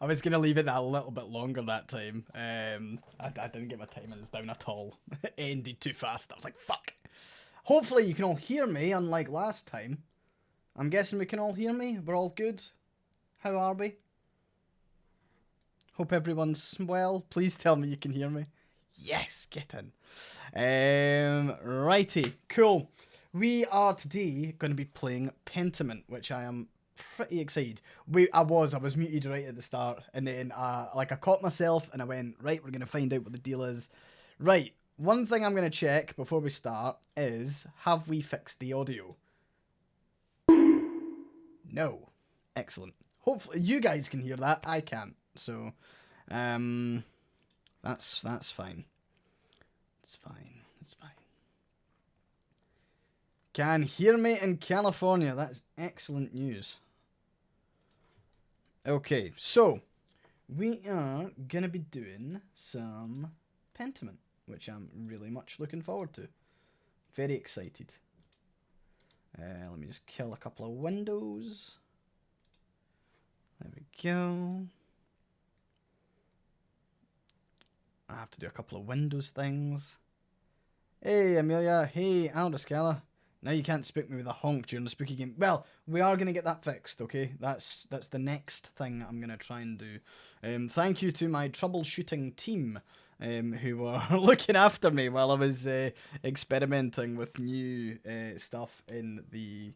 I was going to leave it that a little bit longer that time. I didn't get my timings down at all. It ended too fast. I was like, fuck. Hopefully you can all hear me, unlike last time. I'm guessing we can all hear me. We're all good. How are we? Hope everyone's well. Please tell me you can hear me. Yes, get in. Righty, cool. We are today going to be playing Pentiment, which I am pretty excited. I was muted right at the start, and then I caught myself and I went, right, we're going to find out what the deal is. Right, one thing I'm going to check before we start is, have we fixed the audio? No. Excellent. Hopefully you guys can hear that. I can't. So, that's fine. It's fine. It's fine. Can hear me in California. That's excellent news. Okay, so we are gonna be doing some Pentiment, which I'm really much looking forward to. Very excited. Let me just kill a couple of windows. There we go. I have to do a couple of Windows things. Hey, Amelia. Hey, Aldoscala. Now you can't spook me with a honk during the spooky game. Well, we are going to get that fixed, okay? That's the next thing I'm going to try and do. Thank you to my troubleshooting team who were looking after me while I was experimenting with new stuff in the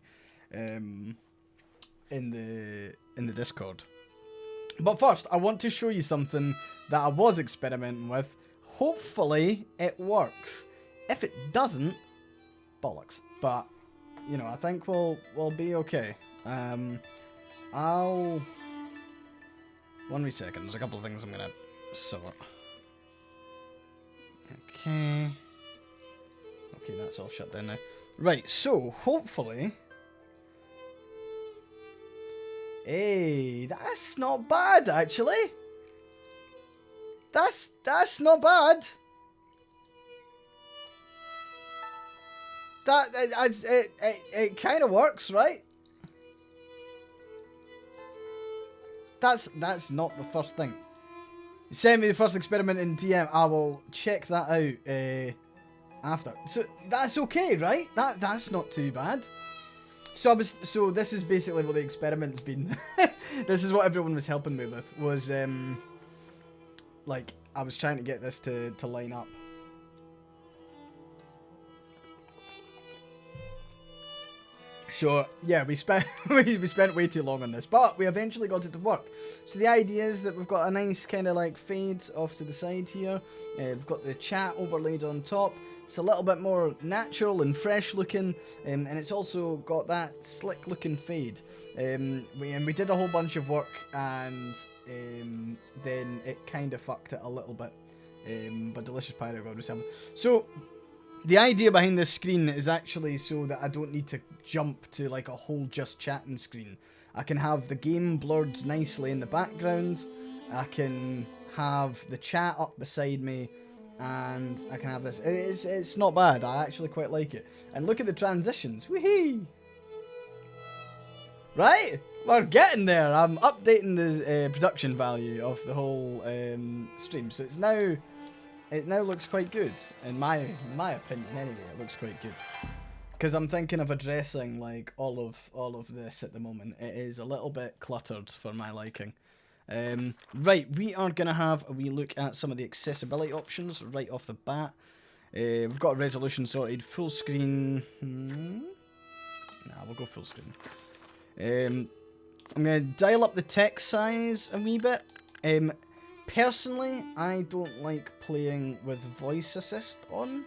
Discord. But first, I want to show you something that I was experimenting with. Hopefully, it works. If it doesn't, bollocks. But, you know, I think we'll be okay. I'll... 1 wee second. There's a couple of things I'm going to sort. Okay. Okay, that's all shut down now. Right, so, hopefully... Hey, that's not bad, actually. That's not bad. It kind of works, right? That's not the first thing. Send me the first experiment in DM. I will check that out after. So that's okay, right? That's not too bad. So this is basically what the experiment's been. This is what everyone was helping me with. Was like I was trying to get this to line up. So yeah, we spent way too long on this, but we eventually got it to work. So the idea is that we've got a nice kind of like fade off to the side here. We've got the chat overlaid on top. It's a little bit more natural and fresh looking, and it's also got that slick looking fade. We did a whole bunch of work, and then it kind of fucked it a little bit. But Delicious Pyro God was having. So the idea behind this screen is actually so that I don't need to jump to like a whole just chatting screen. I can have the game blurred nicely in the background. I can have the chat up beside me, and I can have this. It's not bad. I actually quite like it. And look at the transitions. Woohoo! Right? We're getting there. I'm updating the production value of the whole stream. So it now looks quite good. In my opinion anyway, it looks quite good. Because I'm thinking of addressing like all of this at the moment. It is a little bit cluttered for my liking. Right, we are going to have a wee look at some of the accessibility options right off the bat. We've got resolution sorted, full screen. Nah, we'll go full screen. I'm going to dial up the text size a wee bit. Personally, I don't like playing with voice assist on.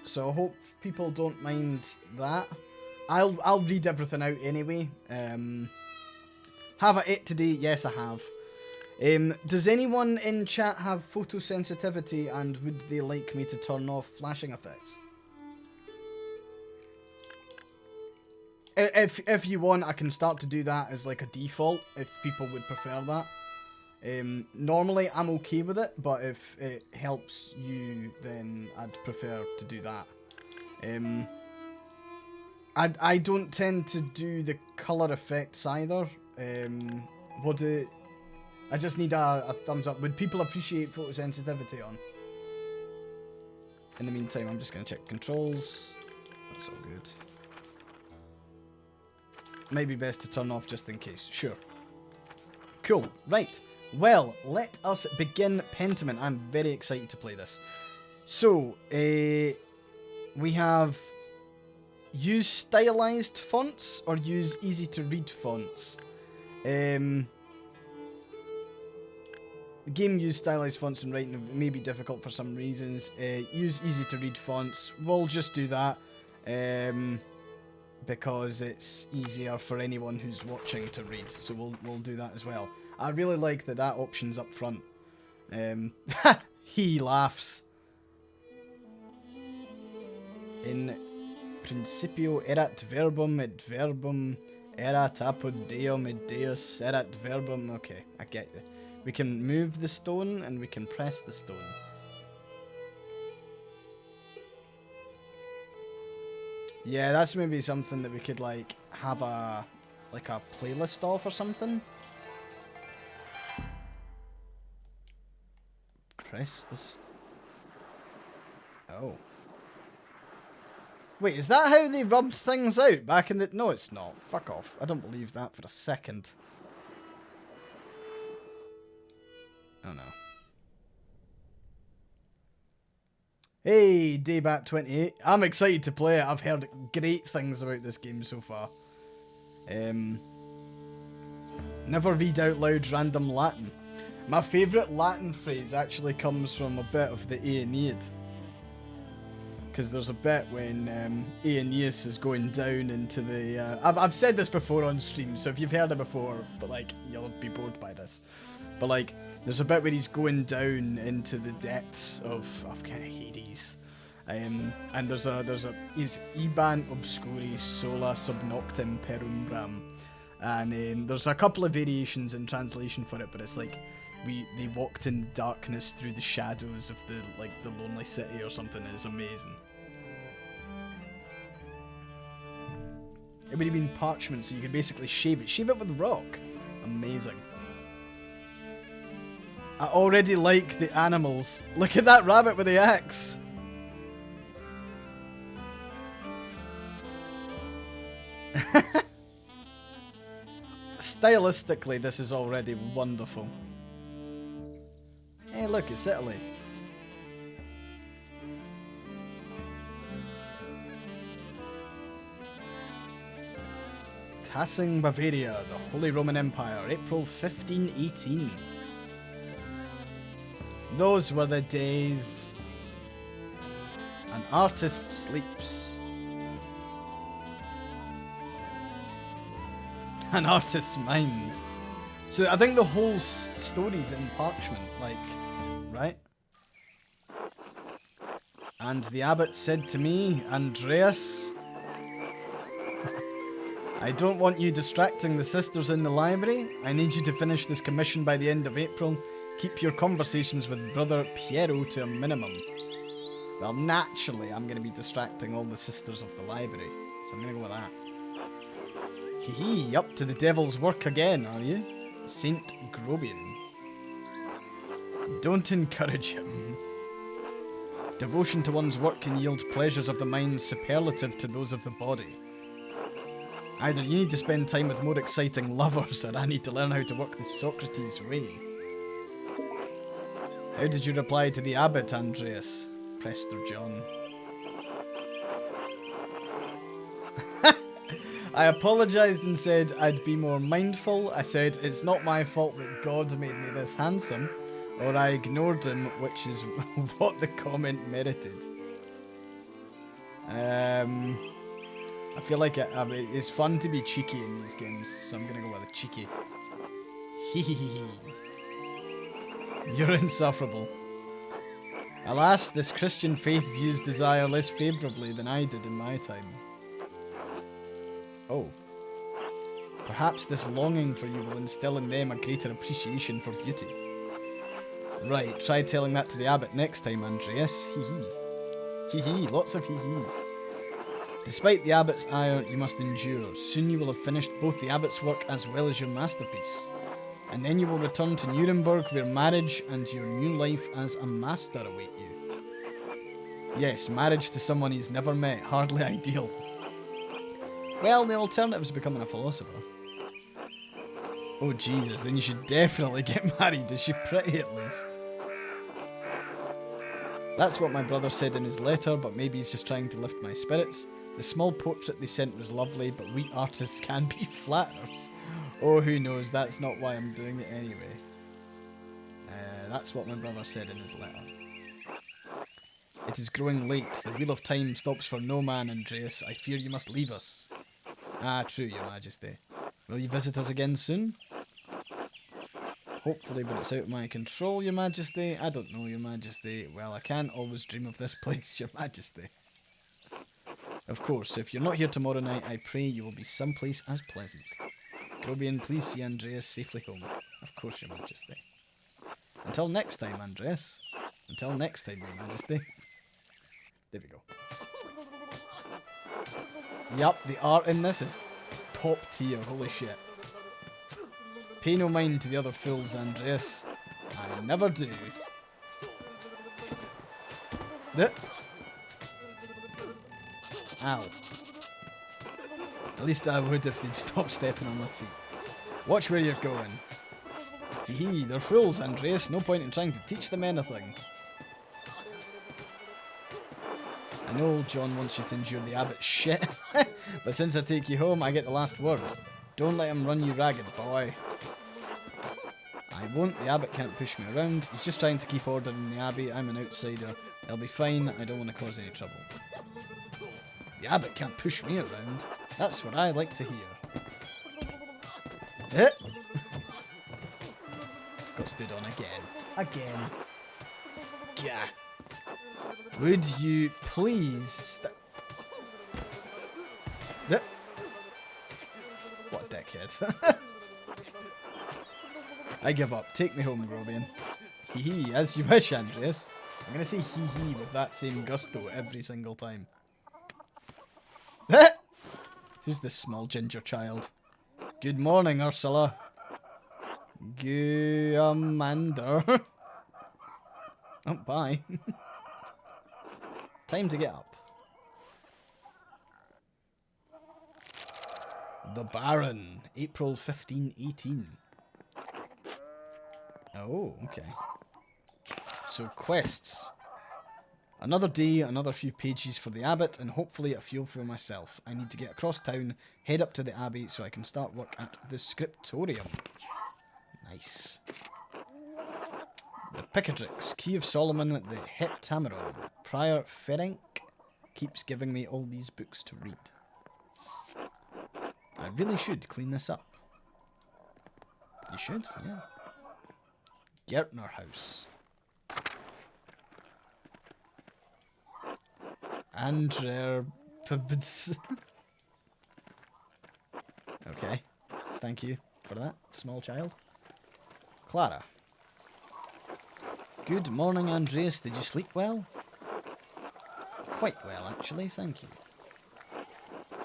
So I hope people don't mind that. I'll read everything out anyway. Have I it today? Yes, I have. Does anyone in chat have photosensitivity, and would they like me to turn off flashing effects? If you want, I can start to do that as like a default, if people would prefer that. Normally, I'm okay with it, but if it helps you, then I'd prefer to do that. I don't tend to do the colour effects either. I just need a thumbs up. Would people appreciate photosensitivity on? In the meantime, I'm just going to check controls. That's all good. Maybe best to turn off just in case. Sure. Cool. Right. Well, let us begin Pentiment. I'm very excited to play this. So, we have use stylized fonts or use easy to read fonts. The game used stylized fonts and writing may be difficult for some reasons. Use easy to read fonts. We'll just do that because it's easier for anyone who's watching to read. So we'll do that as well. I really like that option's up front. He laughs. In principio erat verbum et verbum erat apud deum et deus erat verbum. Okay, I get it. We can move the stone and we can press the stone. Yeah, that's maybe something that we could like have a playlist of or something. Press this. Oh. Wait, is that how they rubbed things out back in the... No, it's not. Fuck off. I don't believe that for a second. Oh, no. Hey, Daybat28. I'm excited to play it. I've heard great things about this game so far. Never read out loud random Latin. My favourite Latin phrase actually comes from a bit of the Aeneid. Because there's a bit when Aeneas is going down into the... I've said this before on stream, so if you've heard it before, but like, you'll be bored by this. But like, there's a bit where he's going down into the depths of kind of Hades. And there's a Iban obscuri sola sub noctem perumbram. And there's a couple of variations in translation for it, but it's like, they walked in darkness through the shadows of the lonely city or something. It's amazing. It would have been parchment, so you could basically shave it. Shave it with rock. Amazing. I already like the animals. Look at that rabbit with the axe. Stylistically, this is already wonderful. Hey, look, it's Italy. Tassing Bavaria, the Holy Roman Empire, April 1518. Those were the days. An artist sleeps. An artist's mind. So I think the whole story's in parchment, like, right? And the abbot said to me, Andreas, I don't want you distracting the sisters in the library. I need you to finish this commission by the end of April. Keep your conversations with Brother Piero to a minimum. Well, naturally, I'm going to be distracting all the sisters of the library. So I'm going to go with that. Hee hee, up to the devil's work again, are you? Saint Grobian. Don't encourage him. Devotion to one's work can yield pleasures of the mind superlative to those of the body. Either you need to spend time with more exciting lovers, or I need to learn how to work the Socrates way. How did you reply to the abbot, Andreas? Prester John. I apologised and said I'd be more mindful. I said it's not my fault that God made me this handsome, or I ignored him, which is what the comment merited. I feel like it's fun to be cheeky in these games, so I'm gonna go with a cheeky. Hehehe. You're insufferable. Alas, this Christian faith views desire less favourably than I did in my time. Oh. Perhaps this longing for you will instill in them a greater appreciation for beauty. Right, try telling that to the abbot next time, Andreas. Hee hee. Hee hee, lots of hee hees. Despite the abbot's ire, you must endure. Soon you will have finished both the abbot's work as well as your masterpiece. And then you will return to Nuremberg, where marriage and your new life as a master await you. Yes, marriage to someone he's never met, hardly ideal. Well, the alternative is becoming a philosopher. Oh Jesus, then you should definitely get married. Is she pretty at least? That's what my brother said in his letter, but maybe he's just trying to lift my spirits. The small portrait they sent was lovely, but we artists can be flatterers. Oh, who knows, that's not why I'm doing it anyway. That's what my brother said in his letter. It is growing late. The wheel of time stops for no man, Andreas. I fear you must leave us. Ah, true, your majesty. Will you visit us again soon? Hopefully, but it's out of my control, your majesty. I don't know, your majesty. Well, I can't always dream of this place, your majesty. Of course, if you're not here tomorrow night, I pray you will be someplace as pleasant. Grobian, please see Andreas safely home. Of course, your majesty. Until next time, Andreas. Until next time, your majesty. There we go. Yup, the art in this is top tier, holy shit. Pay no mind to the other fools, Andreas. I never do. Ow. At least I would if they'd stop stepping on my feet. Watch where you're going. Hee hee, they're fools, Andreas. No point in trying to teach them anything. I know John wants you to endure the abbot's shit, but since I take you home, I get the last word. Don't let him run you ragged, boy. I won't. The abbot can't push me around. He's just trying to keep order in the abbey. I'm an outsider. I'll be fine. I don't want to cause any trouble. The abbot can't push me around. That's what I like to hear. Got stood on again. Again. Gah. Would you please stop? What a dickhead. I give up. Take me home, Grobian. Hee hee, as you wish, Andreas. I'm gonna say hee hee with that same gusto every single time. Who's this small ginger child? Good morning, Ursula. Amanda. Oh, bye. Time to get up. The Baron, April 1518. Oh, okay. So, quests. Another day, another few pages for the abbot, and hopefully a few for myself. I need to get across town, head up to the abbey so I can start work at the scriptorium. Nice. The Picatrix, Key of Solomon, the Heptameron. Prior Ferenc keeps giving me all these books to read. I really should clean this up. You should, yeah. Gertner House. Andrer... Okay. Thank you for that, small child. Clara. Good morning, Andreas. Did you sleep well? Quite well, actually. Thank you.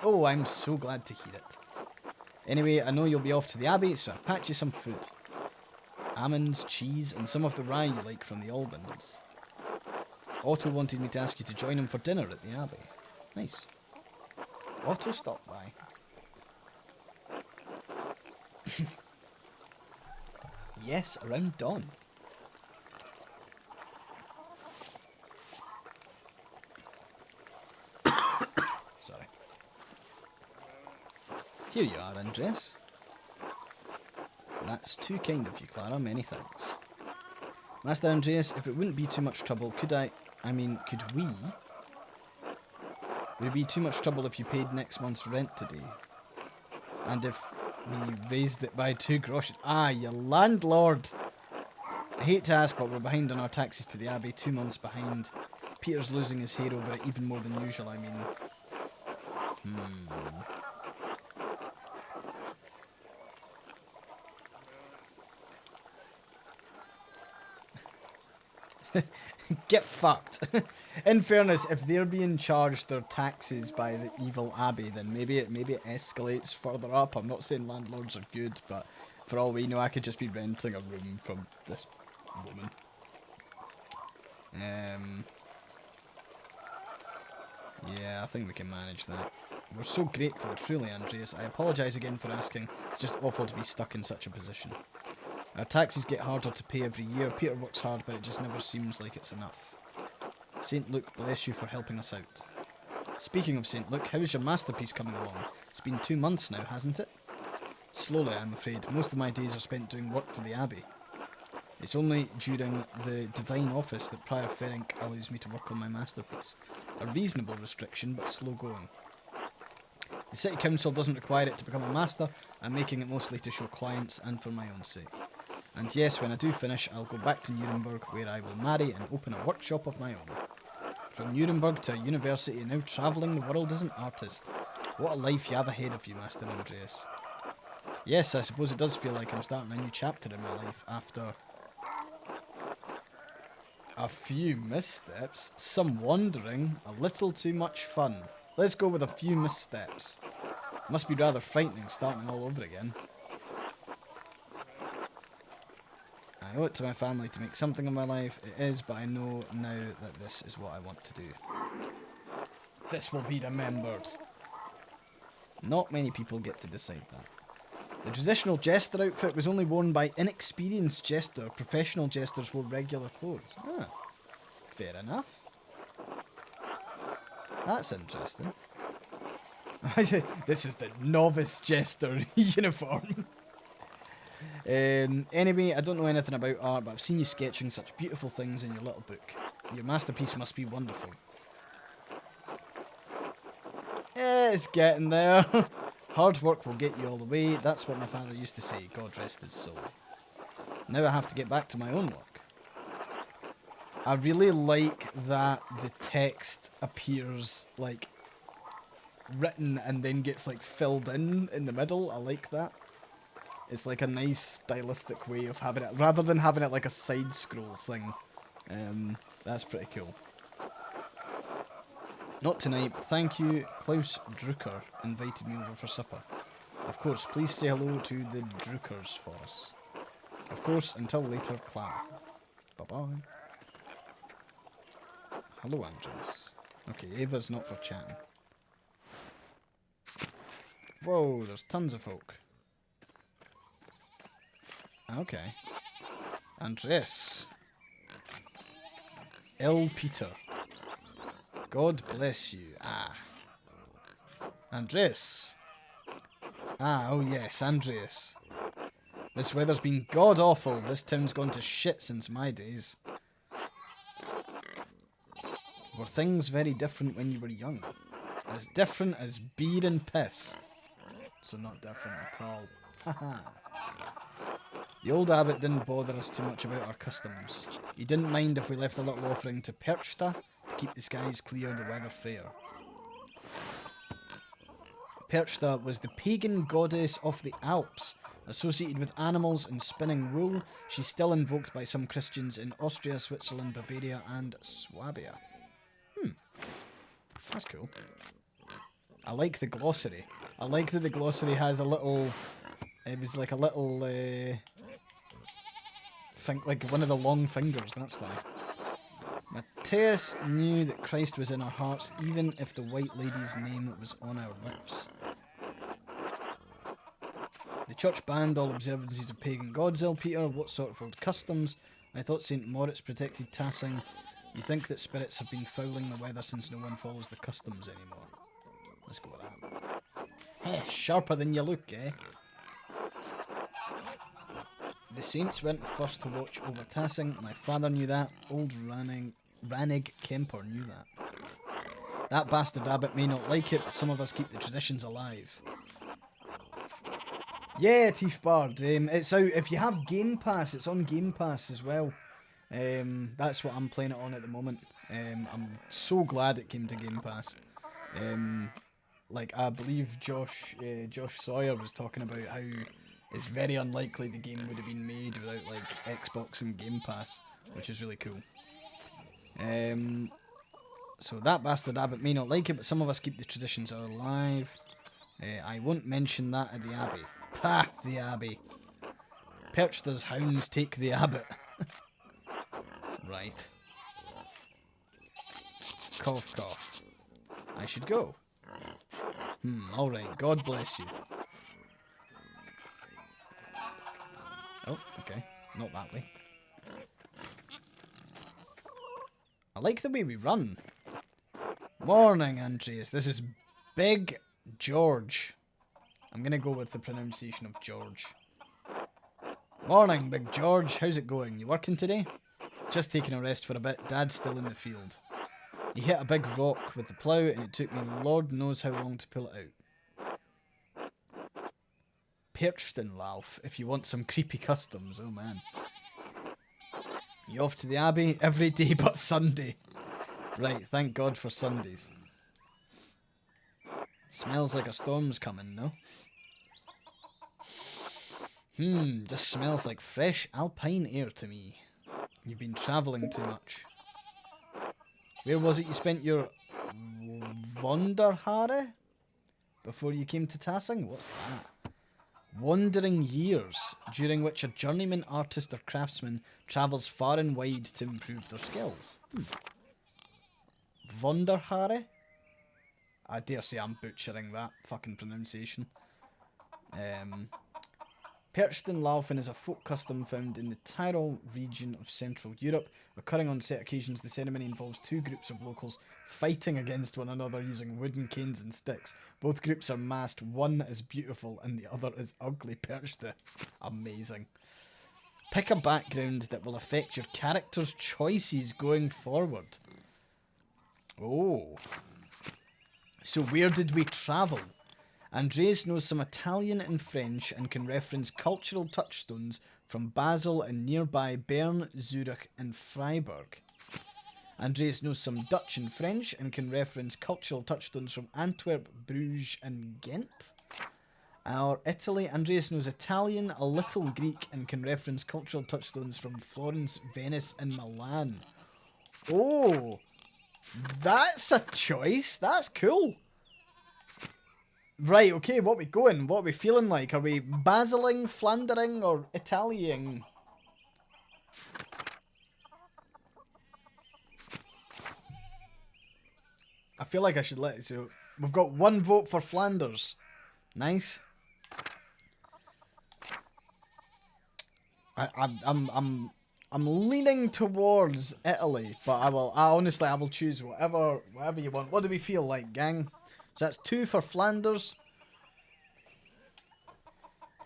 Oh, I'm so glad to hear it. Anyway, I know you'll be off to the Abbey, so I've packed you some food. Almonds, cheese, and some of the rye you like from the Albans. Otto wanted me to ask you to join him for dinner at the Abbey. Nice. Otto stopped by. Yes, around dawn. Sorry. Here you are, Andreas. That's too kind of you, Clara. Many thanks. Master Andreas, if it wouldn't be too much trouble, could we? Would it be too much trouble if you paid next month's rent today? And if we raised it by 2 groschen? Ah, you landlord! I hate to ask, but we're behind on our taxes to the Abbey, 2 months behind. Peter's losing his hair over it even more than usual, I mean. Get fucked. In fairness, if they're being charged their taxes by the evil Abbey, then maybe it escalates further up. I'm not saying landlords are good, but For all we know, I could just be renting a room from this woman. Yeah, I think we can manage that. We're so grateful, truly, Andreas. I apologise again for asking. It's just awful to be stuck in such a position. Our taxes get harder to pay every year. Peter works hard, but it just never seems like it's enough. St. Luke, bless you for helping us out. Speaking of St. Luke, how is your masterpiece coming along? It's been 2 months now, hasn't it? Slowly, I'm afraid. Most of my days are spent doing work for the Abbey. It's only during the Divine Office that Prior Ferenc allows me to work on my masterpiece. A reasonable restriction, but slow going. The City Council doesn't require it to become a master. I'm making it mostly to show clients and for my own sake. And yes, when I do finish, I'll go back to Nuremberg, where I will marry and open a workshop of my own. From Nuremberg to a university and now travelling the world as an artist. What a life you have ahead of you, Master Andreas. Yes, I suppose it does feel like I'm starting a new chapter in my life after a few missteps, some wandering, a little too much fun. Let's go with a few missteps. Must be rather frightening starting all over again. I owe it to my family to make something of my life. It is, but I know now that this is what I want to do. This will be remembered. Not many people get to decide that. The traditional jester outfit was only worn by inexperienced jester. Professional jesters wore regular clothes. Ah, fair enough. That's interesting. This is the novice jester uniform. Anyway, I don't know anything about art, but I've seen you sketching such beautiful things in your little book. Your masterpiece must be wonderful. Yeah, it's getting there. Hard work will get you all the way. That's what my father used to say, God rest his soul. Now I have to get back to my own work. I really like that the text appears, like, written and then gets, like, filled in the middle. I like that. It's like a nice stylistic way of having it, rather than having it like a side scroll thing. That's pretty cool. Not tonight, but thank you. Klaus Drucker invited me over for supper. Of course, please say hello to the Druckers for us. Of course, until later, Clara. Bye-bye. Hello, Andres. Okay, Ava's not for chatting. Whoa, there's tons of folk. Okay. Andres. L. Peter. God bless you. Ah. Andres. Ah, oh yes, Andreas. This weather's been god-awful. This town's gone to shit since my days. Were things very different when you were young? As different as beer and piss. So not different at all. Haha. The old abbot didn't bother us too much about our customs. He didn't mind if we left a little offering to Perchta to keep the skies clear, the weather fair. Perchta was the pagan goddess of the Alps. Associated with animals and spinning wool, she's still invoked by some Christians in Austria, Switzerland, Bavaria and Swabia. That's cool. I like the glossary. I like that the glossary has a little... It was like a little... like one of the long fingers. That's funny. Matthias knew that Christ was in our hearts, even if the White Lady's name was on our lips. The church banned all observances of pagan gods, Peter. What sort of old customs? I thought St. Moritz protected Tassing. You think that spirits have been fouling the weather since no one follows the customs anymore. Let's go with that. Heh, sharper than you look, eh? The saints went first to watch over Tassing. My father knew that. Old Ranig Kemper knew that. That bastard abbot may not like it, but some of us keep the traditions alive. Yeah, Teeth Bard. It's out. If you have Game Pass, it's on Game Pass as well. That's what I'm playing it on at the moment. I'm so glad it came to Game Pass. Like, I believe Josh Sawyer was talking about how it's very unlikely the game would have been made without, like, Xbox and Game Pass, which is really cool. So that bastard abbot may not like it, but some of us keep the traditions alive. I won't mention that at the Abbey. Pah, the Abbey. Perched as hounds take the abbot. Right. Cough, cough. I should go. Alright, God bless you. Oh, okay. Not that way. I like the way we run. Morning, Andreas. This is Big George. I'm gonna go with the pronunciation of George. Morning, Big George. How's it going? You working today? Just taking a rest for a bit. Dad's still in the field. He hit a big rock with the plough and it took me Lord knows how long to pull it out. Perched in Lalf, if you want some creepy customs. Oh man. You off to the Abbey? Every day but Sunday. Right, thank God for Sundays. Smells like a storm's coming, no? Just smells like fresh alpine air to me. You've been travelling too much. Where was it you spent your Wanderhaare before you came to Tassing? What's that? Wandering years, during which a journeyman artist or craftsman travels far and wide to improve their skills. Wanderhaare? I dare say I'm butchering that fucking pronunciation. Perched in Lalfen is a folk custom found in the Tyrol region of Central Europe. Occurring on set occasions, the ceremony involves two groups of locals fighting against one another using wooden canes and sticks. Both groups are masked. One is beautiful and the other is ugly. Perched. Amazing. Pick a background that will affect your character's choices going forward. Oh. So where did we travel? Andreas knows some Italian and French and can reference cultural touchstones from Basel and nearby Bern, Zurich and Freiburg. Andreas knows some Dutch and French and can reference cultural touchstones from Antwerp, Bruges and Ghent. Or Italy, Andreas knows Italian, a little Greek and can reference cultural touchstones from Florence, Venice and Milan. Oh, that's a choice. That's cool. Right, okay, what we going? What are we feeling like? Are we basiling, Flandering, or Italianing? I feel like I should let it. So we've got one vote for Flanders. Nice. I'm leaning towards Italy, but I will choose whatever you want. What do we feel like, gang? So that's 2 for Flanders.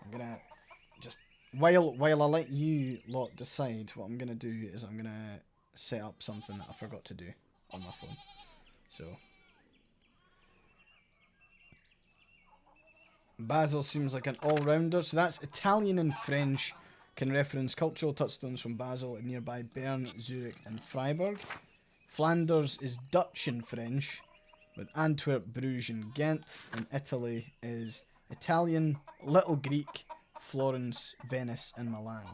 I'm gonna just while I let you lot decide, what I'm gonna do is I'm gonna set up something that I forgot to do on my phone. So Basel seems like an all-rounder. So that's Italian and French. Can reference cultural touchstones from Basel and nearby Bern, Zurich and Freiburg. Flanders is Dutch and French, with Antwerp, Bruges and Ghent. And Italy is Italian, Little Greek, Florence, Venice and Milan.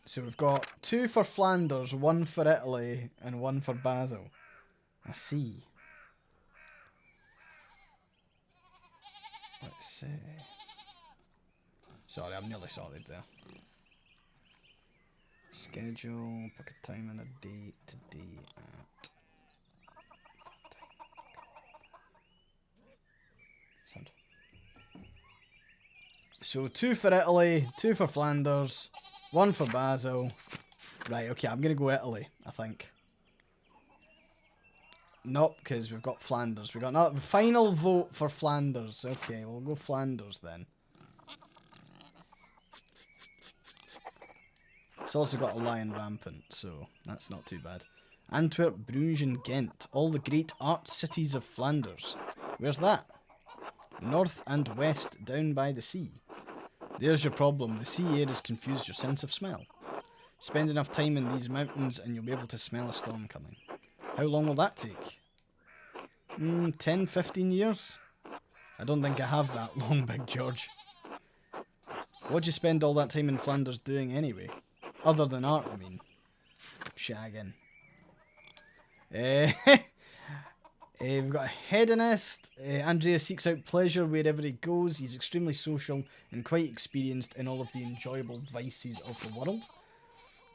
So we've got 2 for Flanders, 1 for Italy and 1 for Basel. I see. Let's see. Sorry, I'm nearly sorted there. Schedule, pick a time and a date today at... Send. So 2 for Italy, 2 for Flanders, 1 for Basel. Right, okay, I'm going to go Italy, I think. Nope, because we've got Flanders. We got no final vote for Flanders. Okay, we'll go Flanders then. It's also got a lion rampant, so that's not too bad. Antwerp, Bruges and Ghent. All the great art cities of Flanders. Where's that? North and west, down by the sea. There's your problem. The sea air has confused your sense of smell. Spend enough time in these mountains and you'll be able to smell a storm coming. How long will that take? 10, 15 years? I don't think I have that long, Big George. What'd you spend all that time in Flanders doing anyway? Other than art, I mean. Shagging. We've got a hedonist. Andreas seeks out pleasure wherever he goes. He's extremely social and quite experienced in all of the enjoyable vices of the world.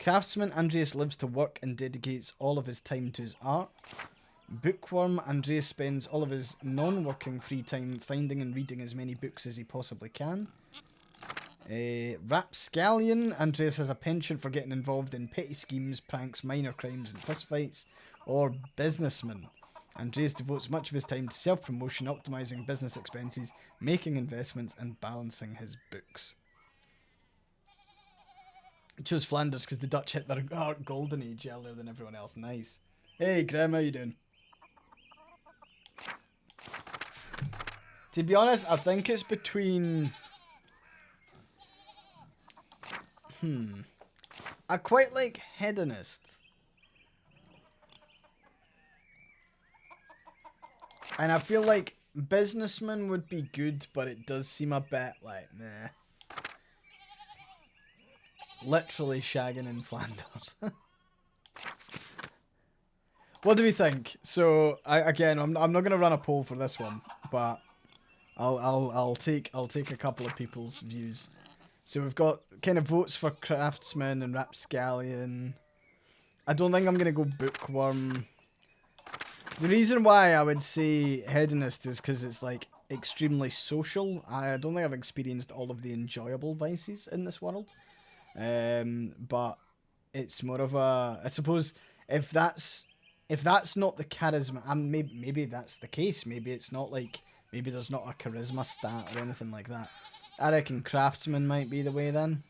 Craftsman. Andreas lives to work and dedicates all of his time to his art. Bookworm. Andreas spends all of his non-working free time finding and reading as many books as he possibly can. Rapscallion. Andreas has a penchant for getting involved in petty schemes, pranks, minor crimes and fistfights. Or businessman. Andreas devotes much of his time to self-promotion, optimising business expenses, making investments and balancing his books. I chose Flanders because the Dutch hit their golden age earlier than everyone else. Nice. Hey Graham, how you doing? To be honest, I think it's between... I quite like hedonist. And I feel like businessman would be good, but it does seem a bit like, meh. Literally shagging in Flanders. What do we think? So, I'm not gonna run a poll for this one, but I'll take a couple of people's views. So we've got kind of votes for Craftsman and Rapscallion. I don't think I'm gonna go Bookworm. The reason why I would say hedonist is because it's like extremely social. I don't think I've experienced all of the enjoyable vices in this world. But it's more of a, I suppose if that's not the charisma, maybe that's the case. Maybe it's not like, maybe there's not a charisma stat or anything like that. I reckon Craftsman might be the way then.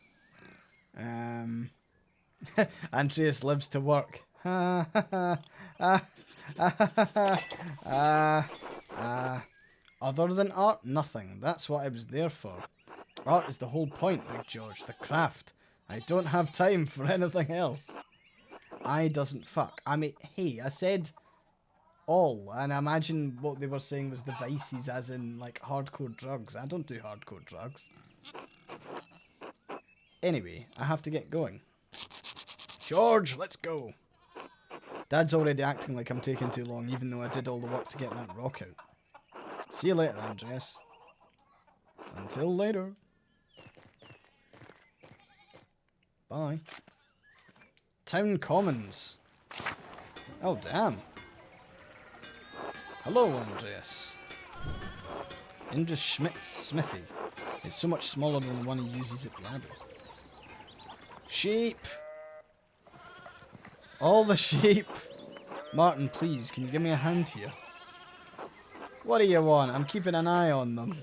Andreas lives to work. Other than art, nothing. That's what I was there for. Art is the whole point, Big George. The craft. I don't have time for anything else. I doesn't fuck. I mean, hey, I said all, and I imagine what they were saying was the vices as in, like, hardcore drugs. I don't do hardcore drugs. Anyway, I have to get going. George, let's go. Dad's already acting like I'm taking too long, even though I did all the work to get that rock out. See you later, Andreas. Until later. Bye. Town Commons. Oh, damn. Hello, Andreas. Indra Schmidt's smithy is so much smaller than the one he uses at the Abbey. Sheep! All the sheep! Martin, please, can you give me a hand here? What do you want? I'm keeping an eye on them.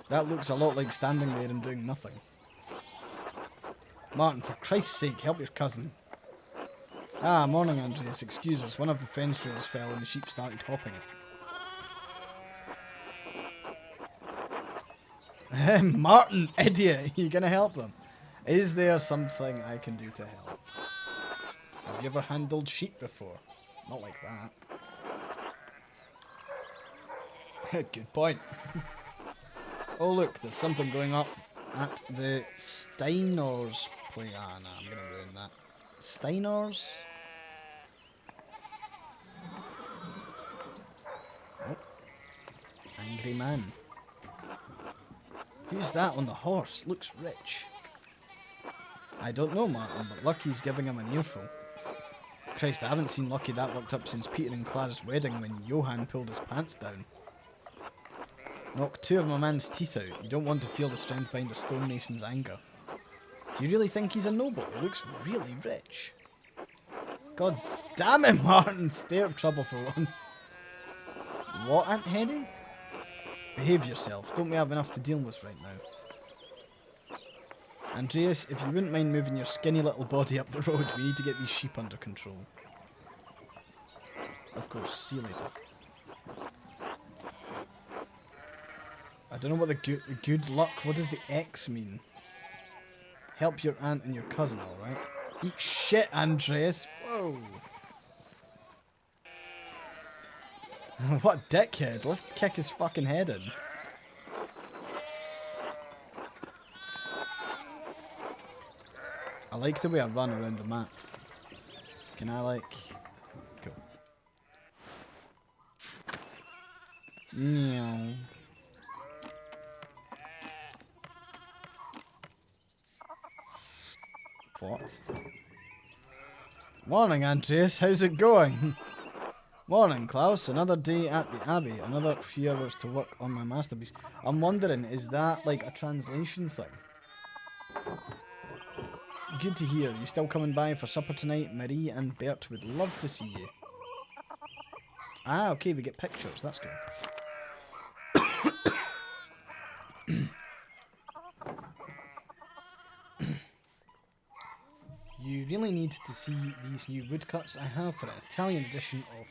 That looks a lot like standing there and doing nothing. Martin, for Christ's sake, help your cousin. Ah, morning, Andreas. Excuse us. One of the fence rails fell and the sheep started hopping it. Martin, idiot! You gonna help them? Is there something I can do to help? Have you ever handled sheep before? Not like that. Good point. Oh look, there's something going up at the Steiners play. Ah, no, I'm gonna ruin that. Steiners? Oh. Angry man. Who's that on the horse? Looks rich. I don't know, Martin, but Lucky's giving him an earful. Christ, I haven't seen Lucky that worked up since Peter and Clara's wedding when Johan pulled his pants down. Knock two of my man's teeth out. You don't want to feel the strength behind a stonemason's anger. Do you really think he's a noble? He looks really rich. God damn it, Martin! Stay out of trouble for once. What, Aunt Hetty? Behave yourself. Don't we have enough to deal with right now? Andreas, if you wouldn't mind moving your skinny little body up the road, we need to get these sheep under control. Of course, see you later. I don't know what the good luck, what does the X mean? Help your aunt and your cousin, alright? Eat shit, Andreas! Whoa! What a dickhead, let's kick his fucking head in. I like the way I run around the map. Can Meow. What? Morning, Andreas. How's it going? Morning, Klaus. Another day at the Abbey. Another few hours to work on my masterpiece. I'm wondering, is that like a translation thing? Good to hear. You still coming by for supper tonight? Marie and Bert would love to see you. Ah, okay, we get pictures. That's good. You really need to see these new woodcuts I have for an Italian edition of...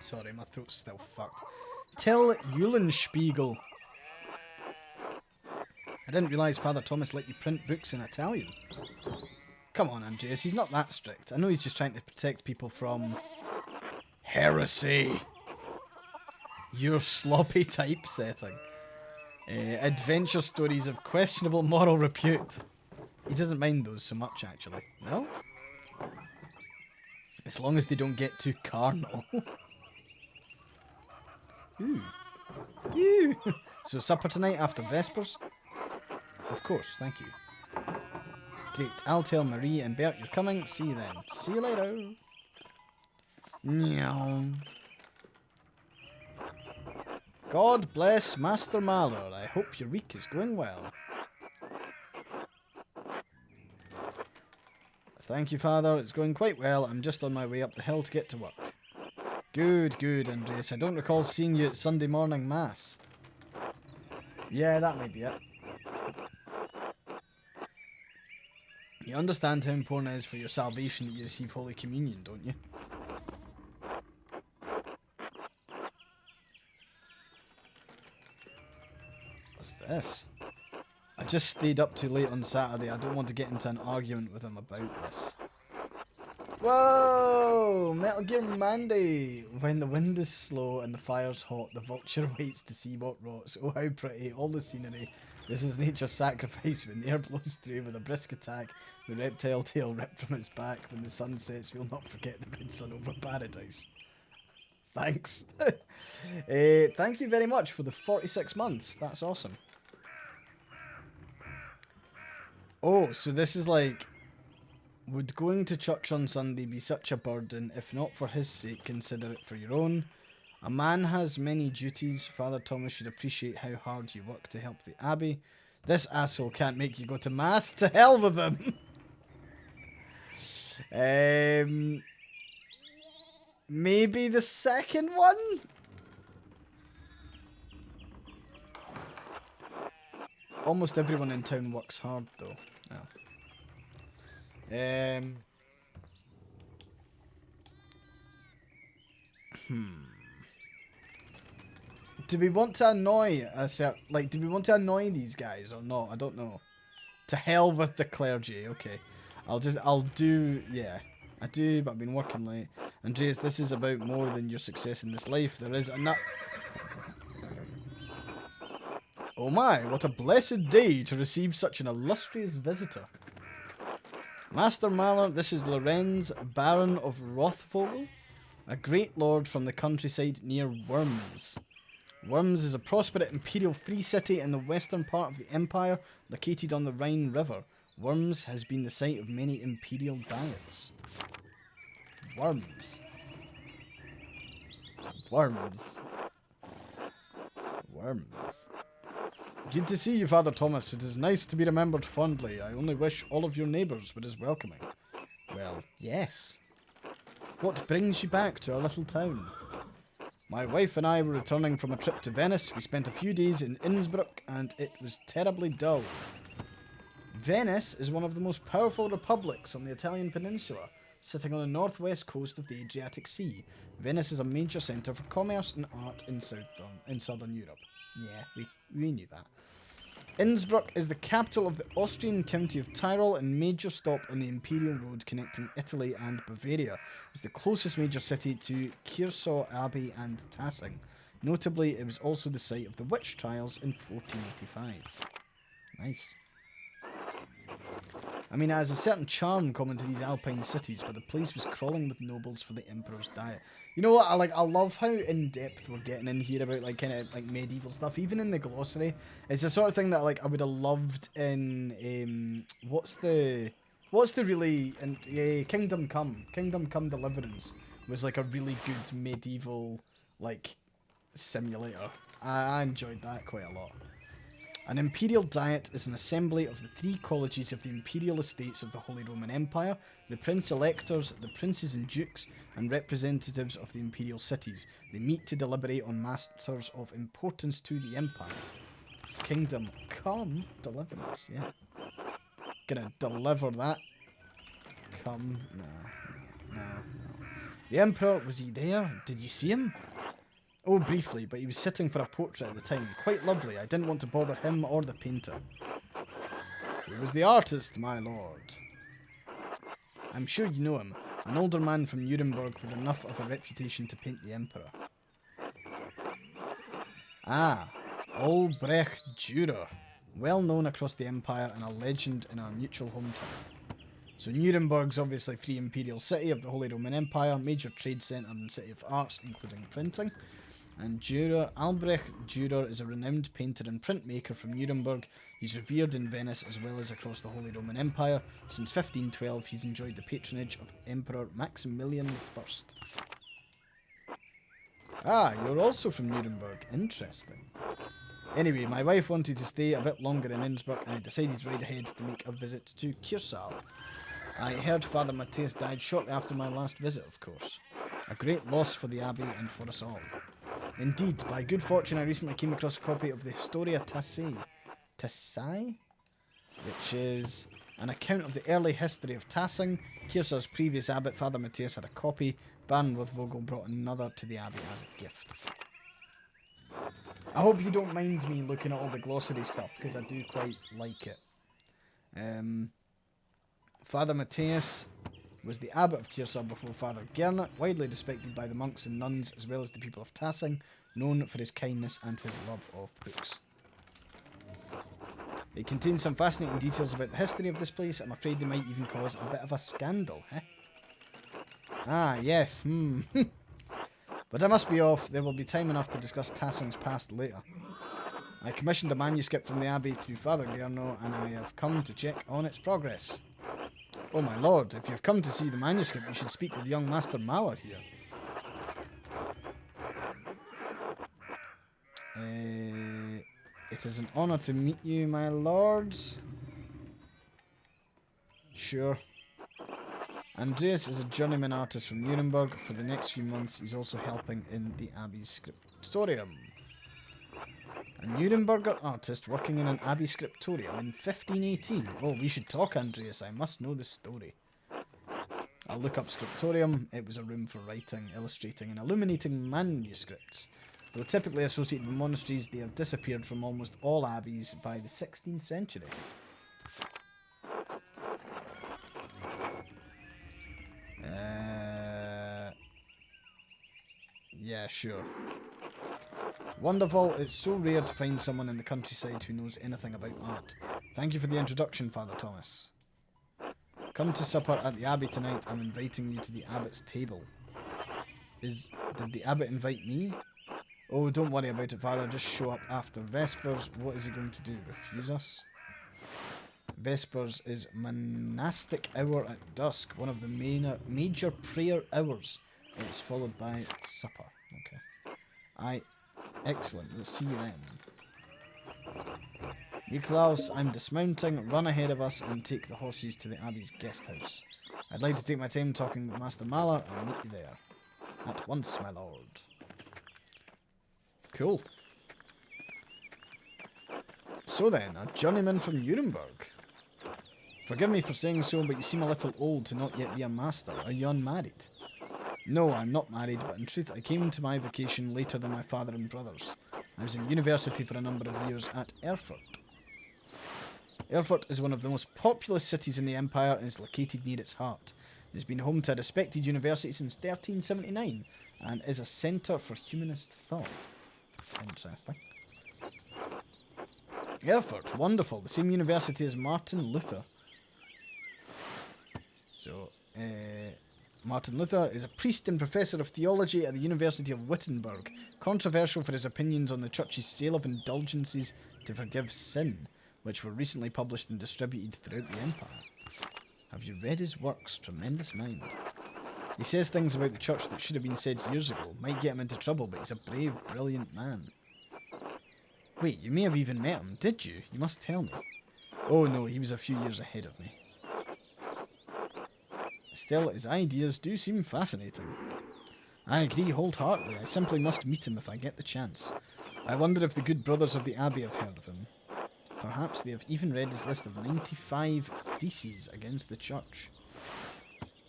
Sorry, my throat's still fucked. Till Eulenspiegel. I didn't realise Father Thomas let you print books in Italian. Come on, Andreas, he's not that strict. I know he's just trying to protect people from... heresy. Your sloppy typesetting. Adventure stories of questionable moral repute. He doesn't mind those so much, actually. No? As long as they don't get too carnal. Ooh. Ooh. So supper tonight after Vespers? Of course, thank you. Great, I'll tell Marie and Bert you're coming. See you then. See you later. Meow. God bless Master Malor. I hope your week is going well. Thank you, Father. It's going quite well. I'm just on my way up the hill to get to work. Good, good, Andreas. I don't recall seeing you at Sunday morning Mass. Yeah, that may be it. You understand how important it is for your salvation that you receive Holy Communion, don't you? What's this? I just stayed up too late on Saturday. I don't want to get into an argument with him about this. Whoa! Metal Gear Monday! When the wind is slow and the fire's hot, the vulture waits to see what rots. Oh, how pretty. All the scenery. This is nature's sacrifice. When the air blows through with a brisk attack, the reptile tail ripped from its back. When the sun sets, we'll not forget the red sun over paradise. Thanks. Thank you very much for the 46 months. That's awesome. Oh, so this is like... Would going to church on Sunday be such a burden? If not for his sake, consider it for your own. A man has many duties. Father Thomas should appreciate how hard you work to help the Abbey. This asshole can't make you go to Mass. To hell with him! Maybe the second one? Almost everyone in town works hard, though. No. Do we want to annoy do we want to annoy these guys or not? I don't know. To hell with the clergy. Okay. I'll do, yeah. I do, but I've been working late. Andreas, this is about more than your success in this life. There is a Oh my, what a blessed day to receive such an illustrious visitor. Master Malor, this is Lorenz, Baron of Rothvogel, a great lord from the countryside near Worms. Worms is a prosperous imperial free city in the western part of the empire, located on the Rhine River. Worms has been the site of many imperial diets. Worms. Worms. Worms. Good to see you, Father Thomas. It is nice to be remembered fondly. I only wish all of your neighbours were as welcoming. Well, yes. What brings you back to our little town? My wife and I were returning from a trip to Venice. We spent a few days in Innsbruck, and it was terribly dull. Venice is one of the most powerful republics on the Italian peninsula, sitting on the northwest coast of the Adriatic Sea. Venice is a major centre for commerce and art in southern Europe. Yeah, we knew that. Innsbruck is the capital of the Austrian county of Tyrol and major stop on the Imperial Road connecting Italy and Bavaria. It's the closest major city to Kersau Abbey and Tassing. Notably, it was also the site of the witch trials in 1485. Nice. I mean, it has a certain charm common to these alpine cities, but the place was crawling with nobles for the emperor's diet. You know what? I love how in depth we're getting in here about like kind of like medieval stuff. Even in the glossary, it's the sort of thing that like I would have loved in what's the really Kingdom Come Deliverance was like a really good medieval like simulator. I enjoyed that quite a lot. An imperial diet is an assembly of the 3 colleges of the imperial estates of the Holy Roman Empire, the prince-electors, the princes and dukes, and representatives of the imperial cities. They meet to deliberate on matters of importance to the empire. Kingdom Come Deliverance, yeah. Gonna deliver that. Come, no. The emperor, was he there? Did you see him? Oh, briefly, but he was sitting for a portrait at the time. Quite lovely. I didn't want to bother him or the painter. Who was the artist, my lord? I'm sure you know him. An older man from Nuremberg with enough of a reputation to paint the emperor. Ah, Albrecht Dürer. Well known across the empire and a legend in our mutual hometown. So Nuremberg's obviously free imperial city of the Holy Roman Empire, major trade centre and city of arts, including printing. And Albrecht Dürer is a renowned painter and printmaker from Nuremberg. He's revered in Venice as well as across the Holy Roman Empire. Since 1512, he's enjoyed the patronage of Emperor Maximilian I. Ah, you're also from Nuremberg. Interesting. Anyway, my wife wanted to stay a bit longer in Innsbruck, and I decided right ahead to make a visit to Kursaal. I heard Father Matthias died shortly after my last visit, of course. A great loss for the abbey and for us all. Indeed, by good fortune I recently came across a copy of the Historia Tassai, which is an account of the early history of Tassing. Kirsaal's previous abbot, Father Matthias, had a copy. Baron Vogel brought another to the abbey as a gift. I hope you don't mind me looking at all the glossary stuff, because I do quite like it. Father Matthias was the abbot of Kursaal before Father Gernot, widely respected by the monks and nuns as well as the people of Tassing, known for his kindness and his love of books. It contains some fascinating details about the history of this place. I'm afraid they might even cause a bit of a scandal, eh? Ah, yes, But I must be off. There will be time enough to discuss Tassing's past later. I commissioned a manuscript from the abbey through Father Gernot, and I have come to check on its progress. Oh my lord, if you've come to see the manuscript, you should speak with young Master Mauer here. It is an honour to meet you, my lord. Sure. Andreas is a journeyman artist from Nuremberg. For the next few months, he's also helping in the abbey's scriptorium. A Nuremberger artist working in an abbey scriptorium in 1518. Oh, we should talk, Andreas. I must know the story. I'll look up scriptorium. It was a room for writing, illustrating, and illuminating manuscripts. Though typically associated with monasteries, they have disappeared from almost all abbeys by the 16th century. Yeah, sure. Wonderful. It's so rare to find someone in the countryside who knows anything about art. Thank you for the introduction, Father Thomas. Come to supper at the abbey tonight. I'm inviting you to the abbot's table. Did the abbot invite me? Oh, don't worry about it, Father. Just show up after Vespers. What is he going to do? Refuse us? Vespers is monastic hour at dusk, one of the major prayer hours. It's followed by supper. Okay. Excellent. We'll see you then. Niklaus, I'm dismounting. Run ahead of us and take the horses to the abbey's guest house. I'd like to take my time talking with Master Mahler. I'll meet you there. At once, my lord. Cool. So then, a journeyman from Nuremberg. Forgive me for saying so, but you seem a little old to not yet be a master. Are you unmarried? No, I'm not married, but in truth I came to my vocation later than my father and brothers. I was in university for a number of years at Erfurt. Erfurt is one of the most populous cities in the empire and is located near its heart. It has been home to a respected university since 1379 and is a centre for humanist thought. Interesting. Erfurt, wonderful. The same university as Martin Luther. So, Martin Luther is a priest and professor of theology at the University of Wittenberg, controversial for his opinions on the church's sale of indulgences to forgive sin, which were recently published and distributed throughout the empire. Have you read his works? Tremendous mind. He says things about the church that should have been said years ago. Might get him into trouble, but he's a brave, brilliant man. Wait, you may have even met him, did you? You must tell me. Oh no, he was a few years ahead of me. Still, his ideas do seem fascinating. I agree wholeheartedly. I simply must meet him if I get the chance. I wonder if the good brothers of the Abbey have heard of him. Perhaps they have even read his list of 95 theses against the church.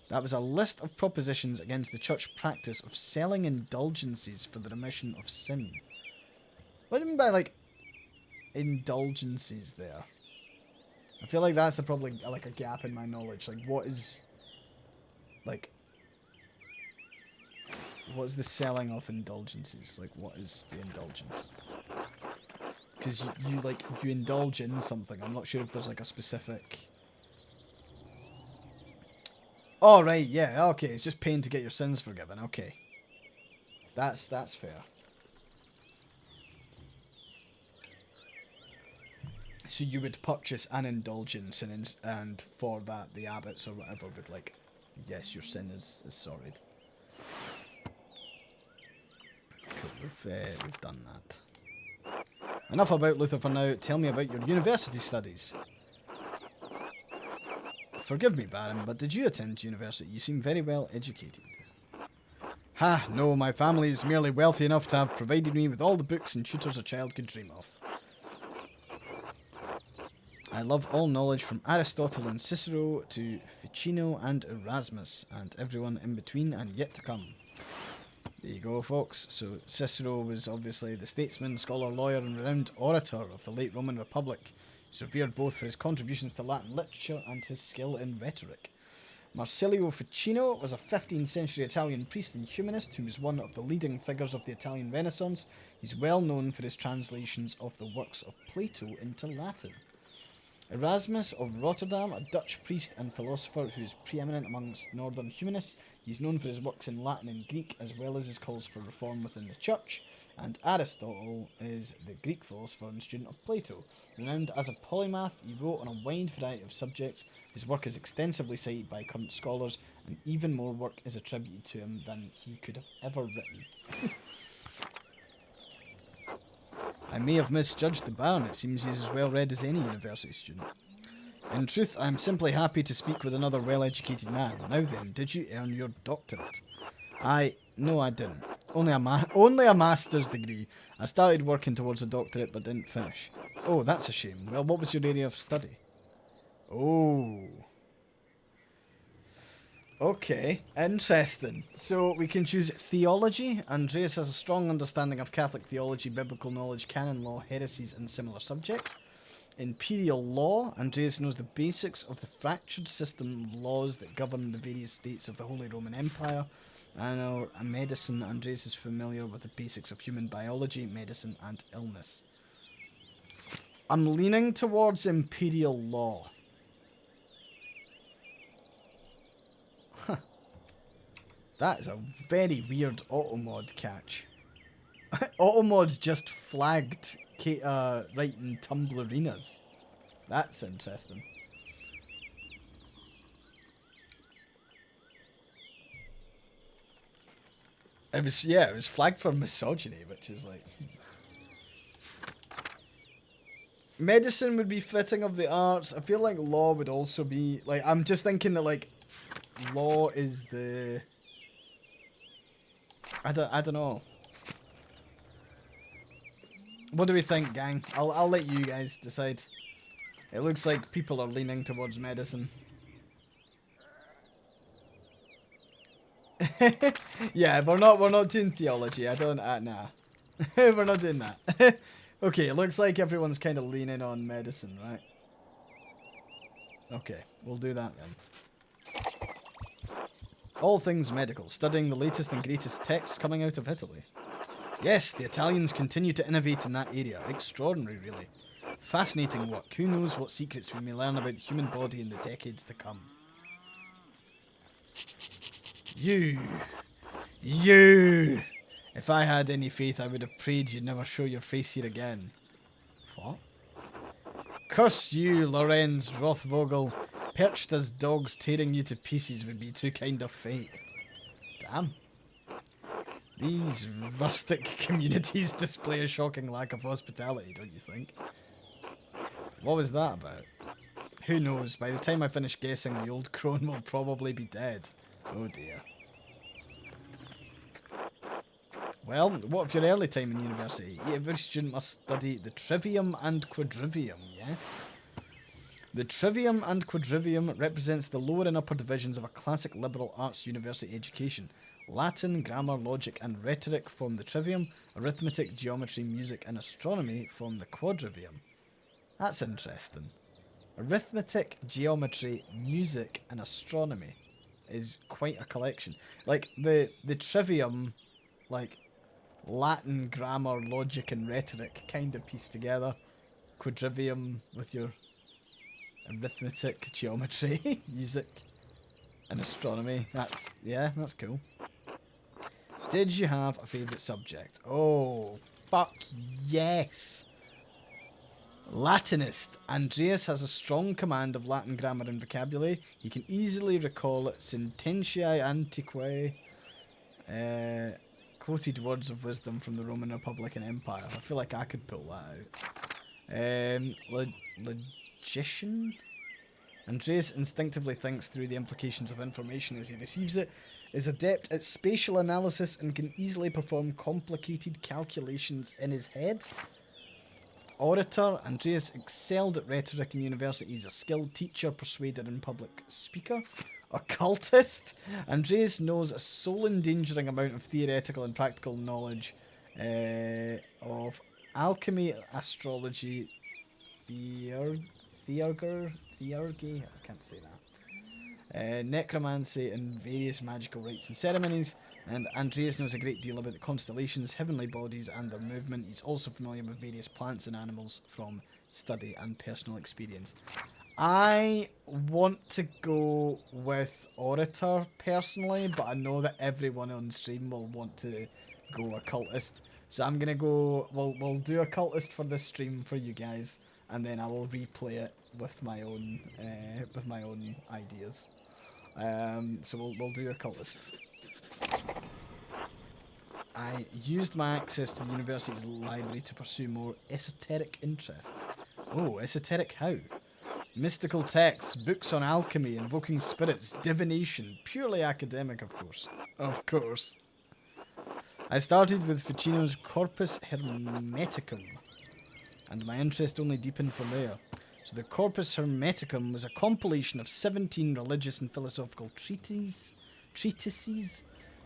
That was a list of propositions against the church practice of selling indulgences for the remission of sin. What do you mean by, like, indulgences there? I feel like that's probably like a gap in my knowledge. Like, what is... Like, what is the selling of indulgences? Like, what is the indulgence? Because you indulge in something. I'm not sure if there's like a specific... Oh, right, yeah, okay. It's just paying to get your sins forgiven. Okay. That's fair. So you would purchase an indulgence and for that the abbots or whatever would like... Yes, your sin is sorted. Cool, we've done that. Enough about Luther for now. Tell me about your university studies. Forgive me, Baron, but did you attend university? You seem very well educated. Ha, no, my family is merely wealthy enough to have provided me with all the books and tutors a child could dream of. I love all knowledge from Aristotle and Cicero to Ficino and Erasmus, and everyone in between and yet to come. There you go, folks. So Cicero was obviously the statesman, scholar, lawyer, and renowned orator of the late Roman Republic. He's revered both for his contributions to Latin literature and his skill in rhetoric. Marsilio Ficino was a 15th century Italian priest and humanist who was one of the leading figures of the Italian Renaissance. He's well known for his translations of the works of Plato into Latin. Erasmus of Rotterdam, a Dutch priest and philosopher who is preeminent amongst northern humanists. He's known for his works in Latin and Greek, as well as his calls for reform within the church. And Aristotle is the Greek philosopher and student of Plato. Renowned as a polymath, he wrote on a wide variety of subjects. His work is extensively cited by current scholars, and even more work is attributed to him than he could have ever written. I may have misjudged the Baron. It seems he's as well read as any university student. In truth, I am simply happy to speak with another well-educated man. Now then, did you earn your doctorate? No, I didn't. Only a master's degree. I started working towards a doctorate but didn't finish. Oh, that's a shame. Well, what was your area of study? Oh. Okay, interesting. So we can choose theology. Andreas has a strong understanding of Catholic theology, biblical knowledge, canon law, heresies, and similar subjects. Imperial law. Andreas knows the basics of the fractured system of laws that govern the various states of the Holy Roman Empire. And medicine. Andreas is familiar with the basics of human biology, medicine, and illness. I'm leaning towards imperial law. That is a very weird automod catch. Automod's just flagged writing Tumblerinas. That's interesting. It was flagged for misogyny, which is like... Medicine would be fitting of the arts. I feel like law would also be... Like, I'm just thinking that, like, law is the... I don't know. What do we think, gang? I'll let you guys decide. It looks like people are leaning towards medicine. Yeah, we're not doing theology. I don't nah. We're not doing that. Okay, it looks like everyone's kind of leaning on medicine, right? Okay, we'll do that then. All things medical, studying the latest and greatest texts coming out of Italy. Yes, the Italians continue to innovate in that area. Extraordinary, really. Fascinating work. Who knows what secrets we may learn about the human body in the decades to come. You. You. If I had any faith, I would have prayed you'd never show your face here again. What? Curse you, Lorenz Rothvogel. Perched as dogs tearing you to pieces would be too kind of fate. Damn. These rustic communities display a shocking lack of hospitality, don't you think? What was that about? Who knows? By the time I finish guessing, the old crone will probably be dead. Oh dear. Well, what of your early time in university? Every student must study the trivium and quadrivium, yes? The trivium and quadrivium represents the lower and upper divisions of a classic liberal arts university education. Latin, grammar, logic and rhetoric form the trivium. Arithmetic, geometry, music and astronomy form the quadrivium. That's interesting. Arithmetic, geometry, music and astronomy is quite a collection. Like, the trivium, like, Latin, grammar, logic and rhetoric kind of pieced together. Quadrivium with your arithmetic, geometry, music and astronomy. That's cool. Did you have a favourite subject? Oh, fuck yes. Latinist. Andreas has a strong command of Latin grammar and vocabulary. He can easily recall sententiae antiquae, quoted words of wisdom from the Roman Republic and Empire. I feel like I could pull that out. Logician? Andreas instinctively thinks through the implications of information as he receives it, is adept at spatial analysis and can easily perform complicated calculations in his head. Orator. Andreas excelled at rhetoric in university. He's a skilled teacher, persuader and public speaker. Occultist. Andreas knows a soul-endangering amount of theoretical and practical knowledge of alchemy, astrology, theurgy, I can't say that. Necromancy and various magical rites and ceremonies. And Andreas knows a great deal about the constellations, heavenly bodies and their movement. He's also familiar with various plants and animals from study and personal experience. I want to go with Orator personally, but I know that everyone on stream will want to go Occultist. So I'm gonna go. We'll do Occultist for this stream for you guys, and then I will replay it with my own ideas. So we'll do Occultist. I used my access to the university's library to pursue more esoteric interests. Oh, esoteric how? Mystical texts, books on alchemy, invoking spirits, divination. Purely academic, of course. Of course. I started with Ficino's Corpus Hermeticum, and my interest only deepened from there. So the Corpus Hermeticum was a compilation of 17 religious and philosophical treatises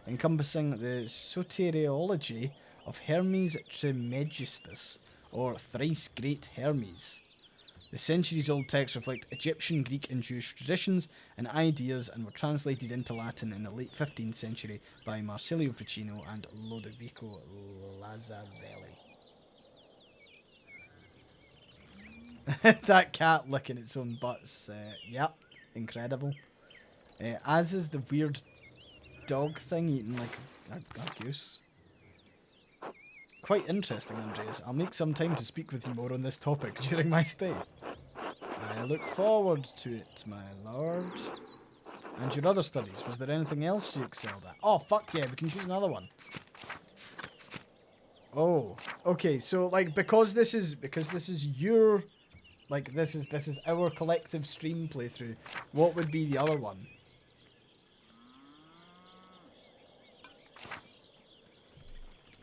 encompassing the soteriology of Hermes Trismegistus, or Thrice Great Hermes. The centuries-old texts reflect Egyptian, Greek and Jewish traditions and ideas and were translated into Latin in the late 15th century by Marsilio Ficino and Lodovico Lazzarelli. That cat licking its own butts, yep, incredible. As is the weird dog thing eating like a goose. Quite interesting, Andreas. I'll make some time to speak with you more on this topic during my stay. I look forward to it, my lord. And your other studies, was there anything else you excelled at? Oh, fuck yeah, we can choose another one. Oh, okay, so like because this is your, like this is our collective stream playthrough, what would be the other one?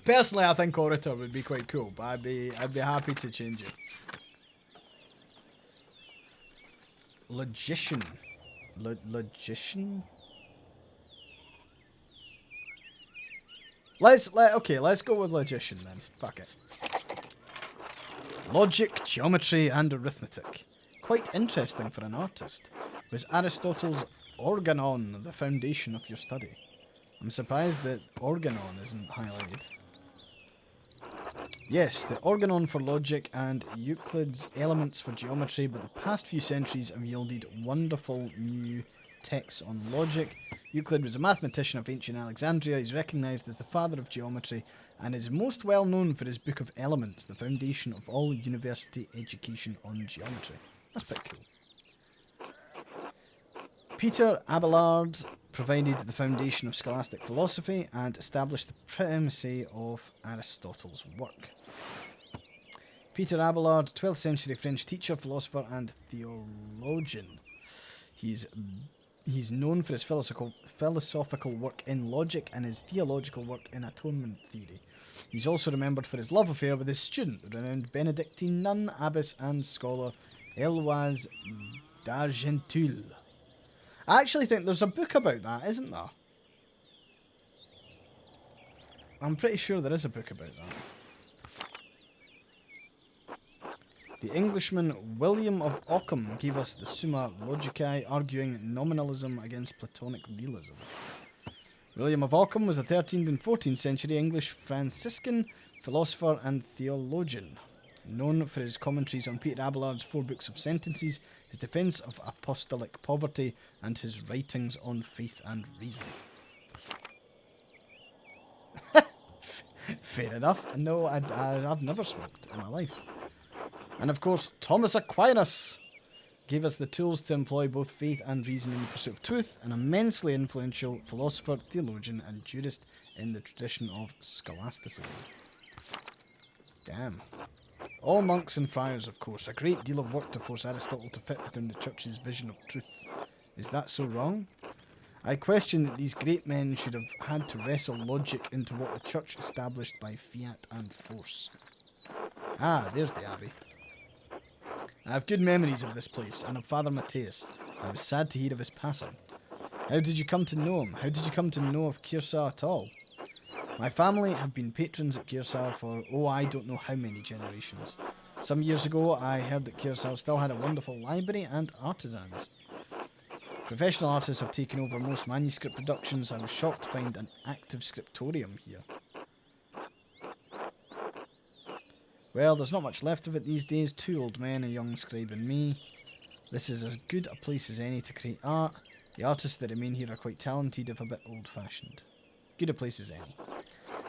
Personally, I think Orator would be quite cool, but I'd be happy to change it. Logician. Logician? Let's go with Logician then. Fuck it. Logic, geometry and arithmetic. Quite interesting for an artist. Was Aristotle's Organon the foundation of your study? I'm surprised that Organon isn't highlighted. Yes, the Organon for logic and Euclid's Elements for geometry, but the past few centuries have yielded wonderful new texts on logic. Euclid was a mathematician of ancient Alexandria. He's recognised as the father of geometry and is most well known for his Book of Elements, the foundation of all university education on geometry. That's pretty cool. Peter Abelard provided the foundation of scholastic philosophy and established the primacy of Aristotle's work. Peter Abelard, 12th century French teacher, philosopher and theologian. He's known for his philosophical work in logic and his theological work in atonement theory. He's also remembered for his love affair with his student, the renowned Benedictine nun, abbess and scholar Eloise d'Argenteuil. I actually think there's a book about that, isn't there? I'm pretty sure there is a book about that. The Englishman William of Ockham gave us the Summa Logicae, arguing nominalism against Platonic realism. William of Ockham was a 13th and 14th century English Franciscan philosopher and theologian, known for his commentaries on Peter Abelard's 4 books of sentences, his defence of apostolic poverty, and his writings on faith and reason. Fair enough. No, I've never smoked in my life. And of course, Thomas Aquinas gave us the tools to employ both faith and reason in the pursuit of truth, an immensely influential philosopher, theologian, and jurist in the tradition of scholasticism. Damn. All monks and friars, of course, a great deal of work to force Aristotle to fit within the church's vision of truth. Is that so wrong? I question that these great men should have had to wrestle logic into what the church established by fiat and force. Ah, there's the abbey. I have good memories of this place and of Father Matthias. I was sad to hear of his passing. How did you come to know him? How did you come to know of Kearsarge at all? My family have been patrons at Kearsarge for, I don't know how many generations. Some years ago, I heard that Kearsarge still had a wonderful library and artisans. Professional artists have taken over most manuscript productions. I was shocked to find an active scriptorium here. Well, there's not much left of it these days. 2 old men, a young scribe and me. This is as good a place as any to create art. The artists that remain here are quite talented, if a bit old-fashioned. Good a place as any.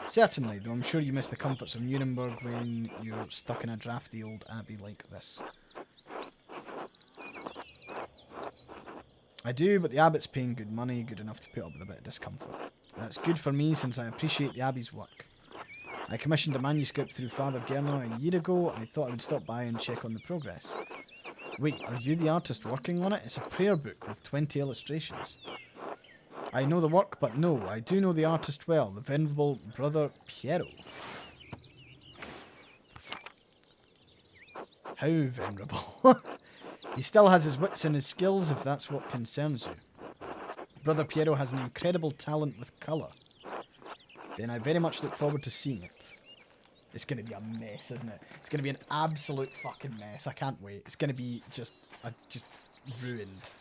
Certainly, though I'm sure you miss the comforts of Nuremberg when you're stuck in a drafty old abbey like this. I do, but the abbot's paying good money, good enough to put up with a bit of discomfort. That's good for me, since I appreciate the abbey's work. I commissioned a manuscript through Father Gernot a year ago. I thought I would stop by and check on the progress. Wait, are you the artist working on it? It's a prayer book with 20 illustrations. I know the work, but no, I do know the artist well, the venerable Brother Piero. How venerable? He still has his wits and his skills, if that's what concerns you. Brother Piero has an incredible talent with colour. Then I very much look forward to seeing it. It's going to be a mess, isn't it? It's going to be an absolute fucking mess. I can't wait. It's going to be just ruined.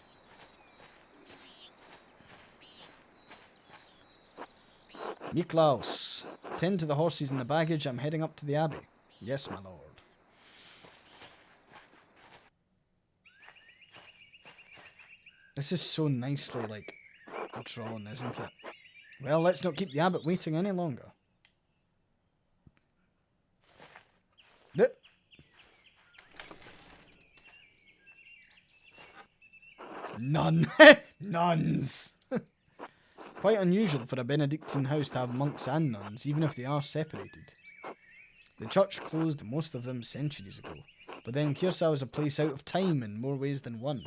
Niklaus, tend to the horses and the baggage. I'm heading up to the abbey. Yes, my lord. This is so nicely, drawn, isn't it? Well, let's not keep the abbot waiting any longer. None. Nuns. Quite unusual for a Benedictine house to have monks and nuns, even if they are separated. The church closed most of them centuries ago, but then Kearsarge was a place out of time in more ways than one.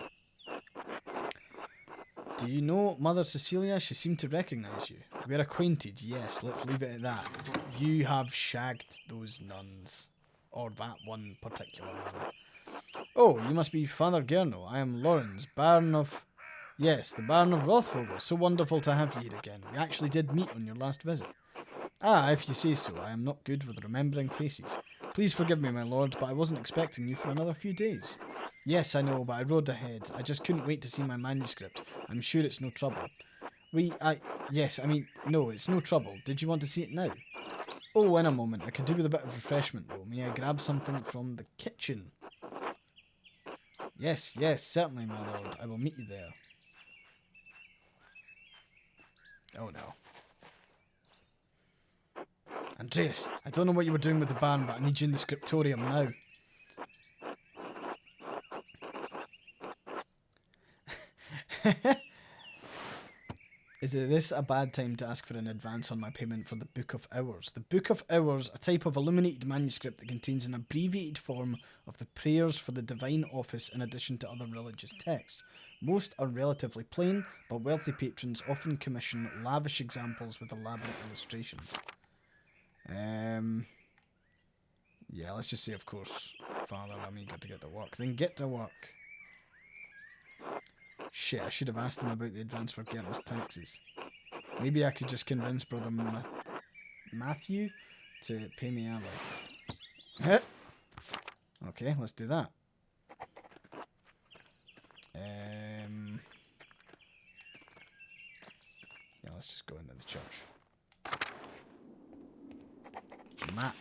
Do you know Mother Cecilia? She seemed to recognise you. We're acquainted, yes, let's leave it at that. You have shagged those nuns. Or that one particular nun. Oh, you must be Father Gernot. I am Lorenz, Baron of... Yes, the Baron of Rothvogel. So wonderful to have you here again. We actually did meet on your last visit. Ah, if you say so. I am not good with remembering faces. Please forgive me, my lord, but I wasn't expecting you for another few days. Yes, I know, but I rode ahead. I just couldn't wait to see my manuscript. I'm sure it's no trouble. No, it's no trouble. Did you want to see it now? Oh, in a moment. I could do with a bit of refreshment, though. May I grab something from the kitchen? Yes, certainly, my lord. I will meet you there. Oh no. Andreas, I don't know what you were doing with the barn, but I need you in the scriptorium now. Is this a bad time to ask for an advance on my payment for the Book of Hours? The Book of Hours, a type of illuminated manuscript that contains an abbreviated form of the prayers for the divine office in addition to other religious texts. Most are relatively plain, but wealthy patrons often commission lavish examples with elaborate illustrations. Yeah, let's just say, of course, Father, I'm eager to get to work. Then get to work. Shit, I should have asked them about the advance for Gertner's taxes. Maybe I could just convince Brother Matthew to pay me early. Okay, let's do that. Yeah, let's just go into the church. Map.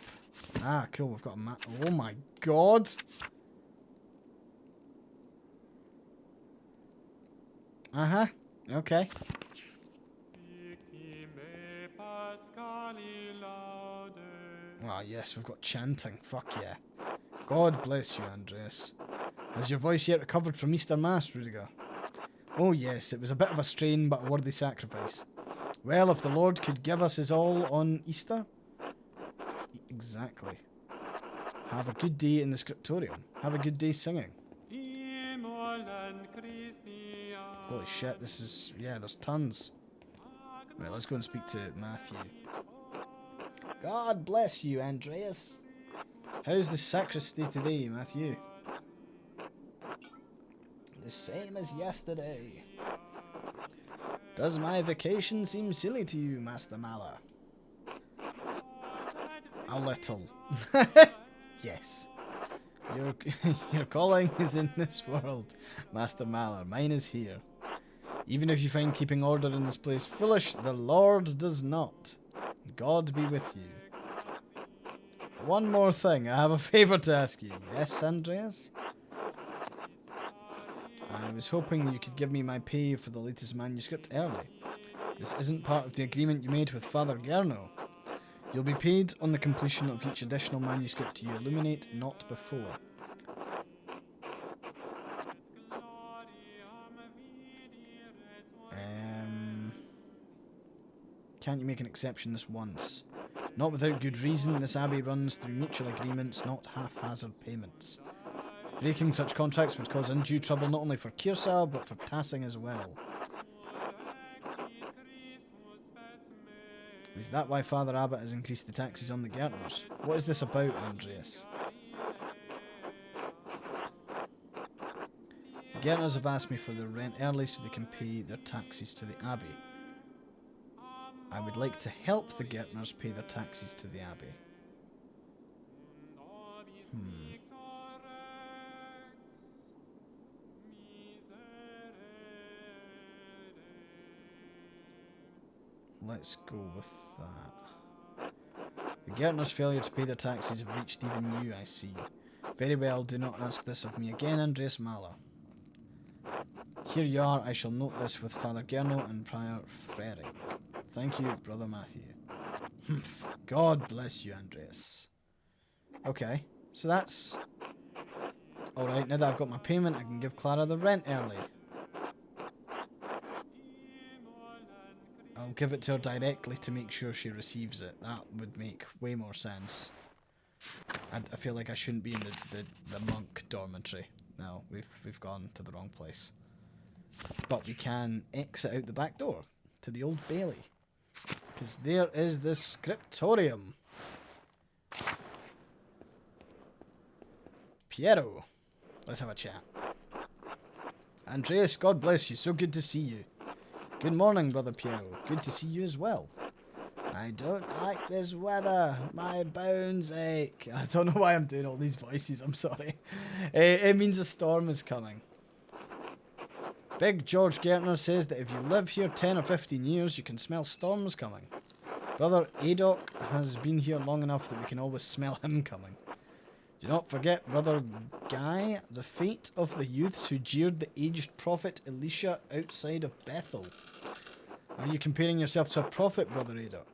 Ah, cool, we've got a map. Oh my god! Uh-huh, okay. Ah, yes, we've got chanting. Fuck yeah. God bless you, Andreas. Has your voice yet recovered from Easter Mass, Rudiger? Oh yes, it was a bit of a strain, but a worthy sacrifice. Well, if the Lord could give us his all on Easter... Exactly. Have a good day in the scriptorium. Have a good day singing. Holy shit, this is... Yeah, there's tons. Right, let's go and speak to Matthew. God bless you, Andreas. How's the sacristy today, Matthew? The same as yesterday. Does my vacation seem silly to you, Master Maller? A little. Yes. Your calling is in this world, Master Maller. Mine is here. Even if you find keeping order in this place foolish, the Lord does not. God be with you. One more thing, I have a favour to ask you. Yes, Andreas? I was hoping you could give me my pay for the latest manuscript early. This isn't part of the agreement you made with Father Gerno. You'll be paid on the completion of each additional manuscript you illuminate, not before. Can't you make an exception this once? Not without good reason. This abbey runs through mutual agreements, not haphazard payments. Breaking such contracts would cause undue trouble not only for Kearsarge, but for Tassing as well. Is that why Father Abbot has increased the taxes on the Gertners? What is this about, Andreas? The Gertners have asked me for their rent early so they can pay their taxes to the abbey. I would like to help the Gertners pay their taxes to the abbey. Let's go with that. The Gertners' failure to pay their taxes have reached even you, I see. Very well, do not ask this of me again, Andreas Maller. Here you are, I shall note this with Father Gerno and Prior Frering. Thank you, Brother Matthew. God bless you, Andreas. Okay, so that's... Alright, now that I've got my payment, I can give Clara the rent early. I'll give it to her directly to make sure she receives it. That would make way more sense. I feel like I shouldn't be in the monk dormitory. No, we've gone to the wrong place. But we can exit out the back door to the Old Bailey. Because there is the scriptorium. Piero, let's have a chat. Andreas, God bless you. So good to see you. Good morning, Brother Piero. Good to see you as well. I don't like this weather. My bones ache. I don't know why I'm doing all these voices. I'm sorry. It means a storm is coming. Big George Gertner says that if you live here 10 or 15 years, you can smell storms coming. Brother Adoc has been here long enough that we can always smell him coming. Do not forget, Brother Guy, the fate of the youths who jeered the aged prophet Elisha outside of Bethel. Are you comparing yourself to a prophet, Brother Adok?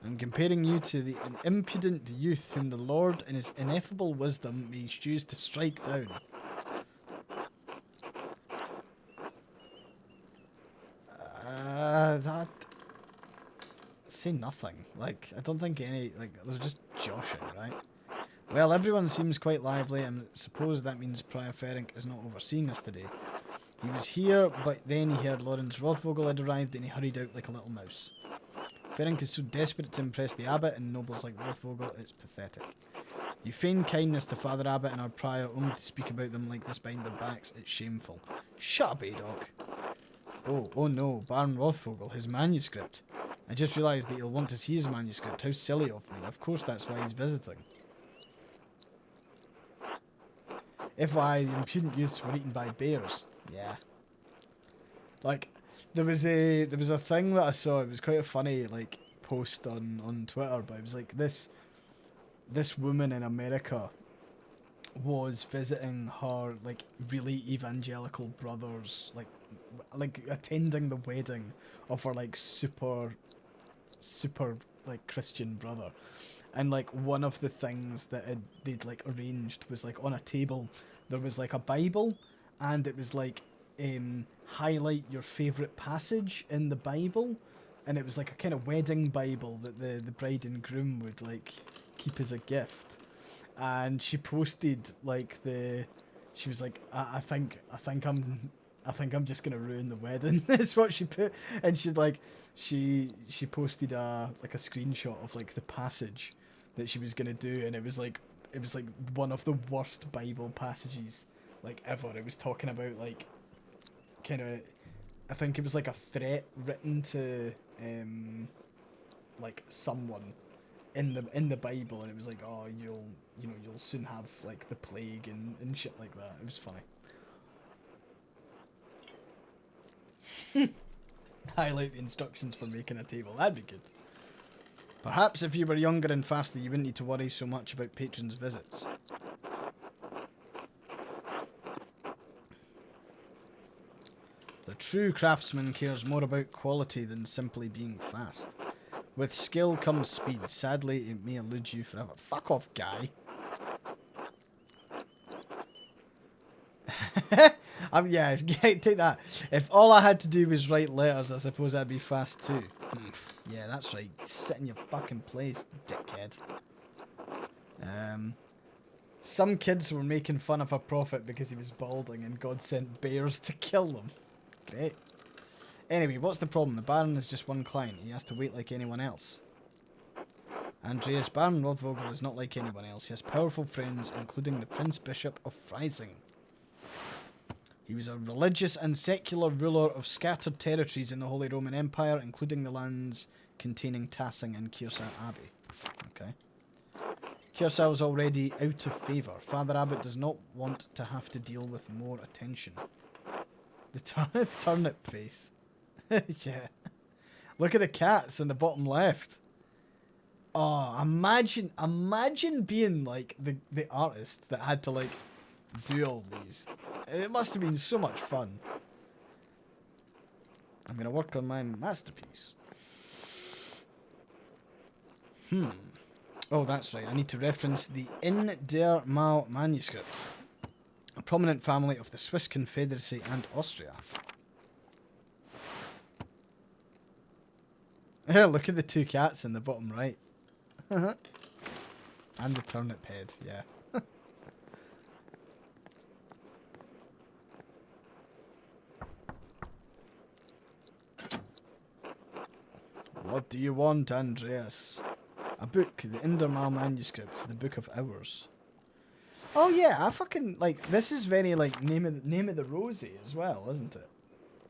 I'm comparing you to an impudent youth whom the Lord, in his ineffable wisdom, may choose to strike down. That... Say nothing. Like, I don't think any... Like, they're just joshing, right? Well, everyone seems quite lively, and I suppose that means Prior Ferenc is not overseeing us today. He was here, but then he heard Lawrence Rothvogel had arrived, and he hurried out like a little mouse. Ferenc is so desperate to impress the abbot and nobles like Rothvogel, it's pathetic. You feign kindness to Father Abbot and our prior only to speak about them like this behind their backs. It's shameful. Shut up, Adok. Oh no, Baron Rothvogel, his manuscript. I just realised that he'll want to see his manuscript. How silly of me. Of course that's why he's visiting. FYI, the impudent youths were eaten by bears. Yeah. Like, there was a thing that I saw, it was quite a funny, like, post on Twitter, but it was like this woman in America was visiting her, like, really evangelical brother's, like attending the wedding of her, like, super, like, Christian brother. And, like, one of the things that they'd, like, arranged was, like, on a table, there was, like, a Bible, and it was, like, highlight your favourite passage in the Bible, and it was, like, a kind of wedding Bible that the bride and groom would, like, keep as a gift. And she posted, like, she was like, I think I'm just gonna ruin the wedding. That's what she put, and she posted a screenshot of, like, the passage that she was gonna do, and it was like one of the worst Bible passages, like, ever. It was talking about, like, kind of, I think it was like a threat written to like someone in the Bible, and it was like, oh, you'll soon have, like, the plague and shit like that. It was funny. Highlight the instructions for making a table. That'd be good. Perhaps if you were younger and faster, you wouldn't need to worry so much about patrons' visits. The true craftsman cares more about quality than simply being fast. With skill comes speed. Sadly, it may elude you forever. Fuck off, guy. Yeah, take that. If all I had to do was write letters, I suppose I'd be fast too. Yeah, that's right. Sit in your fucking place, dickhead. Some kids were making fun of a prophet because he was balding, and God sent bears to kill them. Great. Anyway, what's the problem? The Baron is just one client. He has to wait like anyone else. Andreas, Baron Rothvogel is not like anyone else. He has powerful friends, including the Prince Bishop of Freising. He was a religious and secular ruler of scattered territories in the Holy Roman Empire, including the lands containing Tassing and Kiersau Abbey. Okay. Kiersau is already out of favour. Father Abbot does not want to have to deal with more attention. The turnip face. Yeah. Look at the cats in the bottom left. Oh, imagine being, like, the artist that had to, like, do all these. It must have been so much fun. I'm gonna work on my masterpiece. Oh, that's right. I need to reference the In der Mao manuscript. A prominent family of the Swiss Confederacy and Austria. Look at the two cats in the bottom right. And the turnip head, yeah. What do you want, Andreas? A book, the Indermal manuscript, the Book of Hours. Oh yeah, I fucking, like, this is very, like, name of the Rosy as well, isn't it?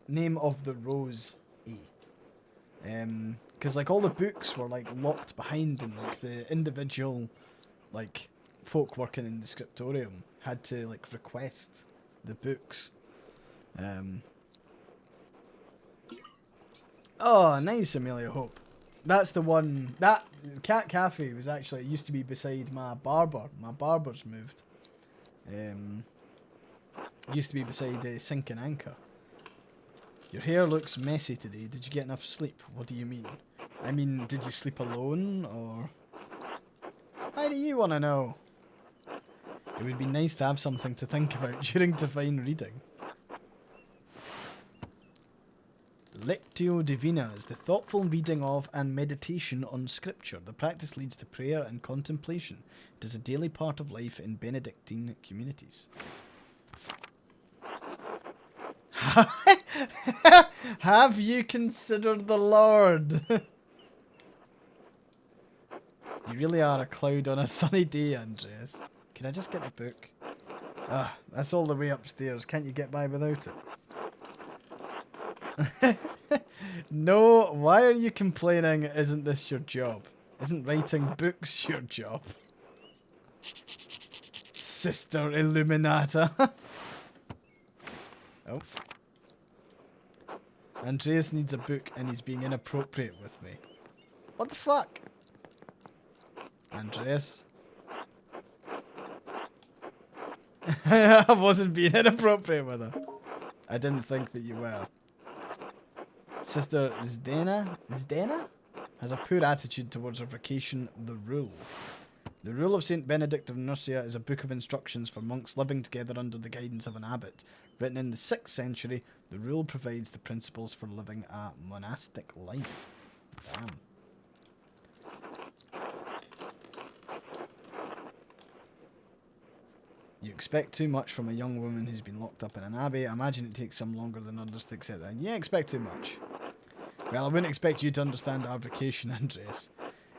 Name of the Rose E. Because, like, all the books were, like, locked behind them. Like, the individual, like, folk working in the scriptorium had to, like, request the books. Oh, nice, Amelia Hope. That's the one. That Cat Cafe was actually, it used to be beside my barber. My barber's moved. Used to be beside Sink and Anchor. Your hair looks messy today. Did you get enough sleep? What do you mean? I mean, did you sleep alone, or... Why do you want to know? It would be nice to have something to think about during divine reading. Lectio Divina is the thoughtful reading of and meditation on scripture. The practice leads to prayer and contemplation. It is a daily part of life in Benedictine communities. Have you considered the Lord? You really are a cloud on a sunny day, Andreas. Can I just get the book? Ah, that's all the way upstairs. Can't you get by without it? No, why are you complaining? Isn't this your job? Isn't writing books your job? Sister Illuminata. Oh. Andreas needs a book and he's being inappropriate with me. What the fuck? Andreas? I wasn't being inappropriate with her. I didn't think that you were. Sister Zdena has a poor attitude towards her vocation, the Rule. The Rule of St. Benedict of Nursia is a book of instructions for monks living together under the guidance of an abbot. Written in the 6th century, the Rule provides the principles for living a monastic life. Damn. You expect too much from a young woman who's been locked up in an abbey. I imagine it takes some longer than others to accept that. Yeah, expect too much. Well, I wouldn't expect you to understand our vocation, Andreas.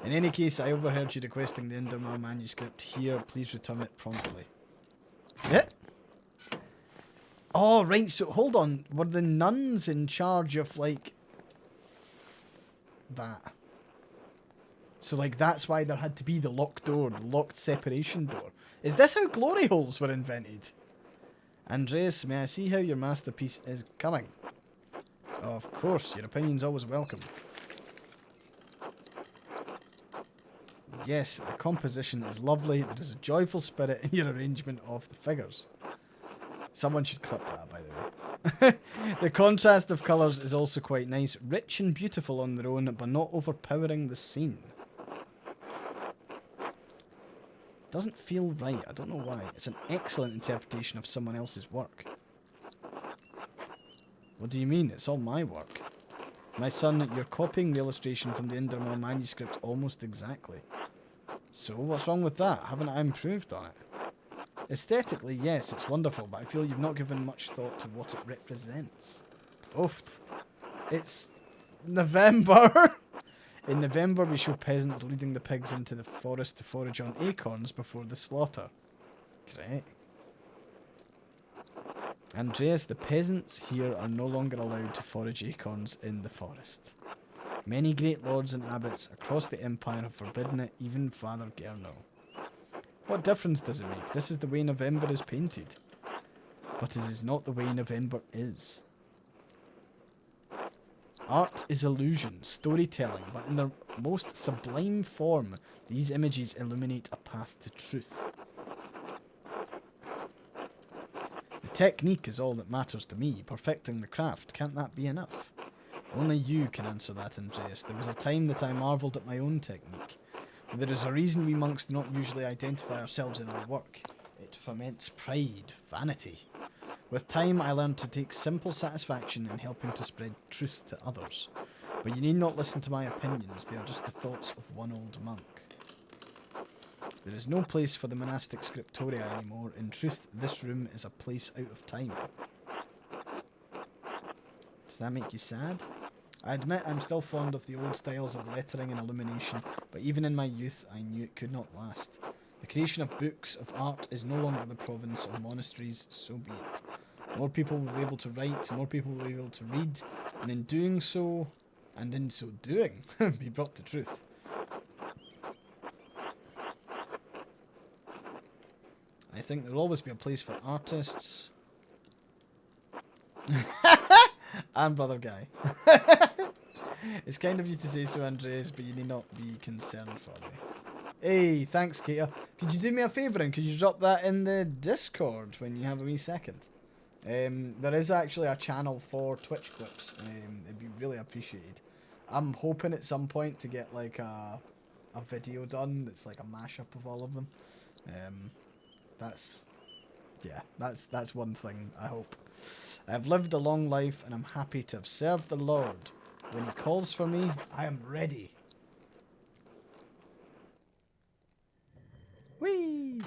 In any case, I overheard you requesting the Indermar manuscript here. Please return it promptly. Yeah. Oh, right, so hold on. Were the nuns in charge of, like, that? So, like, that's why there had to be the locked door, the locked separation door. Is this how glory holes were invented? Andreas, may I see how your masterpiece is coming? Oh, of course, your opinion's always welcome. Yes, the composition is lovely. There is a joyful spirit in your arrangement of the figures. Someone should clip that, by the way. The contrast of colours is also quite nice. Rich and beautiful on their own, but not overpowering the scene. Doesn't feel right. I don't know why. It's an excellent interpretation of someone else's work. What do you mean? It's all my work. My son, you're copying the illustration from the Indermar manuscript almost exactly. So, what's wrong with that? Haven't I improved on it? Aesthetically, yes, it's wonderful, but I feel you've not given much thought to what it represents. Oofed. It's November! In November, we show peasants leading the pigs into the forest to forage on acorns before the slaughter. Great. Andreas, the peasants here are no longer allowed to forage acorns in the forest. Many great lords and abbots across the empire have forbidden it, even Father Gerno. What difference does it make? This is the way November is painted. But it is not the way November is. Art is illusion, storytelling, but in their most sublime form, these images illuminate a path to truth. The technique is all that matters to me, perfecting the craft. Can't that be enough? Only you can answer that, Andreas. There was a time that I marvelled at my own technique. But there is a reason we monks do not usually identify ourselves in our work. It foments pride, vanity. With time, I learned to take simple satisfaction in helping to spread truth to others. But you need not listen to my opinions, they are just the thoughts of one old monk. There is no place for the monastic scriptoria anymore. In truth, this room is a place out of time. Does that make you sad? I admit I'm still fond of the old styles of lettering and illumination, but even in my youth I knew it could not last. The creation of books, of art, is no longer the province of monasteries, so be it. More people will be able to write, more people will be able to read, and in doing so, and in so doing, be brought to truth. I think there will always be a place for artists. And Brother Guy. It's kind of you to say so, Andreas, but you need not be concerned for me. Hey, thanks, Kater. Could you do me a favour and could you drop that in the Discord when you have a wee second? There is actually a channel for Twitch clips. It'd be really appreciated. I'm hoping at some point to get like a video done that's like a mashup of all of them. That's one thing I hope. I have lived a long life and I'm happy to have served the Lord. When he calls for me, I am ready. Whee!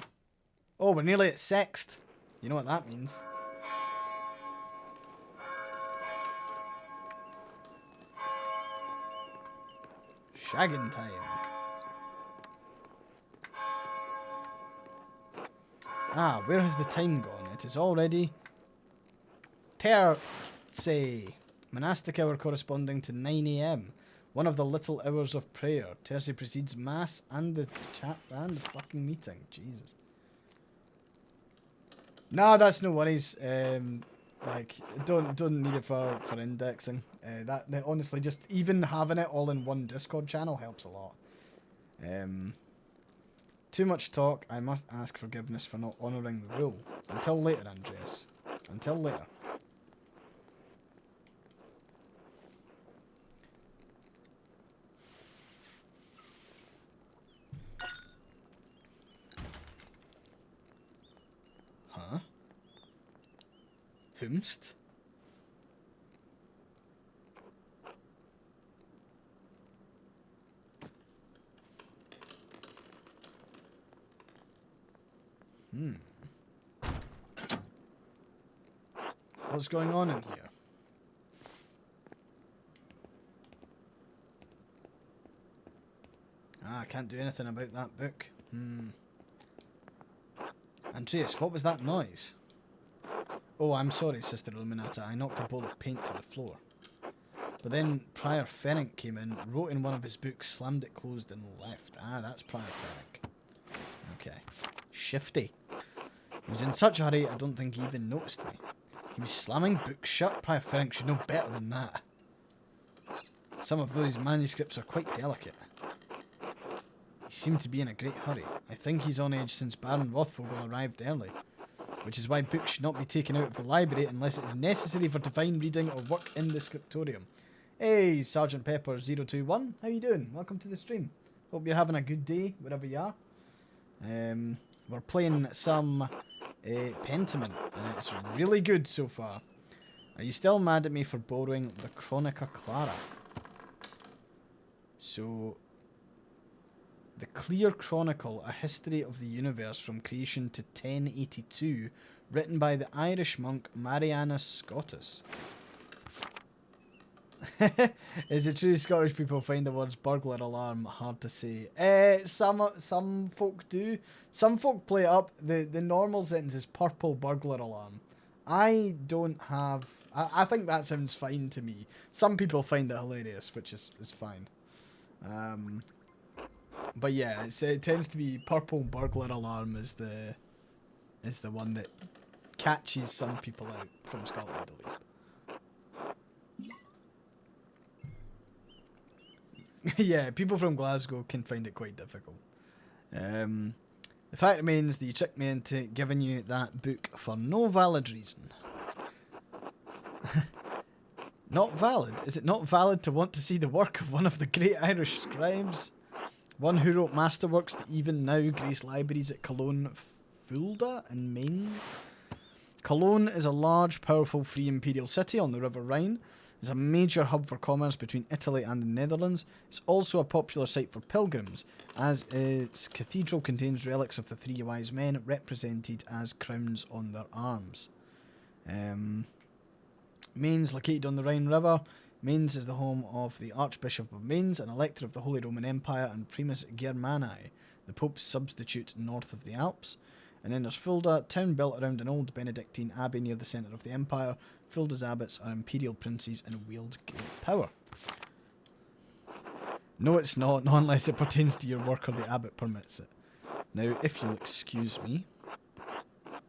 Oh, we're nearly at Sext. You know what that means. Shagging time. Ah, where has the time gone? It is already Terce, monastic hour corresponding to 9 AM. One of the little hours of prayer. Terce precedes mass and the chat and the fucking meeting. Jesus. No, that's no worries. Like, don't need it for indexing. That honestly, just even having it all in one Discord channel helps a lot. Too much talk. I must ask forgiveness for not honouring the rule. Until later, Andreas. Until later. Huh? Whomst? What's going on in here? Ah, I can't do anything about that book. Andreas, what was that noise? Oh, I'm sorry, Sister Illuminata. I knocked a bowl of paint to the floor. But then Prior Ferenc came in, wrote in one of his books, slammed it closed and left. Ah, that's Prior Ferenc. Okay. Shifty. He was in such a hurry, I don't think he even noticed me. He was slamming books shut. Prior Ferenc should know better than that. Some of those manuscripts are quite delicate. He seemed to be in a great hurry. I think he's on edge since Baron Rothvogel arrived early. Which is why books should not be taken out of the library unless it is necessary for divine reading or work in the scriptorium. Hey, Sergeant Pepper 021, how you doing? Welcome to the stream. Hope you're having a good day, wherever you are. We're playing some Pentiment, and it's really good so far. Are you still mad at me for borrowing the Chronica Clara? So, the Clear Chronicle, a history of the universe from creation to 1082, written by the Irish monk Marianus Scotus. Is it true Scottish people find the words burglar alarm hard to say? Some folk do. Some folk play it up. The normal sentence is purple burglar alarm. I don't have... I think that sounds fine to me. Some people find it hilarious, which is fine. But yeah, it tends to be purple burglar alarm is the one that catches some people out from Scotland at least. Yeah, people from Glasgow can find it quite difficult. The fact remains that you tricked me into giving you that book for no valid reason. Not valid? Is it not valid to want to see the work of one of the great Irish scribes? One who wrote masterworks that even now grace libraries at Cologne, Fulda and Mainz. Cologne is a large, powerful, free imperial city on the River Rhine. It's a major hub for commerce between Italy and the Netherlands. It's also a popular site for pilgrims, as its cathedral contains relics of the three wise men represented as crowns on their arms. Mainz, located on the Rhine River. Mainz is the home of the Archbishop of Mainz, an elector of the Holy Roman Empire, and Primus Germanae, the Pope's substitute north of the Alps. And then there's Fulda, town built around an old Benedictine abbey near the centre of the empire. Fulda's abbots are imperial princes and wield great power. No, it's not unless it pertains to your work or the abbot permits it. Now, if you'll excuse me...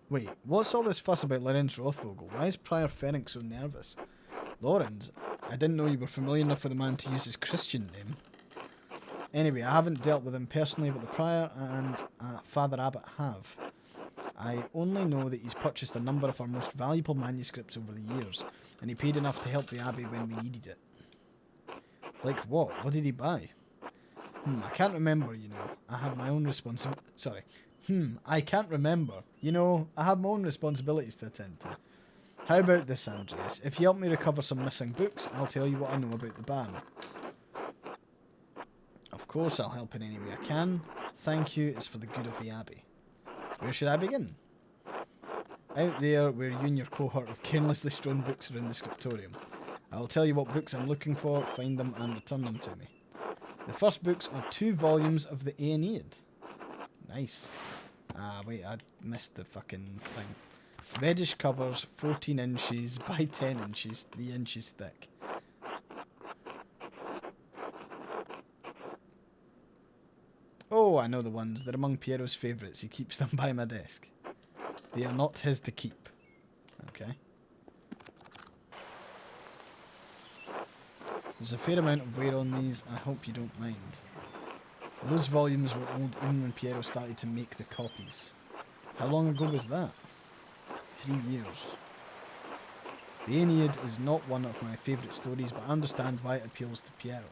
Wait, what's all this fuss about Lorenz Rothvogel? Why is Prior Ferenc so nervous? Lorenz? I didn't know you were familiar enough with the man to use his Christian name. Anyway, I haven't dealt with him personally, but the Prior and Father Abbot have. I only know that he's purchased a number of our most valuable manuscripts over the years, and he paid enough to help the Abbey when we needed it. Like what? What did he buy? I can't remember, you know. I have my own I can't remember. You know, I have my own responsibilities to attend to. How about this, Andreas? If you help me recover some missing books, I'll tell you what I know about the barn. Of course, I'll help in any way I can. Thank you, it's for the good of the Abbey. Where should I begin? Out there, where you and your cohort of carelessly strewn books are in the scriptorium. I will tell you what books I'm looking for, find them, and return them to me. The first books are 2 volumes of the Aeneid. Nice. Ah, wait, I missed the fucking thing. Reddish covers, 14 inches by 10 inches, 3 inches thick. Oh, I know the ones. They're among Piero's favourites. He keeps them by my desk. They are not his to keep. Okay. There's a fair amount of wear on these. I hope you don't mind. Those volumes were old even when Piero started to make the copies. How long ago was that? 3 years. The Aeneid is not one of my favourite stories, but I understand why it appeals to Piero.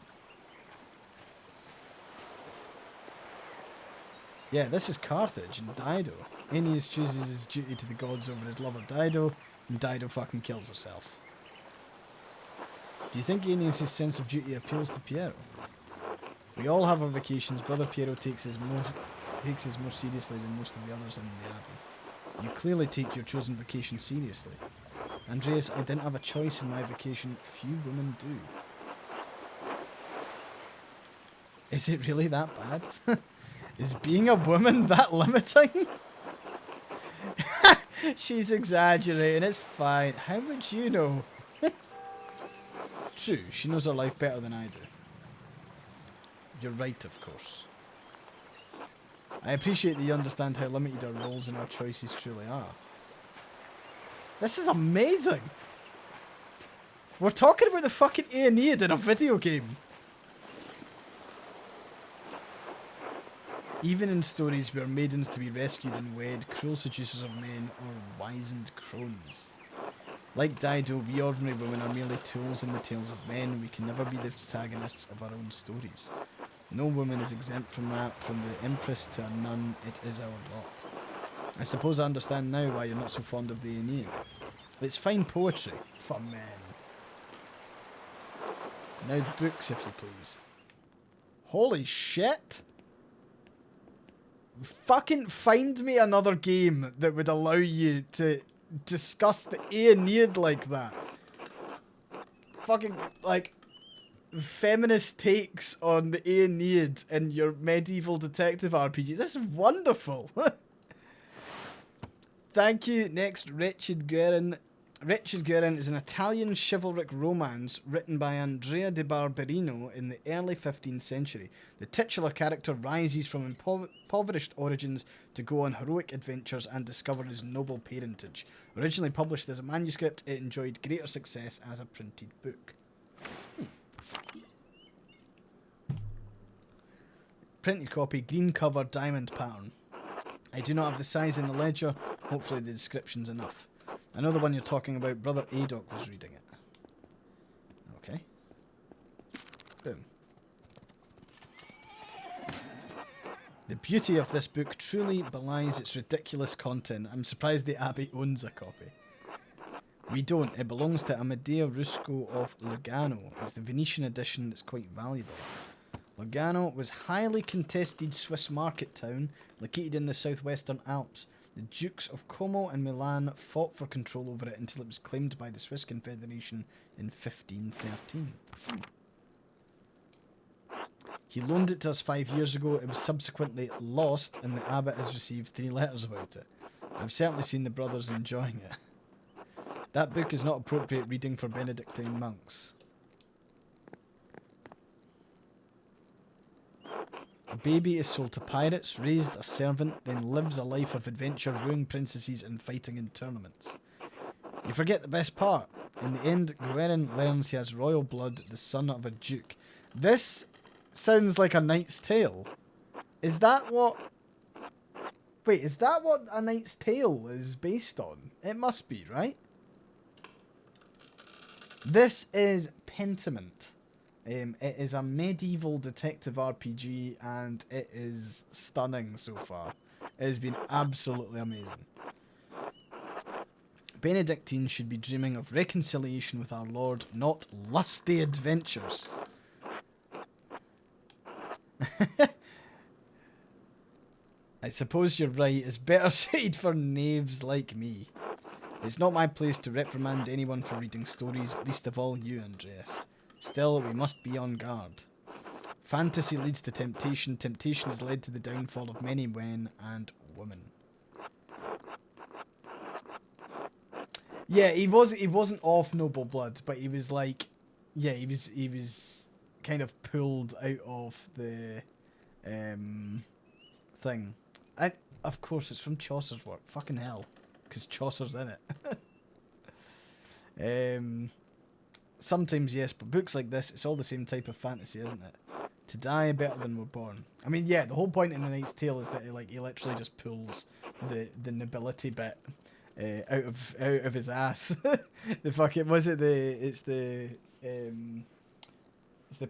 Yeah, this is Carthage and Dido. Aeneas chooses his duty to the gods over his lover Dido, and Dido fucking kills herself. Do you think Aeneas' sense of duty appeals to Piero? We all have our vacations. Brother Piero takes his more seriously than most of the others in the Abbey. You clearly take your chosen vacation seriously. Andreas, I didn't have a choice in my vacation. Few women do. Is it really that bad? Is being a woman that limiting? She's exaggerating, it's fine. How would you know? True, she knows her life better than I do. You're right, of course. I appreciate that you understand how limited our roles and our choices truly are. This is amazing! We're talking about the fucking Aeneid in a video game. Even in stories where maidens to be rescued and wed, cruel seducers of men, or wizened crones. Like Dido, we ordinary women are merely tools in the tales of men. We can never be the protagonists of our own stories. No woman is exempt from that. From the empress to a nun, it is our lot. I suppose I understand now why you're not so fond of the Aeneid. It's fine poetry for men. Now books, if you please. Holy shit! Fucking find me another game that would allow you to discuss the Aeneid like that. Fucking, like, feminist takes on the Aeneid in your medieval detective RPG. This is wonderful. Thank you. Next, Wretched Guerin. Wretched Guerin is an Italian chivalric romance written by Andrea de Barberino in the early 15th century. The titular character rises from impoverished origins to go on heroic adventures and discover his noble parentage. Originally published as a manuscript, it enjoyed greater success as a printed book. Printed copy, green cover, diamond pattern. I do not have the size in the ledger. Hopefully the description's enough. I know the one you're talking about. Brother Adoc was reading it. Okay. Boom. The beauty of this book truly belies its ridiculous content. I'm surprised the Abbey owns a copy. We don't. It belongs to Amedeo Rusco of Lugano. It's the Venetian edition that's quite valuable. Lugano was highly contested Swiss market town located in the southwestern Alps. The Dukes of Como and Milan fought for control over it until it was claimed by the Swiss Confederation in 1513. He loaned it to us 5 years ago. It was subsequently lost, and the abbot has received 3 letters about it. I've certainly seen the brothers enjoying it. That book is not appropriate reading for Benedictine monks. A baby is sold to pirates, raised a servant, then lives a life of adventure, wooing princesses and fighting in tournaments. You forget the best part. In the end, Guerin learns he has royal blood, the son of a duke. This sounds like A Knight's Tale. Is that what Wait, is that what A Knight's Tale is based on? It must be, right? This is Pentiment. It is a medieval detective RPG, and it is stunning so far. It has been absolutely amazing. Benedictine should be dreaming of reconciliation with our Lord, not lusty adventures. I suppose you're right, it's better suited for knaves like me. It's not my place to reprimand anyone for reading stories, least of all you, Andreas. Still, we must be on guard. Fantasy leads to temptation, temptation has led to the downfall of many men and women. Yeah, he wasn't off Noble Blood, but he was like, yeah, he was kind of pulled out of the thing. And of course it's from Chaucer's work. Fucking hell, because Chaucer's in it. Sometimes yes, but books like this, it's all the same type of fantasy, isn't it? To die better than we're born. I mean, yeah, the whole point in The Knight's Tale is that he literally just pulls the nobility bit out of his ass. The fucking it's the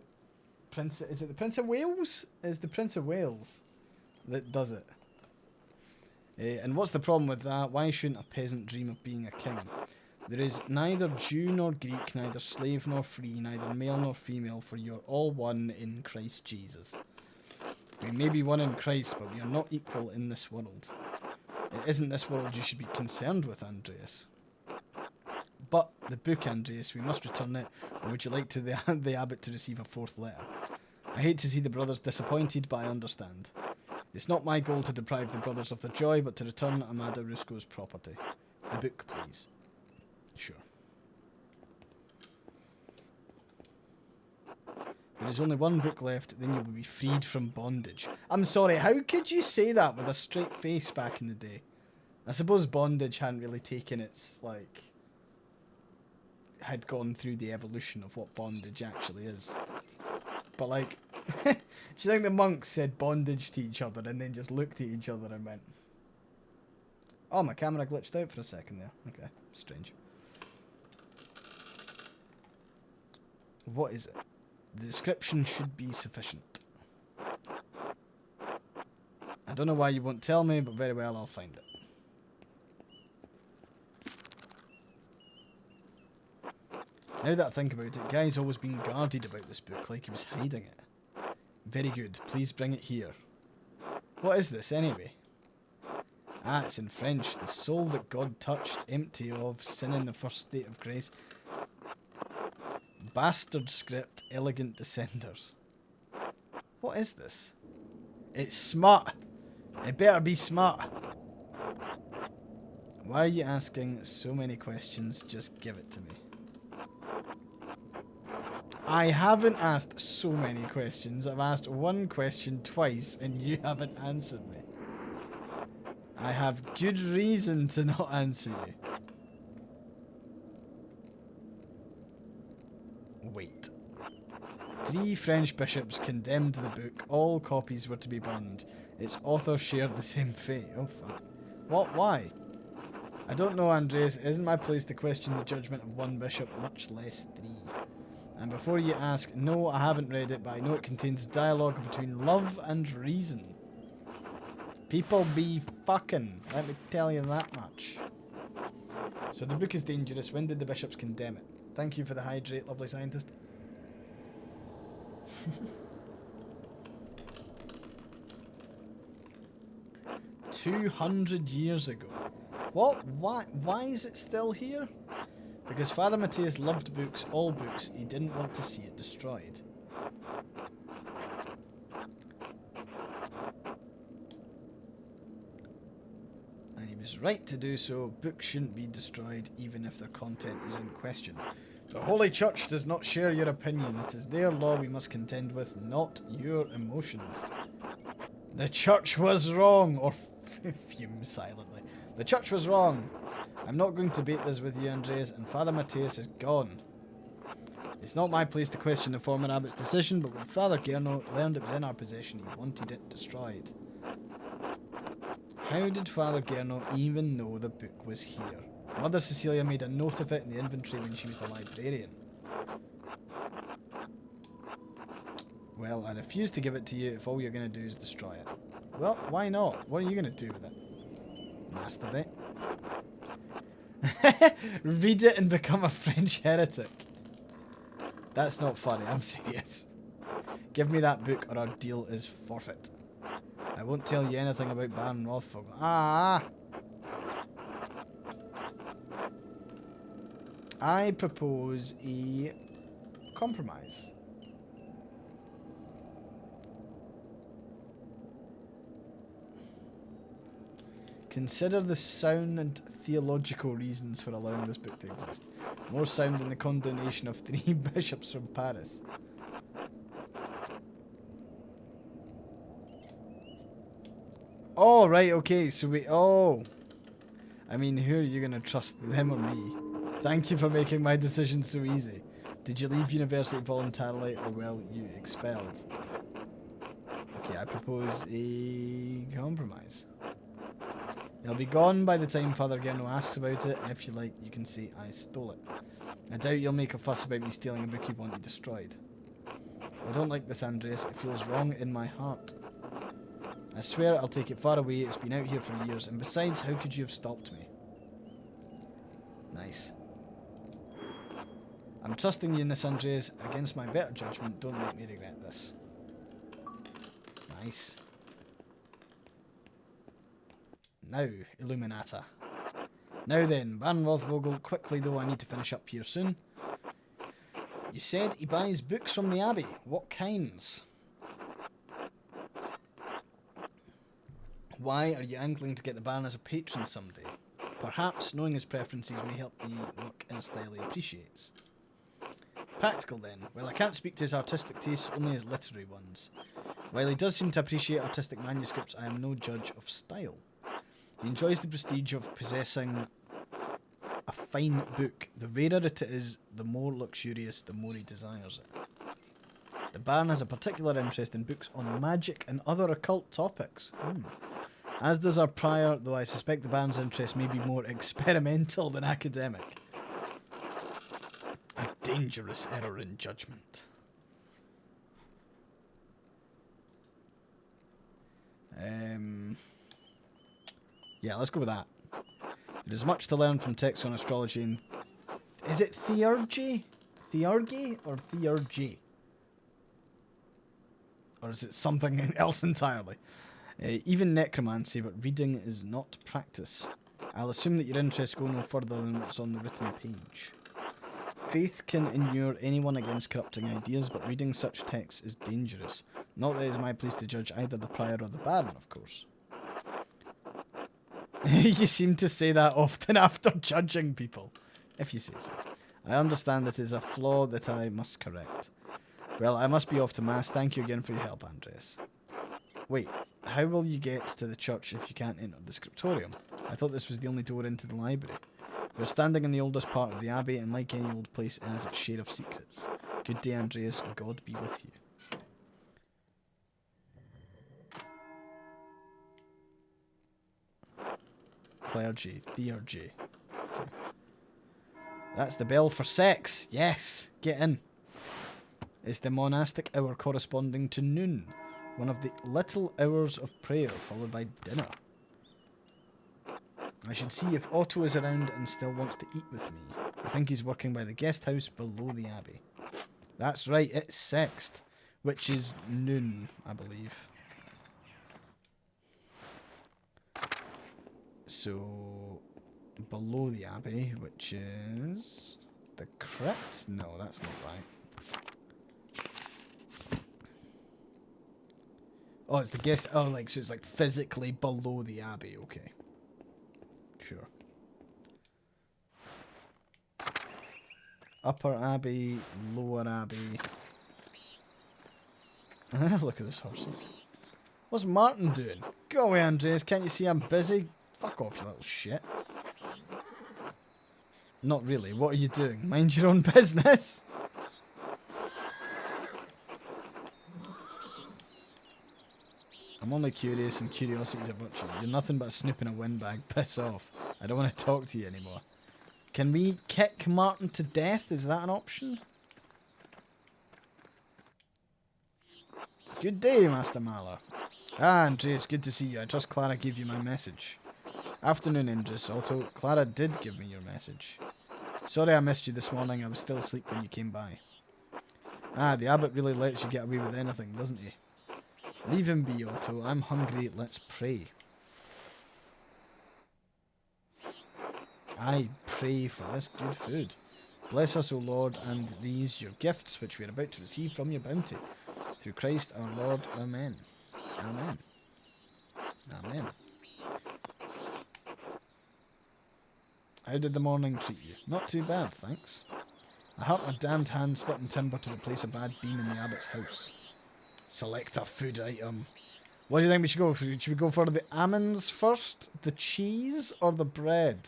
prince. Is it the Prince of Wales? It's the Prince of Wales that does it. And what's the problem with that? Why shouldn't a peasant dream of being a king? There is neither Jew nor Greek, neither slave nor free, neither male nor female, for you're all one in Christ Jesus. We may be one in Christ, but we are not equal in this world. It isn't this world you should be concerned with, Andreas. But the book, Andreas, we must return it, or would you like to the abbot to receive a fourth letter? I hate to see the brothers disappointed, but I understand. It's not my goal to deprive the brothers of their joy, but to return Amada Rusco's property. The book, please. Sure. There is only one book left, then you will be freed from bondage. I'm sorry, how could you say that with a straight face back in the day? I suppose bondage hadn't really taken its, like... had gone through the evolution of what bondage actually is. But, like... do you think the monks said bondage to each other and then just looked at each other and went... Oh, my camera glitched out for a second there. Okay, strange. What is it? The description should be sufficient. I don't know why you won't tell me, but very well, I'll find it. Now that I think about it, Guy's always been guarded about this book, like he was hiding it. Very good, please bring it here. What is this, anyway? Ah, it's in French. The soul that God touched, empty of sin in the first state of grace. Bastard script, elegant descenders. What is this? It's smut. It better be smut. Why are you asking so many questions? Just give it to me. I haven't asked so many questions. I've asked one question twice and you haven't answered me. I have good reason to not answer you. Wait. 3 French bishops condemned the book. All copies were to be burned. Its author shared the same fate. Oh fuck. What? Why? I don't know, Andreas. It isn't my place to question the judgment of one bishop, much less 3. And before you ask, no, I haven't read it, but I know it contains dialogue between love and reason. People be fucking, let me tell you that much. So the book is dangerous. When did the bishops condemn it? Thank you for the hydrate, lovely scientist. 200 years ago. What? Why is it still here? Because Father Matthias loved books, all books. He didn't want to see it destroyed. And he was right to do so. Books shouldn't be destroyed, even if their content is in question. The Holy Church does not share your opinion. It is their law we must contend with, not your emotions. The Church was wrong, or fume silently. The Church was wrong. I'm not going to debate this with you, Andreas, and Father Matthias is gone. It's not my place to question the former abbot's decision, but when Father Gernot learned it was in our possession, he wanted it destroyed. How did Father Gernot even know the book was here? Mother Cecilia made a note of it in the inventory when she was the librarian. Well, I refuse to give it to you if all you're going to do is destroy it. Well, why not? What are you going to do with it? Masturbate. Read it and become a French heretic. That's not funny, I'm serious. Give me that book or our deal is forfeit. I won't tell you anything about Baron Rothvogel. Ah! I propose a compromise. Consider the sound and theological reasons for allowing this book to exist. More sound than the condemnation of 3 bishops from Paris. Oh, right, okay, so we... Oh! I mean, who are you going to trust, them or me? Thank you for making my decision so easy. Did you leave university voluntarily or were you expelled? Okay, I propose a compromise. It'll be gone by the time Father Gernot asks about it, and if you like, you can say I stole it. I doubt you'll make a fuss about me stealing a book you wanted destroyed. I don't like this, Andreas. It feels wrong in my heart. I swear I'll take it far away. It's been out here for years, and besides, how could you have stopped me? Nice. I'm trusting you in this, Andreas. Against my better judgment, don't make me regret this. Nice. Now, Illuminata. Now then, Baron Rothvogel, quickly though, I need to finish up here soon. You said he buys books from the Abbey. What kinds? Why are you angling to get the Baron as a patron someday? Perhaps knowing his preferences may help me work in a style he appreciates. Practical then. Well, I can't speak to his artistic tastes, only his literary ones. While he does seem to appreciate artistic manuscripts, I am no judge of style. He enjoys the prestige of possessing a fine book. The rarer it is, the more luxurious, the more he desires it. The Baron has a particular interest in books on magic and other occult topics. As does our prior, though I suspect the Baron's interest may be more experimental than academic. A dangerous error in judgment. Yeah, let's go with that. There's much to learn from texts on astrology and... Is it theurgy? Theurgy or theurgy? Or is it something else entirely? Even necromancy, but reading is not practice. I'll assume that your interests go no further than what's on the written page. Faith can inure anyone against corrupting ideas, but reading such texts is dangerous. Not that it is my place to judge either the prior or the baron, of course. You seem to say that often after judging people. If you say so. I understand that it is a flaw that I must correct. Well, I must be off to mass. Thank you again for your help, Andreas. Wait, how will you get to the church if you can't enter the scriptorium? I thought this was the only door into the library. We're standing in the oldest part of the abbey, and like any old place, it has its share of secrets. Good day, Andreas. God be with you. Clergy, theurgy. Okay. That's the bell for sex. Yes, get in. It's the monastic hour corresponding to noon. One of the little hours of prayer followed by dinner. I should see if Otto is around and still wants to eat with me. I think he's working by the guest house below the abbey. That's right, it's sext, which is noon, I believe. So, below the abbey, which is the crypt? No, that's not right. Oh, it's the guest. Oh, like, so it's like physically below the abbey. Okay. Sure. Upper abbey, lower abbey. Look at those horses. What's Martin doing? Go away, Andreas. Can't you see I'm busy? Fuck off, you little shit. Not really. What are you doing? Mind your own business. I'm I'm only curious, and curiosity's a virtue. You're nothing but a snoop in a windbag. Piss off. I don't want to talk to you anymore. Can we kick Martin to death? Is that an option? Good day, Master Maller. Ah, Andreas, good to see you. I trust Clara gave you my message. Afternoon, Andreas. Otto, Clara did give me your message. Sorry I missed you this morning. I was still asleep when you came by. Ah, the abbot really lets you get away with anything, doesn't he? Leave him be, Otto. I'm hungry. Let's pray. I pray for this good food. Bless us, O Lord, and these your gifts, which we are about to receive from your bounty. Through Christ our Lord. Amen. Amen. Amen. How did the morning treat you? Not too bad, thanks. I hurt my damned hand splitting timber to replace a bad beam in the abbot's house. Select a food item. What do you think we should go for? Should we go for the almonds first, the cheese, or the bread?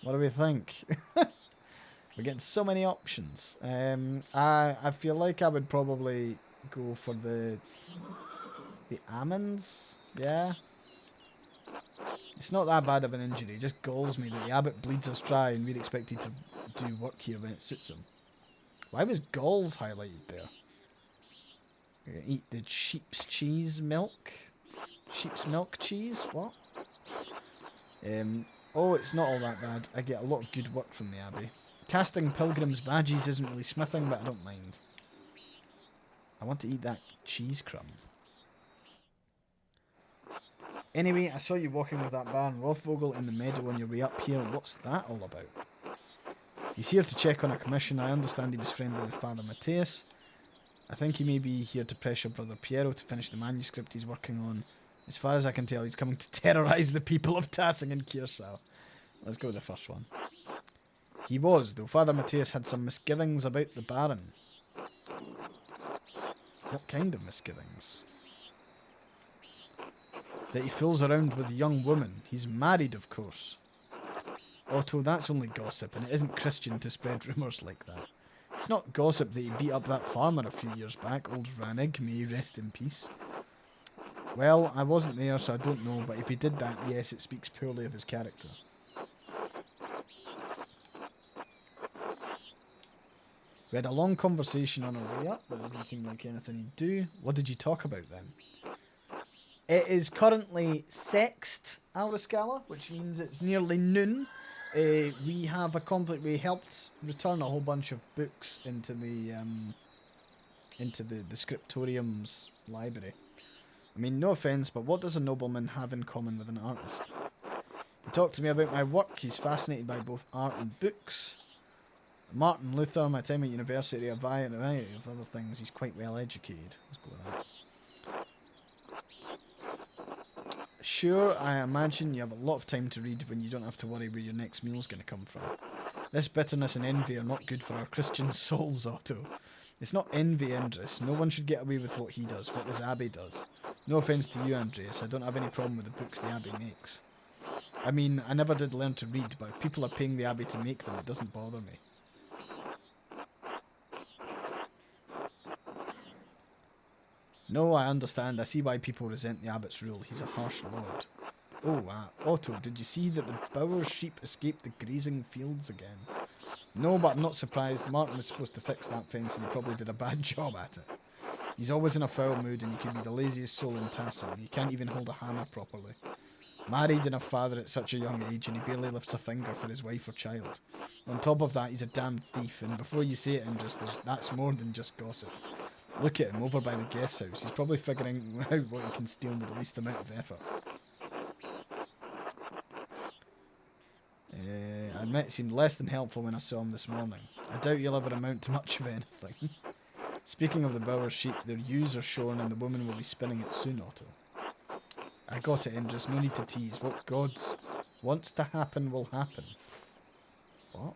What do we think? We're getting so many options. I feel like I would probably go for the almonds. Yeah. It's not that bad of an injury. It just galls me that the abbot bleeds us dry and we're expected to do work here when it suits him. Why was galls highlighted there? We're gonna eat the sheep's cheese milk. Sheep's milk cheese? What? Oh, it's not all that bad. I get a lot of good work from the abbey. Casting pilgrims' badges isn't really smithing, but I don't mind. I want to eat that cheese crumb. Anyway, I saw you walking with that Baron Rothvogel in the meadow on your way up here. What's that all about? He's here to check on a commission. I understand he was friendly with Father Matthias. I think he may be here to pressure Brother Piero to finish the manuscript he's working on. As far as I can tell, he's coming to terrorise the people of Tassing and Kiersau. Let's go with the first one. He was, though Father Matthias had some misgivings about the Baron. What kind of misgivings? That he fools around with a young woman. He's married, of course. Otto, that's only gossip, and it isn't Christian to spread rumours like that. It's not gossip that he beat up that farmer a few years back, old Ranig, may he rest in peace. Well, I wasn't there, so I don't know, but if he did that, yes, it speaks poorly of his character. We had a long conversation on our way up, but it doesn't seem like anything he'd do. What did you talk about then? It is currently sext Auroscala, which means it's nearly noon. We helped return a whole bunch of books into the scriptorium's library. I mean, no offence, but what does a nobleman have in common with an artist? He talked to me about my work. He's fascinated by both art and books. Martin Luther, my time at university, a variety of other things. He's quite well educated. Let's go with that. Sure, I imagine you have a lot of time to read when you don't have to worry where your next meal's going to come from. This bitterness and envy are not good for our Christian souls, Otto. It's not envy, Andres. No one should get away with what he does, what this abbey does. No offence to you, Andreas. I don't have any problem with the books the abbey makes. I mean, I never did learn to read, but if people are paying the abbey to make them, it doesn't bother me. No, I understand. I see why people resent the abbot's rule. He's a harsh lord. Oh, Otto, did you see that the Bower's sheep escaped the grazing fields again? No, but I'm not surprised. Martin was supposed to fix that fence and he probably did a bad job at it. He's always in a foul mood and he can be the laziest soul in Tassel. He can't even hold a hammer properly. Married and a father at such a young age and he barely lifts a finger for his wife or child. On top of that, he's a damned thief, and before you say it, that's more than just gossip. Look at him over by the guest house. He's probably figuring out what he can steal with the least amount of effort. I admit it seemed less than helpful when I saw him this morning. I doubt he'll ever amount to much of anything. Speaking of the Bower sheep, their ewes are shorn and the woman will be spinning it soon, Otto. I got it, Indris. No need to tease. What God wants to happen will happen. What?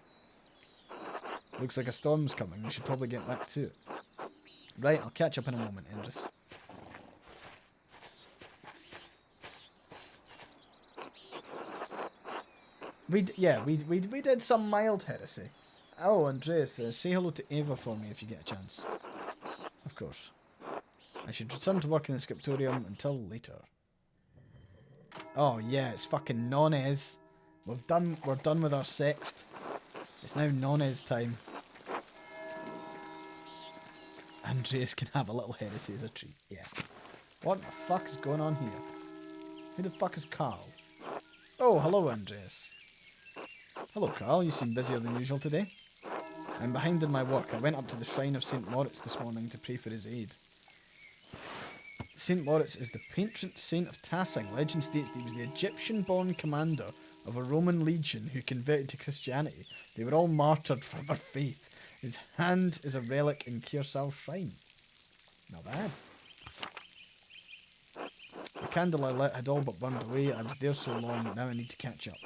Looks like a storm's coming. We should probably get back to it. Right, I'll catch up in a moment, Indris. We did some mild heresy. Oh, Andreas, say hello to Eva for me if you get a chance. Of course. I should return to work in the scriptorium until later. Oh yeah, it's fucking Nones. We're done with our sext. It's now Nones time. Andreas can have a little heresy as a treat. Yeah. What the fuck is going on here? Who the fuck is Carl? Oh, hello Andreas. Hello Carl, you seem busier than usual today. I'm behind in my work. I went up to the shrine of St. Moritz this morning to pray for his aid. St. Moritz is the patron saint of Tassing. Legend states that he was the Egyptian-born commander of a Roman legion who converted to Christianity. They were all martyred for their faith. His hand is a relic in Kearsarge Shrine. Not bad. The candle I lit had all but burned away. I was there so long, now I need to catch up.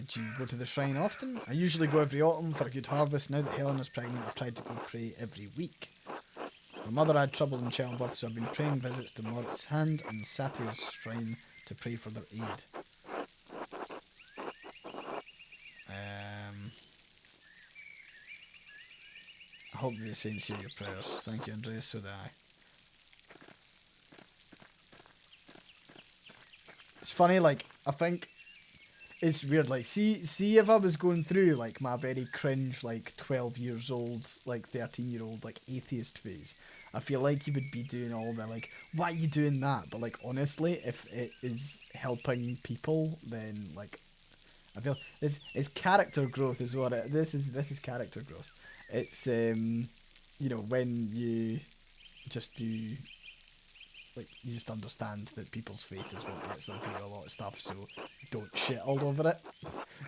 Do you go to the shrine often? I usually go every autumn for a good harvest. Now that Helena's pregnant, I've tried to go pray every week. My mother had trouble in childbirth, so I've been paying visits to Moritz's Hand and Satyr's shrine to pray for their aid. I hope the saints hear your prayers. Thank you, Andreas, so do I. It's funny, like, I think it's weird, like, see if I was going through, like, my very cringe, like, 12 years old, like, 13-year-old, like, atheist phase, I feel like you would be doing all the, like, why are you doing that? But, like, honestly, if it is helping people, then, like, I feel it's character growth is what it, this is character growth. It's, you know, when you just do, like, you just understand that people's faith is what gets them through a lot of stuff, so don't shit all over it.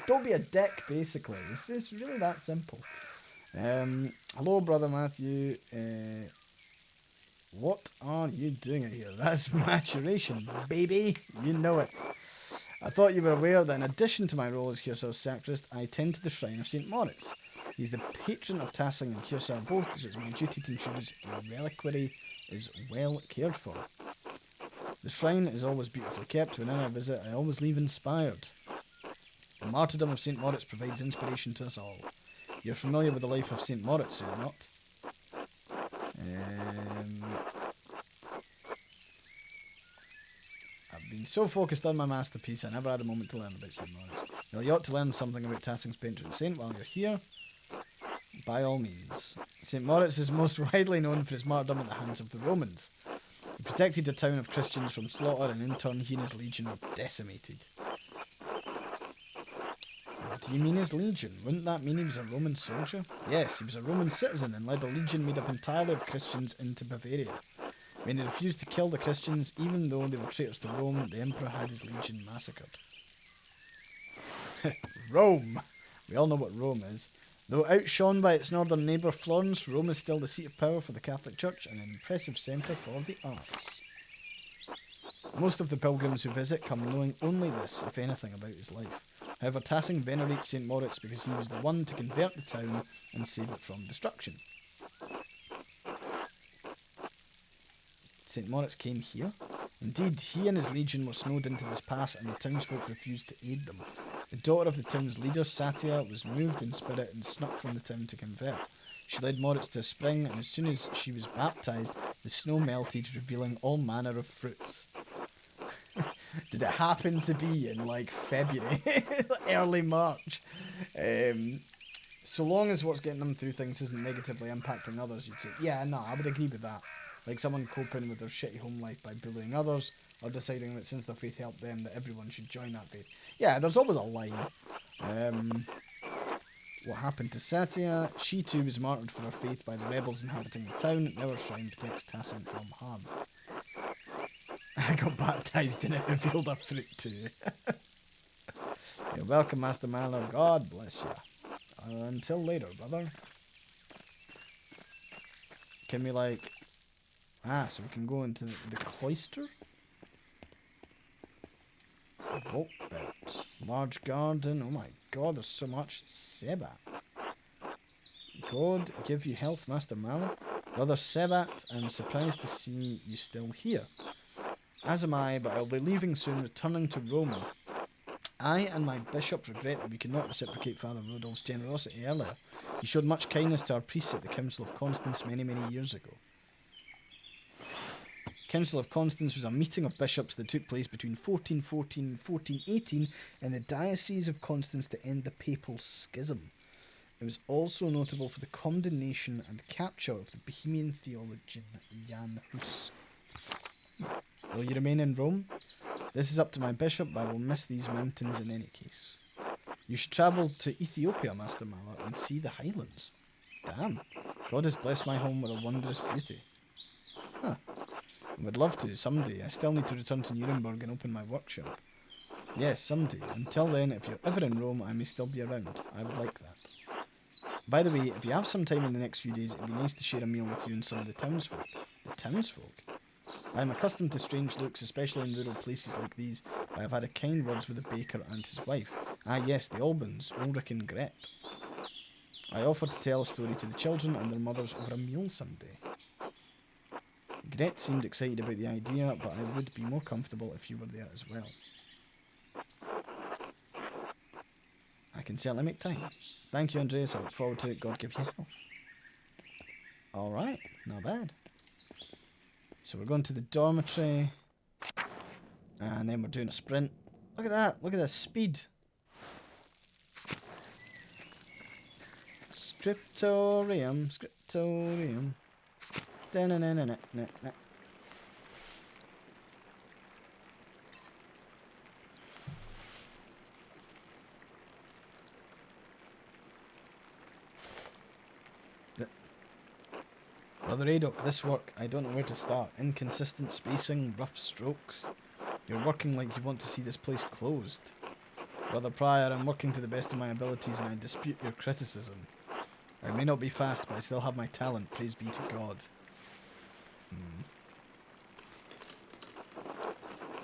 Don't be a dick, basically. It's really that simple. Hello, Brother Matthew. What are you doing here? That's maturation, baby. You know it. I thought you were aware that in addition to my role as Kearsarge sacrist, I attend to the shrine of St. Moritz. He's the patron of Tassing and Kearsarge both, so it's my duty to ensure his reliquary is well cared for. The shrine is always beautifully kept. Whenever I visit, I always leave inspired. The martyrdom of St. Moritz provides inspiration to us all. You're familiar with the life of St. Moritz, are you not? I've been so focused on my masterpiece, I never had a moment to learn about St. Moritz. Well, you ought to learn something about Tassing's patron saint while you're here. By all means. St. Moritz is most widely known for his martyrdom at the hands of the Romans. He protected a town of Christians from slaughter, and in turn he and his legion were decimated. What do you mean his legion? Wouldn't that mean he was a Roman soldier? Yes, he was a Roman citizen and led a legion made up entirely of Christians into Bavaria. When he refused to kill the Christians, even though they were traitors to Rome, the emperor had his legion massacred. Rome! We all know what Rome is. Though outshone by its northern neighbour Florence, Rome is still the seat of power for the Catholic Church and an impressive centre for the arts. Most of the pilgrims who visit come knowing only this, if anything, about his life. However, Tassing venerates St. Moritz because he was the one to convert the town and save it from destruction. St. Moritz came here? Indeed, he and his legion were snowed into this pass and the townsfolk refused to aid them. The daughter of the town's leader, Satia, was moved in spirit and snuck from the town to convert. She led Moritz to a spring, and as soon as she was baptised, the snow melted, revealing all manner of fruits. Did it happen to be in, like, February? Early March? So long as what's getting them through things isn't negatively impacting others, you'd say, yeah, no, I would agree with that. Like someone coping with their shitty home life by bullying others, or deciding that since their faith helped them, that everyone should join that faith. Yeah, there's always a line. What happened to Satia? She too was martyred for her faith by the rebels inhabiting the town. Now her shrine protects Tassing from harm. I got baptised and it revealed a fruit too. You're welcome, Master Marlow. God bless you. Until later, brother. Can we, like... Ah, so we can go into the cloister? Vault belt. Large garden. Oh my god, there's so much. Sebat. God give you health, Master Marlow. Brother Sebat, I'm surprised to see you still here. As am I, but I'll be leaving soon, returning to Rome. I and my bishop regret that we could not reciprocate Father Rodolph's generosity earlier. He showed much kindness to our priests at the Council of Constance many, many years ago. Council of Constance was a meeting of bishops that took place between 1414 and 1418 in the Diocese of Constance to end the papal schism. It was also notable for the condemnation and capture of the Bohemian theologian Jan Hus. Will you remain in Rome? This is up to my bishop, but I will miss these mountains in any case. You should travel to Ethiopia, Master Mala, and see the highlands. Damn, God has blessed my home with a wondrous beauty. Huh. I would love to, someday. I still need to return to Nuremberg and open my workshop. Yes, someday. Until then, if you're ever in Rome, I may still be around. I would like that. By the way, if you have some time in the next few days, it'd be nice to share a meal with you and some of the townsfolk. The townsfolk? I am accustomed to strange looks, especially in rural places like these. I have had a kind words with the baker and his wife. Ah yes, the Albans, Ulrich and Gret. I offered to tell a story to the children and their mothers over a meal someday. Gret seemed excited about the idea, but I would be more comfortable if you were there as well. I can certainly make time. Thank you, Andreas. I look forward to it. God give you health. Alright, not bad. So we're going to the dormitory. And then we're doing a sprint. Look at that. Look at that speed. Scriptorium. Scriptorium. Da-na-na-na-na-na-na. Brother Adok, this work, I don't know where to start. Inconsistent spacing, rough strokes. You're working like you want to see this place closed. Brother Prior, I'm working to the best of my abilities and I dispute your criticism. I may not be fast, but I still have my talent. Praise be to God.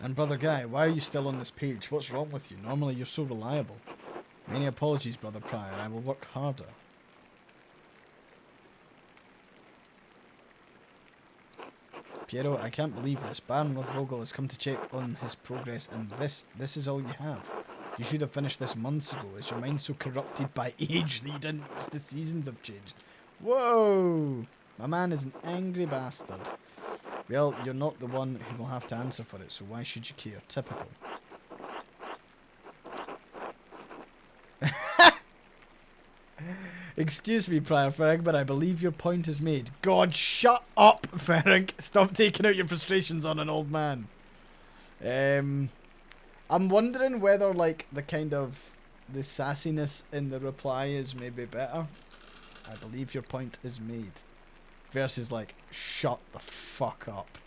And Brother Guy, why are you still on this page? What's wrong with you? Normally you're so reliable. Many apologies, Brother Prior. I will work harder. Piero, I can't believe this. Baron Rothvogel has come to check on his progress, and this is all you have. You should have finished this months ago. Is your mind so corrupted by age that you didn't notice the seasons have changed? Whoa! My man is an angry bastard. Well, you're not the one who will have to answer for it, so why should you care? Typical. Excuse me, Prior Ferrig, but I believe your point is made. God, shut up, Ferrig. Stop taking out your frustrations on an old man. I'm wondering whether, like, the sassiness in the reply is maybe better. I believe your point is made. Versus, like, shut the fuck up.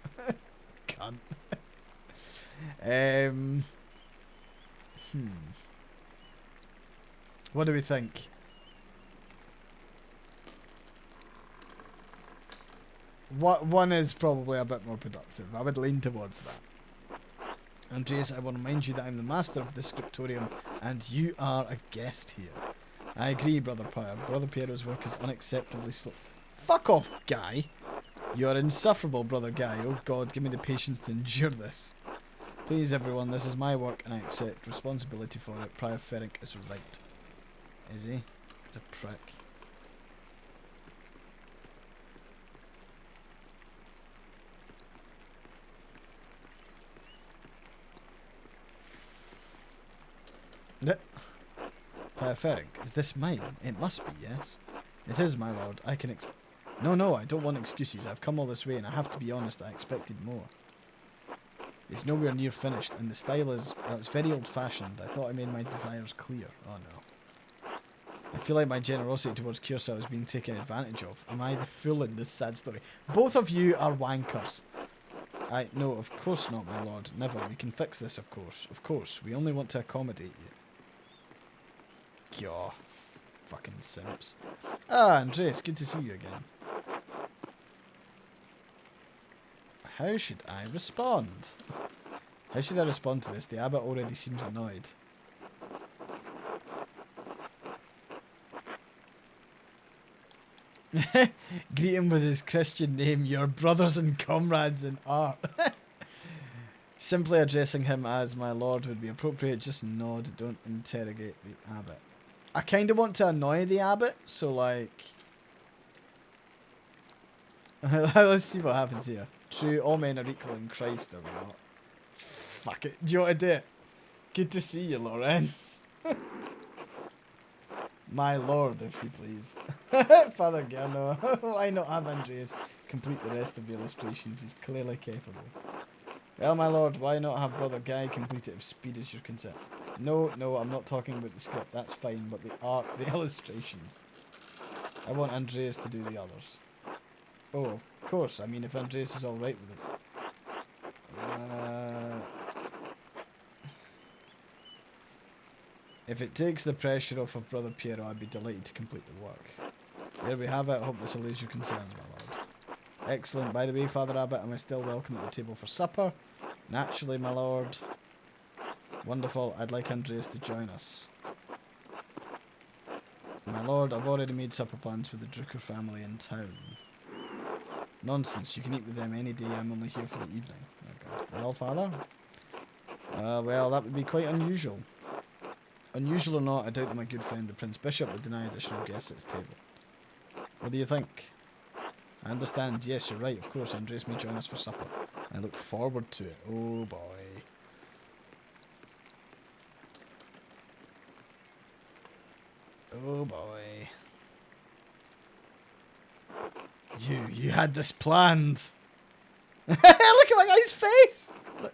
Cunt. What do we think? One is probably a bit more productive. I would lean towards that. Andreas, I will remind you that I'm the master of the scriptorium, and you are a guest here. I agree, Brother Prior. Brother Piero's work is unacceptably slow. Fuck off, Guy! You are insufferable, Brother Guy. Oh God, give me the patience to endure this. Please, everyone, this is my work, and I accept responsibility for it. Prior Ferric is right. Is he? He's a prick. Ferric, is this mine? It must be, yes. It is, my lord. I can No, I don't want excuses. I've come all this way, and I have to be honest, I expected more. It's nowhere near finished, and the style is, well, it's very old-fashioned. I thought I made my desires clear. Oh, no. I feel like my generosity towards Curacao is being taken advantage of. Am I the fool in this sad story? Both of you are wankers. No, of course not, my lord. Never. We can fix this, of course. Of course. We only want to accommodate you. Yaw. Fucking simps. Ah, Andreas, good to see you again. How should I respond? How should I respond to this? The abbot already seems annoyed. Greet him with his Christian name, your brothers and comrades in art. Simply addressing him as my lord would be appropriate. Just nod, don't interrogate the abbot. I kind of want to annoy the abbot, so like... Let's see what happens here. True, all men are equal in Christ, or not. Fuck it. Do you want to do it? Good to see you, Lorenz. My lord, if you please. Father Gerno, why not have Andreas complete the rest of the illustrations? He's clearly capable. Well, my lord, why not have Brother Guy complete it if speed is your concern? No, I'm not talking about the script, that's fine, but the art, the illustrations. I want Andreas to do the others. Oh, of course, I mean, if Andreas is alright with it. If it takes the pressure off of Brother Piero, I'd be delighted to complete the work. There we have it. I hope this allays your concerns, my lord. Excellent. By the way, Father Abbot, am I still welcome at the table for supper? Naturally, my lord. Wonderful. I'd like Andreas to join us. My lord, I've already made supper plans with the Drucker family in town. Nonsense. You can eat with them any day. I'm only here for the evening. Oh, God. Well, Father? Well, that would be quite unusual. Unusual or not, I doubt that my good friend the Prince Bishop would deny additional guests at his table. What do you think? I understand. Yes, you're right. Of course, Andreas may join us for supper. I look forward to it. Oh, boy. Oh, boy. You had this planned. Look at my guy's face! Look.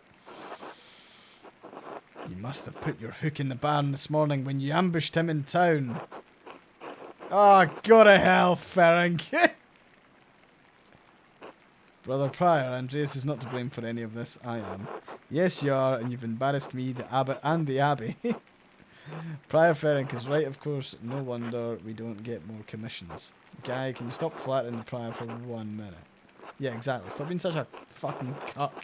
You must have put your hook in the barn this morning when you ambushed him in town. Oh, go to hell, Ferenc. Brother Prior, Andreas is not to blame for any of this. I am. Yes, you are, and you've embarrassed me, the abbot, and the abbey. Prior Ferenc is right, of course. No wonder we don't get more commissions. Guy, can you stop flattering the Prior for 1 minute? Yeah, exactly. Stop being such a fucking cuck.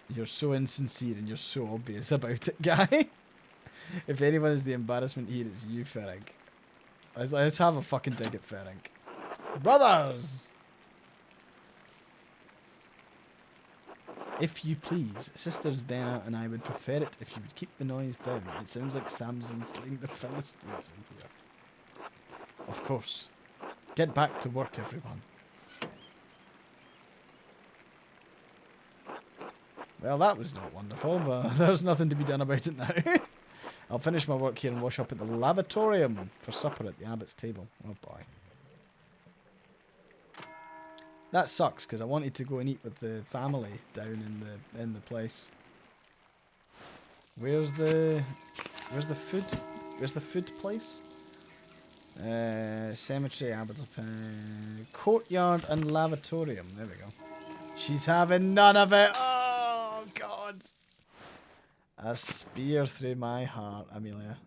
You're so insincere and you're so obvious about it, Guy. If anyone is the embarrassment here, it's you, Ferenc. Let's have a fucking dig at Ferenc. Brothers! If you please, Sisters Dana and I would prefer it if you would keep the noise down. It sounds like Samson slaying the Philistines in here. Of course. Get back to work, everyone. Well, that was not wonderful, but there's nothing to be done about it now. I'll finish my work here and wash up at the lavatorium for supper at the abbot's table. Oh boy. That sucks, because I wanted to go and eat with the family down in the place. Where's the food? Where's the food place? Cemetery, abbot's courtyard and lavatorium. There we go. She's having none of it. Oh God. A spear through my heart, Amelia.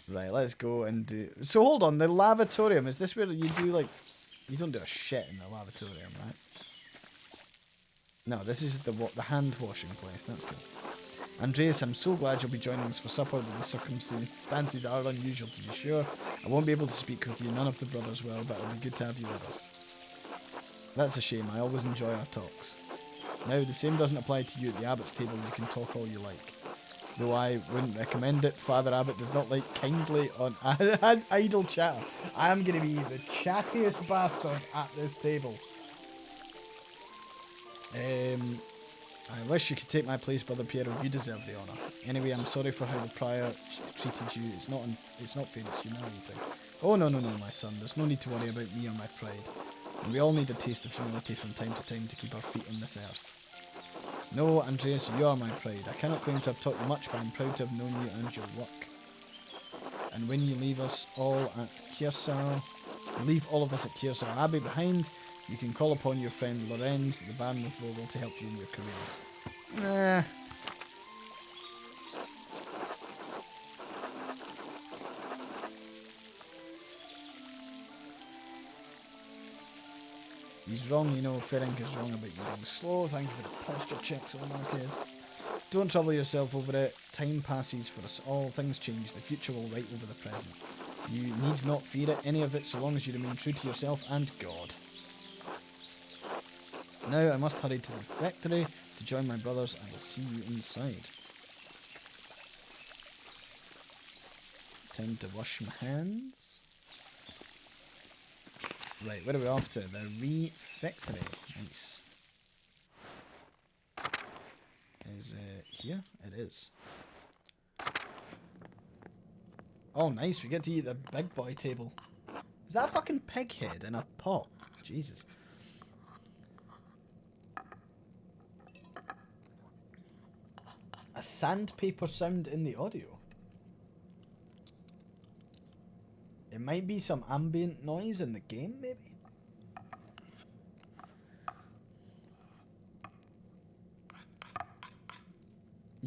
Right, let's go and do... So hold on, the lavatorium, is this where you do like... You don't do a shit in the lavatorium, right? No, this is the hand washing place, that's good. Andreas, I'm so glad you'll be joining us for supper, but the circumstances are unusual to be sure. I won't be able to speak with you, none of the brothers will, but it'll be good to have you with us. That's a shame, I always enjoy our talks. Now, the same doesn't apply to you at the abbot's table, you can talk all you like. Though I wouldn't recommend it, Father Abbot does not like kindly on idle chatter. I am going to be the chattiest bastard at this table. I wish you could take my place, Brother Piero. You deserve the honour. Anyway, I'm sorry for how the prior treated you. It's not fair, it's humiliating. Oh, no, my son. There's no need to worry about me or my pride. And we all need a taste of humility from time to time to keep our feet on this earth. No, Andreas, you are my pride. I cannot claim to have taught you much, but I'm proud to have known you and your work. And when you leave us all at leave all of us at Kearsarge Abbey behind, you can call upon your friend Lorenz, the Baron of Vogel, to help you in your career. Nah. He's wrong, you know. Ferenc is wrong about you being slow. Thank you for the posture checks on our kids. Don't trouble yourself over it. Time passes for us all. Things change. The future will write over the present. You need not fear it, any of it, so long as you remain true to yourself and God. Now I must hurry to the factory to join my brothers. I will see you inside. Time to wash my hands. Right, where are we off to? The refactory. Nice. Is it here? It is. Oh, nice. We get to eat the big boy table. Is that a fucking pig head in a pot? Jesus. A sandpaper sound in the audio. It might be some ambient noise in the game, maybe?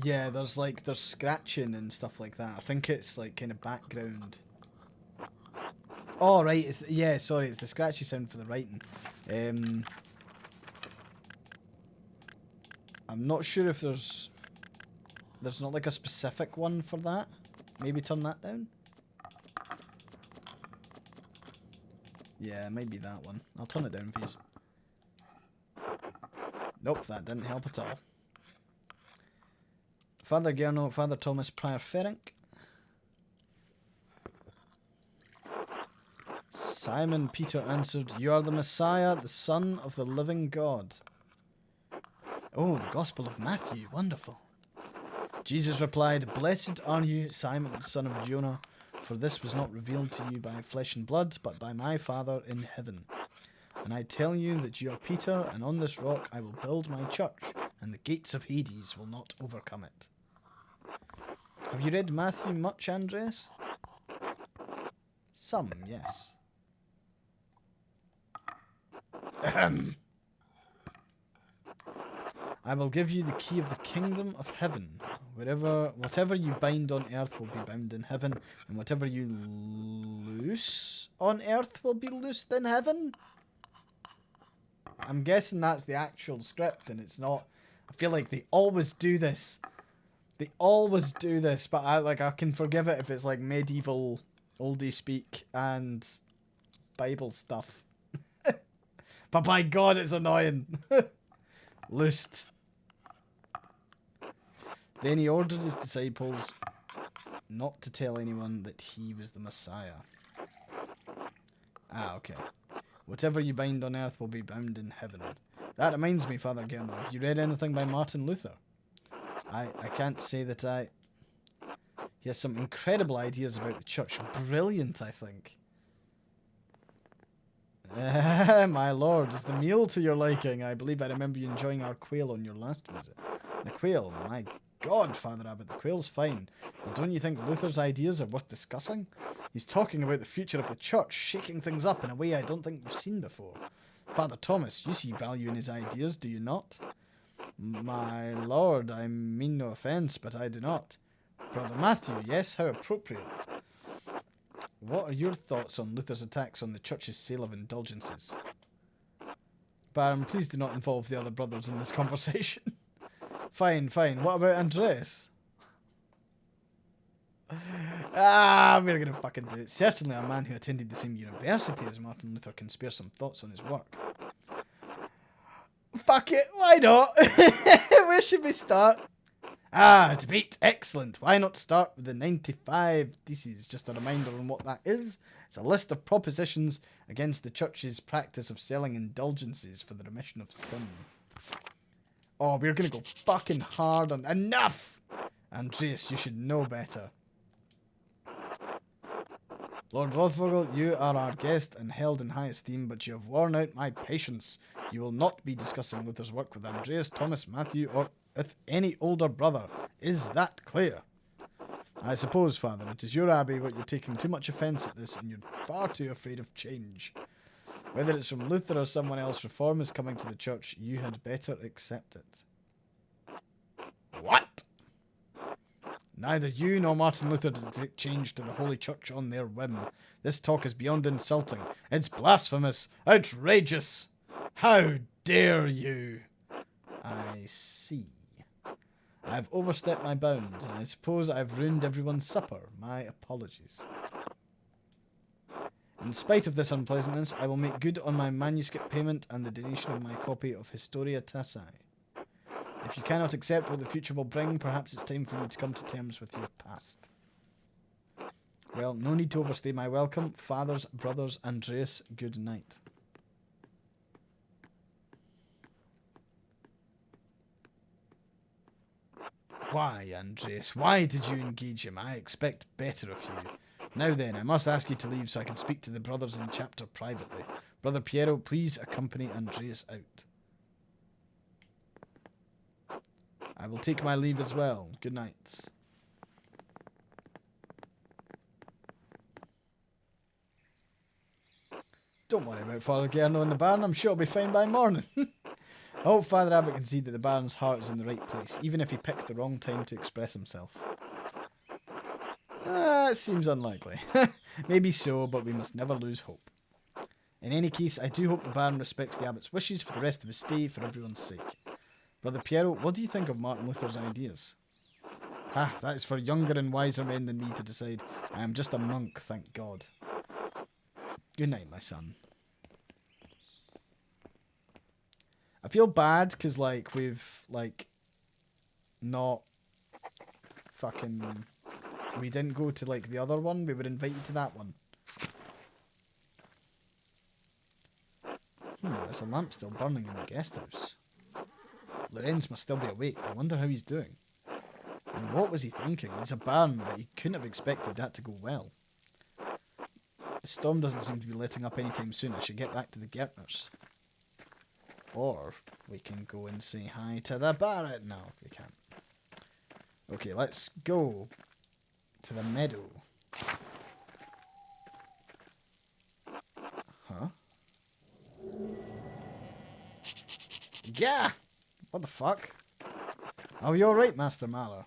Yeah, there's scratching and stuff like that. I think it's like kind of background. Oh, right. Yeah, sorry. It's the scratchy sound for the writing. I'm not sure if there's not like a specific one for that. Maybe turn that down. Yeah, maybe that one. I'll turn it down, please. Nope, that didn't help at all. Father Gernot, Father Thomas, Prior Ferenc. Simon Peter answered, "You are the Messiah, the Son of the living God." Oh, the Gospel of Matthew, wonderful. Jesus replied, "Blessed are you, Simon, son of Jonah, for this was not revealed to you by flesh and blood, but by my Father in heaven. And I tell you that you are Peter, and on this rock I will build my church, and the gates of Hades will not overcome it." Have you read Matthew much, Andreas? Some, yes. Ahem. I will give you the key of the kingdom of heaven. Whatever you bind on earth will be bound in heaven, and whatever you loose on earth will be loosed in heaven. I'm guessing that's the actual script, and it's not. I feel like they always do this. They always do this, but I can forgive it if it's like medieval oldie speak and Bible stuff. But by God, it's annoying. Loosed. Then he ordered his disciples not to tell anyone that he was the Messiah. Ah, okay. Whatever you bind on earth will be bound in heaven. That reminds me, Father Gernot, have you read anything by Martin Luther? I can't say that I... He has some incredible ideas about the church. Brilliant, I think. My lord, is the meal to your liking? I believe I remember you enjoying our quail on your last visit. The quail, my God, Father Abbot, the quail's fine. But don't you think Luther's ideas are worth discussing? He's talking about the future of the church, shaking things up in a way I don't think we've seen before. Father Thomas, you see value in his ideas, do you not? My lord, I mean no offence, but I do not. Brother Matthew, yes, how appropriate. What are your thoughts on Luther's attacks on the church's sale of indulgences? Baron, please do not involve the other brothers in this conversation. Fine, fine. What about Andreas? We're gonna fucking do it. Certainly a man who attended the same university as Martin Luther can spare some thoughts on his work. Fuck it, why not? Where should we start? Debate, excellent. Why not start with the 95 Theses? Just a reminder on what that is. It's a list of propositions against the church's practice of selling indulgences for the remission of sin. Oh, we're gonna go fucking hard on... Enough! Andreas, you should know better. Lord Rothvogel, you are our guest and held in high esteem, but you have worn out my patience. You will not be discussing Luther's work with Andreas, Thomas, Matthew, or with any older brother. Is that clear? I suppose, Father, it is your abbey, but you're taking too much offence at this, and you're far too afraid of change. Whether it's from Luther or someone else, reform is coming to the church. You had better accept it. What? Neither you nor Martin Luther did take change to the Holy Church on their whim. This talk is beyond insulting. It's blasphemous. Outrageous. How dare you? I see. I've overstepped my bounds, and I suppose I've ruined everyone's supper. My apologies. In spite of this unpleasantness, I will make good on my manuscript payment and the donation of my copy of Historia Tassae. If you cannot accept what the future will bring, perhaps it's time for you to come to terms with your past. Well, no need to overstay my welcome. Fathers, brothers, Andreas, good night. Why, Andreas? Why did you engage him? I expect better of you. Now then, I must ask you to leave so I can speak to the brothers in chapter privately. Brother Piero, please accompany Andreas out. I will take my leave as well. Good night. Don't worry about Father Gerno in the barn. I'm sure it'll be fine by morning. I hope Father Abbott can see that the Baron's heart is in the right place, even if he picked the wrong time to express himself. It seems unlikely. Maybe so, but we must never lose hope. In any case, I do hope the Baron respects the Abbot's wishes for the rest of his stay, for everyone's sake. Brother Piero, what do you think of Martin Luther's ideas? That is for younger and wiser men than me to decide. I am just a monk, thank God. Good night, my son. I feel bad because, like, we've, like, not fucking... We didn't go to, like, the other one. We were invited to that one. There's a lamp still burning in the guest house. Lorenz must still be awake. I wonder how he's doing. And what was he thinking? He's a baron, but he couldn't have expected that to go well. The storm doesn't seem to be letting up anytime soon. I should get back to the Gärtners. Or we can go and say hi to the Baron. No, we can't. Okay, let's go to the meadow. Huh? Yeah! What the fuck? Oh, you're right, Master Mahler.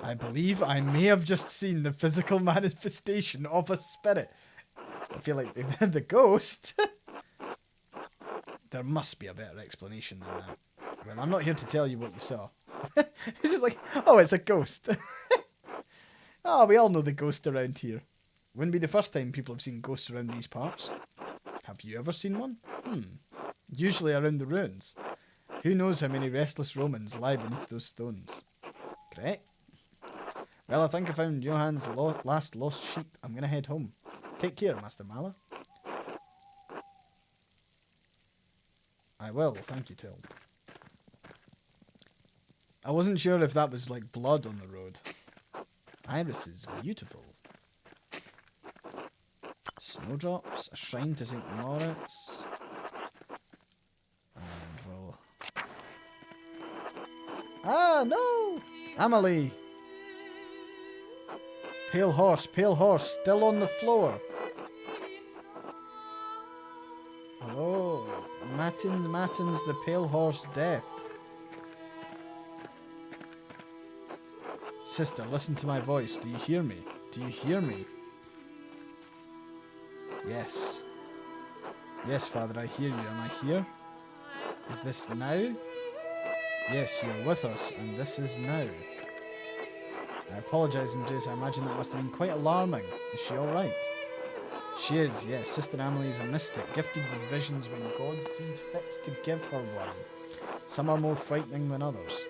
I believe I may have just seen the physical manifestation of a spirit. I feel like the ghost... There must be a better explanation than that. Well, I'm not here to tell you what you saw. It's just like, oh, it's a ghost. Oh, we all know the ghost around here. Wouldn't be the first time people have seen ghosts around these parts. Have you ever seen one? Usually around the ruins. Who knows how many restless Romans lie beneath those stones. Great. Well, I think I found Johann's last lost sheep. I'm going to head home. Take care, Master Mahler. I will, thank you, Till. I wasn't sure if that was like blood on the road. Iris is beautiful. Snowdrops, a shrine to St. Moritz. And we'll... Ah, no! Amelie! Pale horse, still on the floor. Hello, Matins, the pale horse death. Sister, listen to my voice. Do you hear me? Do you hear me? Yes. Yes, Father, I hear you. Am I here? Is this now? Yes, you're with us, and this is now. I apologise, Andreas. I imagine that must have been quite alarming. Is she alright? She is, yes. Sister Amelie is a mystic, gifted with visions when God sees fit to give her one. Some are more frightening than others.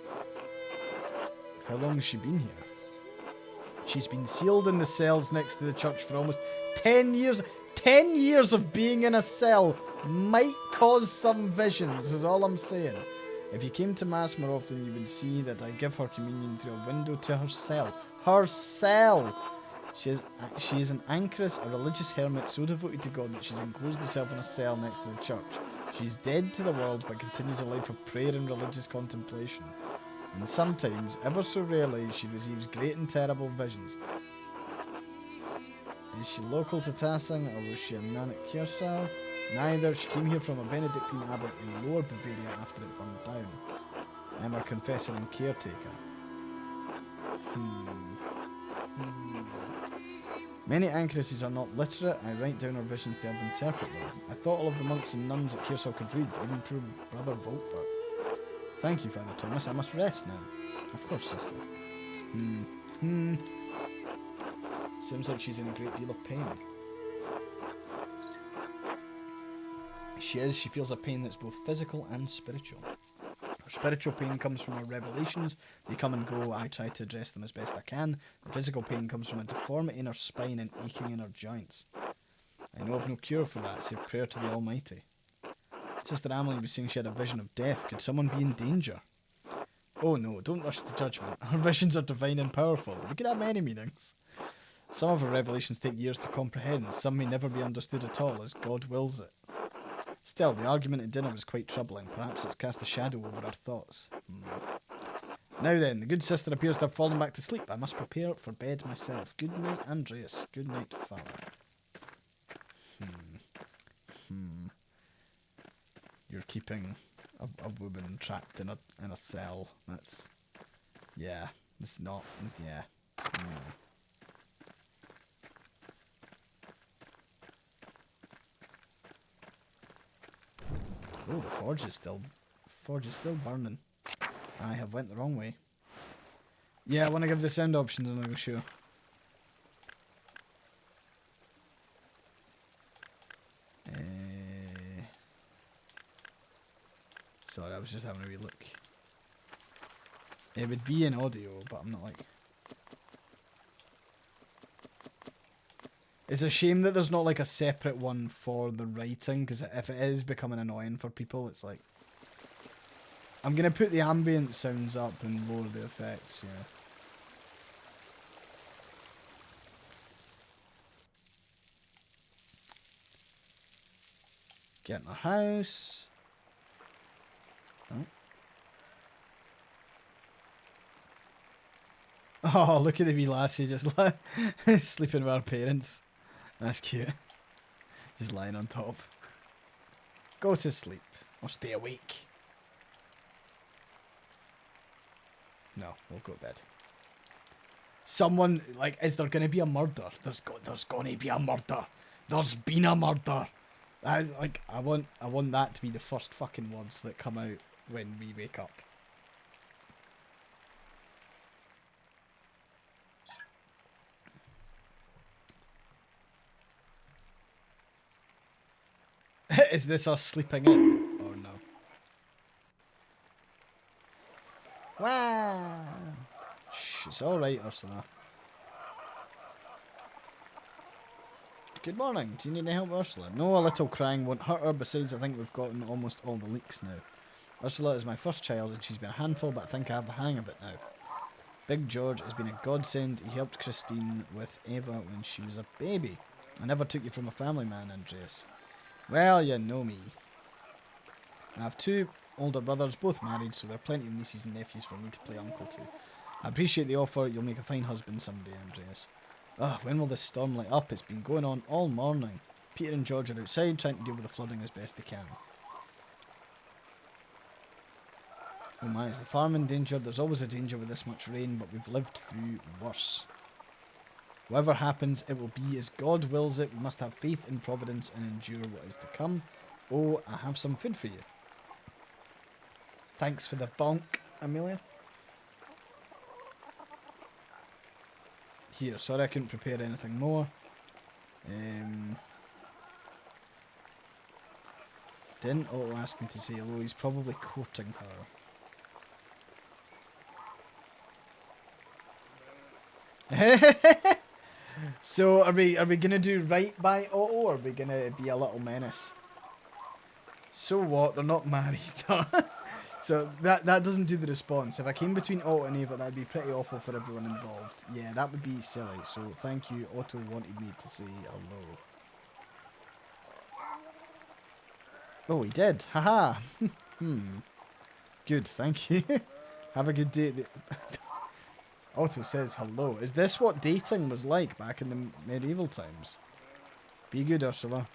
How long has she been here? She's been sealed in the cells next to the church for almost 10 years. 10 years of being in a cell might cause some visions, is all I'm saying. If you came to Mass more often, you would see that I give her communion through a window to her cell. Her cell! She is an anchoress, a religious hermit so devoted to God that she's enclosed herself in a cell next to the church. She's dead to the world but continues a life of prayer and religious contemplation. And sometimes, ever so rarely, she receives great and terrible visions. Is she local to Tassing, or was she a nun at Kiersau? Neither. She came here from a Benedictine abbot in Lower Bavaria after it burned down. I'm her confessor and caretaker. Many anchoresses are not literate. I write down her visions to help interpret them. I thought all of the monks and nuns at Kiersau could read, even poor Brother Volkberg. Thank you, Father Thomas. I must rest now. Of course, sister. Seems like she's in a great deal of pain. She feels a pain that's both physical and spiritual. Her spiritual pain comes from her revelations. They come and go. I try to address them as best I can. The physical pain comes from a deformity in her spine and aching in her joints. I know of no cure for that, save prayer to the Almighty. Sister Amelie was saying she had a vision of death. Could someone be in danger? Oh no, don't rush to judgment. Her visions are divine and powerful. They could have many meanings. Some of her revelations take years to comprehend. Some may never be understood at all, as God wills it. Still, the argument at dinner was quite troubling. Perhaps it's cast a shadow over our thoughts. Now then, the good sister appears to have fallen back to sleep. I must prepare for bed myself. Good night, Andreas. Good night, Father. You're keeping a woman trapped in a cell. That's... yeah. It's not... yeah. Oh, the forge is still burning. I have went the wrong way. Yeah, I want to give the sound options another show. Sorry, I was just having a wee look. It would be in audio, but I'm not like... It's a shame that there's not like a separate one for the writing, because if it is becoming annoying for people, it's like... I'm going to put the ambient sounds up and lower the effects, yeah. Get in the house. Oh, look at the wee lassie just sleeping with her parents. That's cute. Just lying on top. Go to sleep. Or stay awake. No, we'll go to bed. Someone, like, is there going to be a murder? There's going to be a murder. There's been a murder. I want that to be the first fucking words that come out when we wake up. Is this us sleeping in? Or no? Wow! Shh, it's alright, Ursula. Good morning. Do you need any help, Ursula? No, a little crying won't hurt her. Besides, I think we've gotten almost all the leaks now. Ursula is my first child and she's been a handful, but I think I have the hang of it now. Big George has been a godsend. He helped Christine with Eva when she was a baby. I never took you from a family man, Andreas. Well, you know me. I have two older brothers, both married, so there are plenty of nieces and nephews for me to play uncle to. I appreciate the offer. You'll make a fine husband someday, Andreas. When will this storm let up? It's been going on all morning. Peter and George are outside trying to deal with the flooding as best they can. Oh my, is the farm in danger? There's always a danger with this much rain, but we've lived through worse. Whatever happens, it will be as God wills it. We must have faith in Providence and endure what is to come. Oh, I have some food for you. Thanks for the bonk, Amelia. Here, sorry I couldn't prepare anything more. Didn't Otto ask me to say hello? He's probably courting her. So are we gonna do right by Otto, or are we gonna be a little menace? So what? They're not married. So that doesn't do the response. If I came between Otto and Eva, that'd be pretty awful for everyone involved. Yeah, that would be silly. So thank you. Otto wanted me to say hello. Oh, he did. Haha. Good, thank you. Have a good day. Otto says hello. Is this what dating was like back in the medieval times? Be good, Ursula.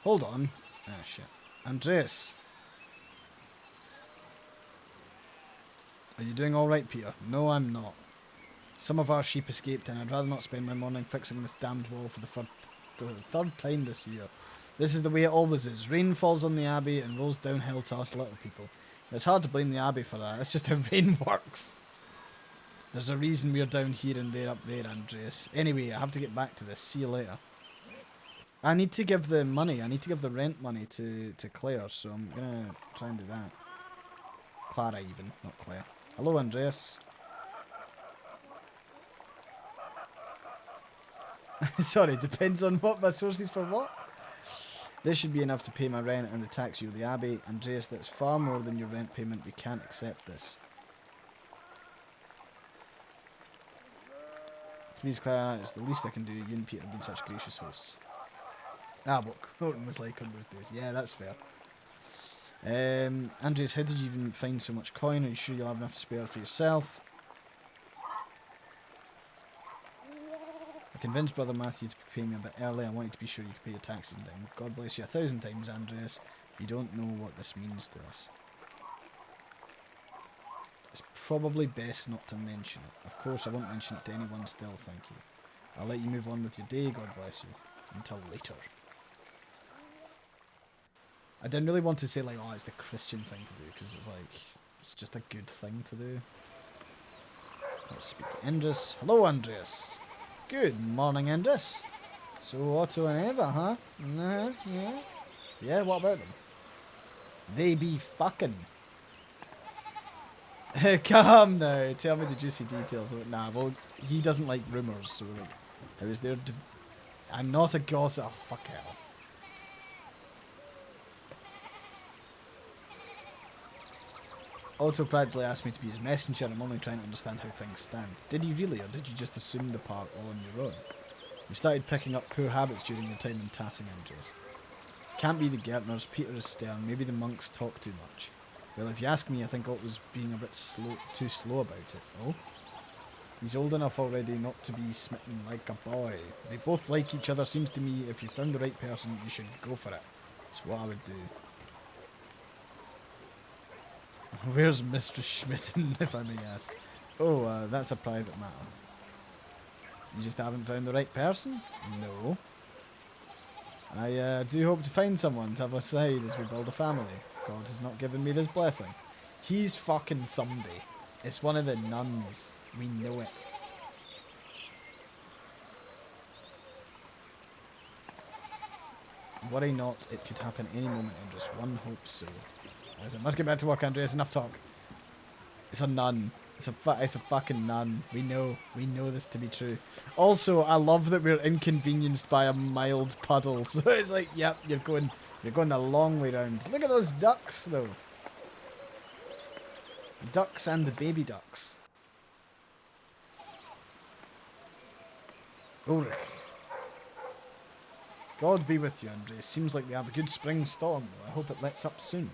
Hold on. Ah, shit. Andreas. Are you doing alright, Peter? No, I'm not. Some of our sheep escaped and I'd rather not spend my morning fixing this damned wall for the third time this year. This is the way it always is. Rain falls on the Abbey and rolls downhill to us little people. It's hard to blame the Abbey for that. It's just how rain works. There's a reason we're down here and they're up there, Andreas. Anyway, I have to get back to this. See you later. I need to give the money. I need to give the rent money to Claire, so I'm gonna try and do that. Clara even, not Claire. Hello, Andreas. Sorry, depends on what my sources for what. This should be enough to pay my rent and the tax you owe the Abbey. Andreas, that's far more than your rent payment. We can't accept this. Please, Clara, it's the least I can do. You and Peter have been such gracious hosts. Ah, what Colton was like on those days. Yeah, that's fair. Andreas, how did you even find so much coin? Are you sure you'll have enough to spare for yourself? I convinced Brother Matthew to pay me a bit early. I wanted to be sure you could pay your taxes in time. God bless you 1,000 times, Andreas. You don't know what this means to us. It's probably best not to mention it. Of course, I won't mention it to anyone still, thank you. I'll let you move on with your day, God bless you. Until later. I didn't really want to say, like, oh, it's the Christian thing to do, because it's like, it's just a good thing to do. Let's speak to Andreas. Hello, Andreas. Good morning, Andreas. So, Otto and Eva, huh? Yeah. Yeah, what about them? They be fucking. Come now, tell me the juicy details. Nah, well, he doesn't like rumours, so like, how is there? I'm not a gossip. Oh, fuck hell. Otto practically asked me to be his messenger. I'm only trying to understand how things stand. Did he really, or did you just assume the part all on your own? You started picking up poor habits during your time in Tassing, Andreas. Can't be the Gertners. Peter is stern. Maybe the monks talk too much. Well, if you ask me, I think Otto's being a bit too slow about it. Oh? He's old enough already not to be smitten like a boy. They both like each other. Seems to me if you found the right person, you should go for it. It's what I would do. Where's Mistress Schmitten, if I may ask? Oh, that's a private matter. You just haven't found the right person? No. I do hope to find someone to have a side as we build a family. God has not given me this blessing. He's fucking somebody. It's one of the nuns. We know it. Worry not, it could happen any moment, Andreas. One hopes so. As I must get back to work, Andreas. Enough talk. It's a nun. It's a fucking nun. We know this to be true. Also, I love that we're inconvenienced by a mild puddle. So it's like, yep, you're going a long way round. Look at those ducks, though. The ducks and the baby ducks. Ulrich. God be with you, Andreas. Seems like we have a good spring storm. I hope it lets up soon.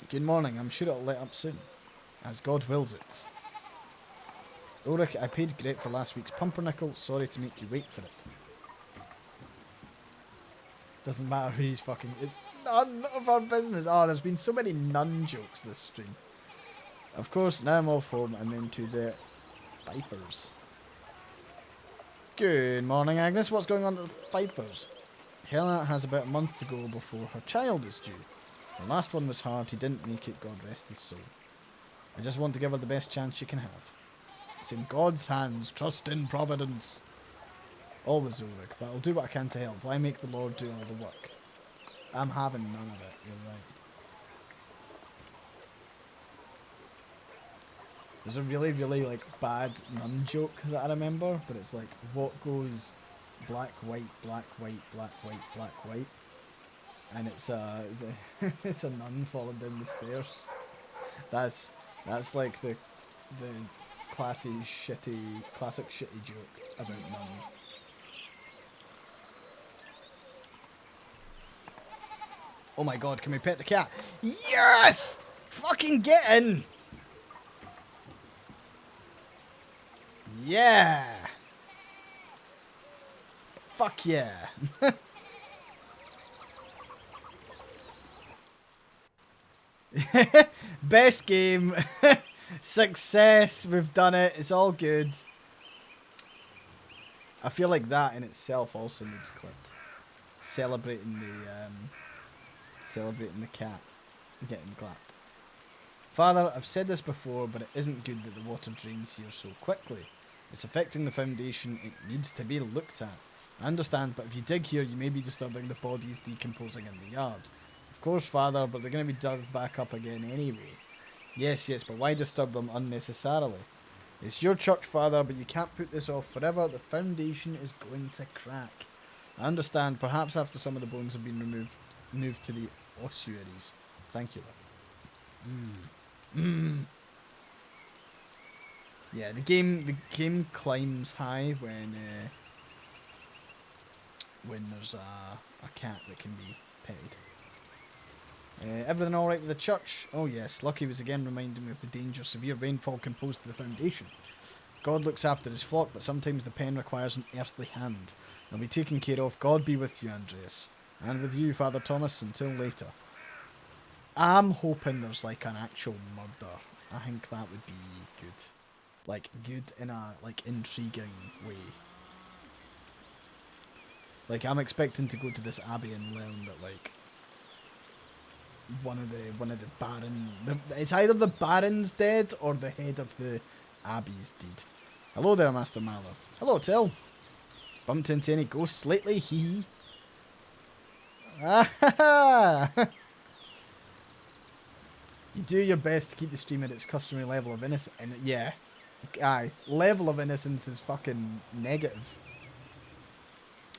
Good morning. I'm sure it'll let up soon. As God wills it. Ulrich, I paid Gret for last week's pumpernickel. Sorry to make you wait for it. Doesn't matter who he's fucking. It's none of our business. Oh, there's been so many nun jokes this stream. Of course, now I'm off home and then to the Vipers. Good morning, Agnes. What's going on at the Vipers? Helena has about a month to go before her child is due. The last one was hard. He didn't make it. God rest his soul. I just want to give her the best chance she can have. It's in God's hands. Trust in providence. Always, Ulrich, but I'll do what I can to help. Why make the Lord do all the work? I'm having none of it. You're right. There's a really, really like bad nun joke that I remember, but it's like, what goes black, white, black, white, black, white, black, white, and it's a it's a nun falling down the stairs. That's like the classic shitty joke about nuns. Oh my god, can we pet the cat? Yes! Fucking get in! Yeah! Fuck yeah! Best game. Success. We've done it. It's all good. I feel like that in itself also needs clipped. Celebrating the cat getting clapped. Father, I've said this before, but it isn't good that the water drains here so quickly. It's affecting the foundation. It needs to be looked at. I understand, but if you dig here, you may be disturbing the bodies decomposing in the yard. Of course, Father, but they're going to be dug back up again anyway. Yes, but why disturb them unnecessarily? It's your church, Father, but you can't put this off forever. The foundation is going to crack. I understand. Perhaps after some of the bones have been moved to the ossuaries. Thank you. Yeah, the game climbs high when there's a cat that can be petted. Everything alright with the church? Oh yes, Lucky was again reminding me of the danger severe rainfall can pose to the foundation. God looks after his flock, but sometimes the pen requires an earthly hand. They'll be taken care of. God be with you, Andreas. And with you, Father Thomas, until later. I'm hoping there's like an actual murder. I think that would be good. Like, good in a, like, intriguing way. Like, I'm expecting to go to this abbey and learn that, like, one of the baron, it's either the baron's dead or the head of the abbey's dead. Hello there, Master Mallow. Hello, Till. Bumped into any ghosts lately? Hee hee. You do your best to keep the stream at its customary level of innocence. And yeah, aye, level of innocence is fucking negative.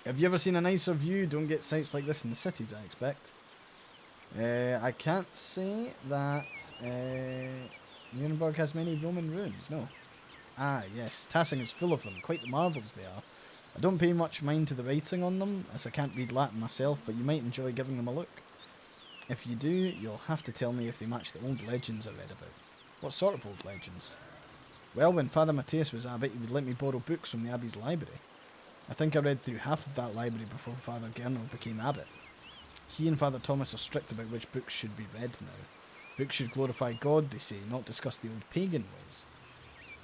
Have you ever seen a nicer view? Don't get sites like this in the cities, I expect. I can't say that Nuremberg has many Roman ruins, no. Ah, yes, Tassing is full of them, quite the marvels they are. I don't pay much mind to the writing on them, as I can't read Latin myself, but you might enjoy giving them a look. If you do, you'll have to tell me if they match the old legends I read about. What sort of old legends? Well, when Father Matthias was abbot, he would let me borrow books from the abbey's library. I think I read through half of that library before Father Gernot became abbot. He and Father Thomas are strict about which books should be read now. Books should glorify God, they say, not discuss the old pagan ways.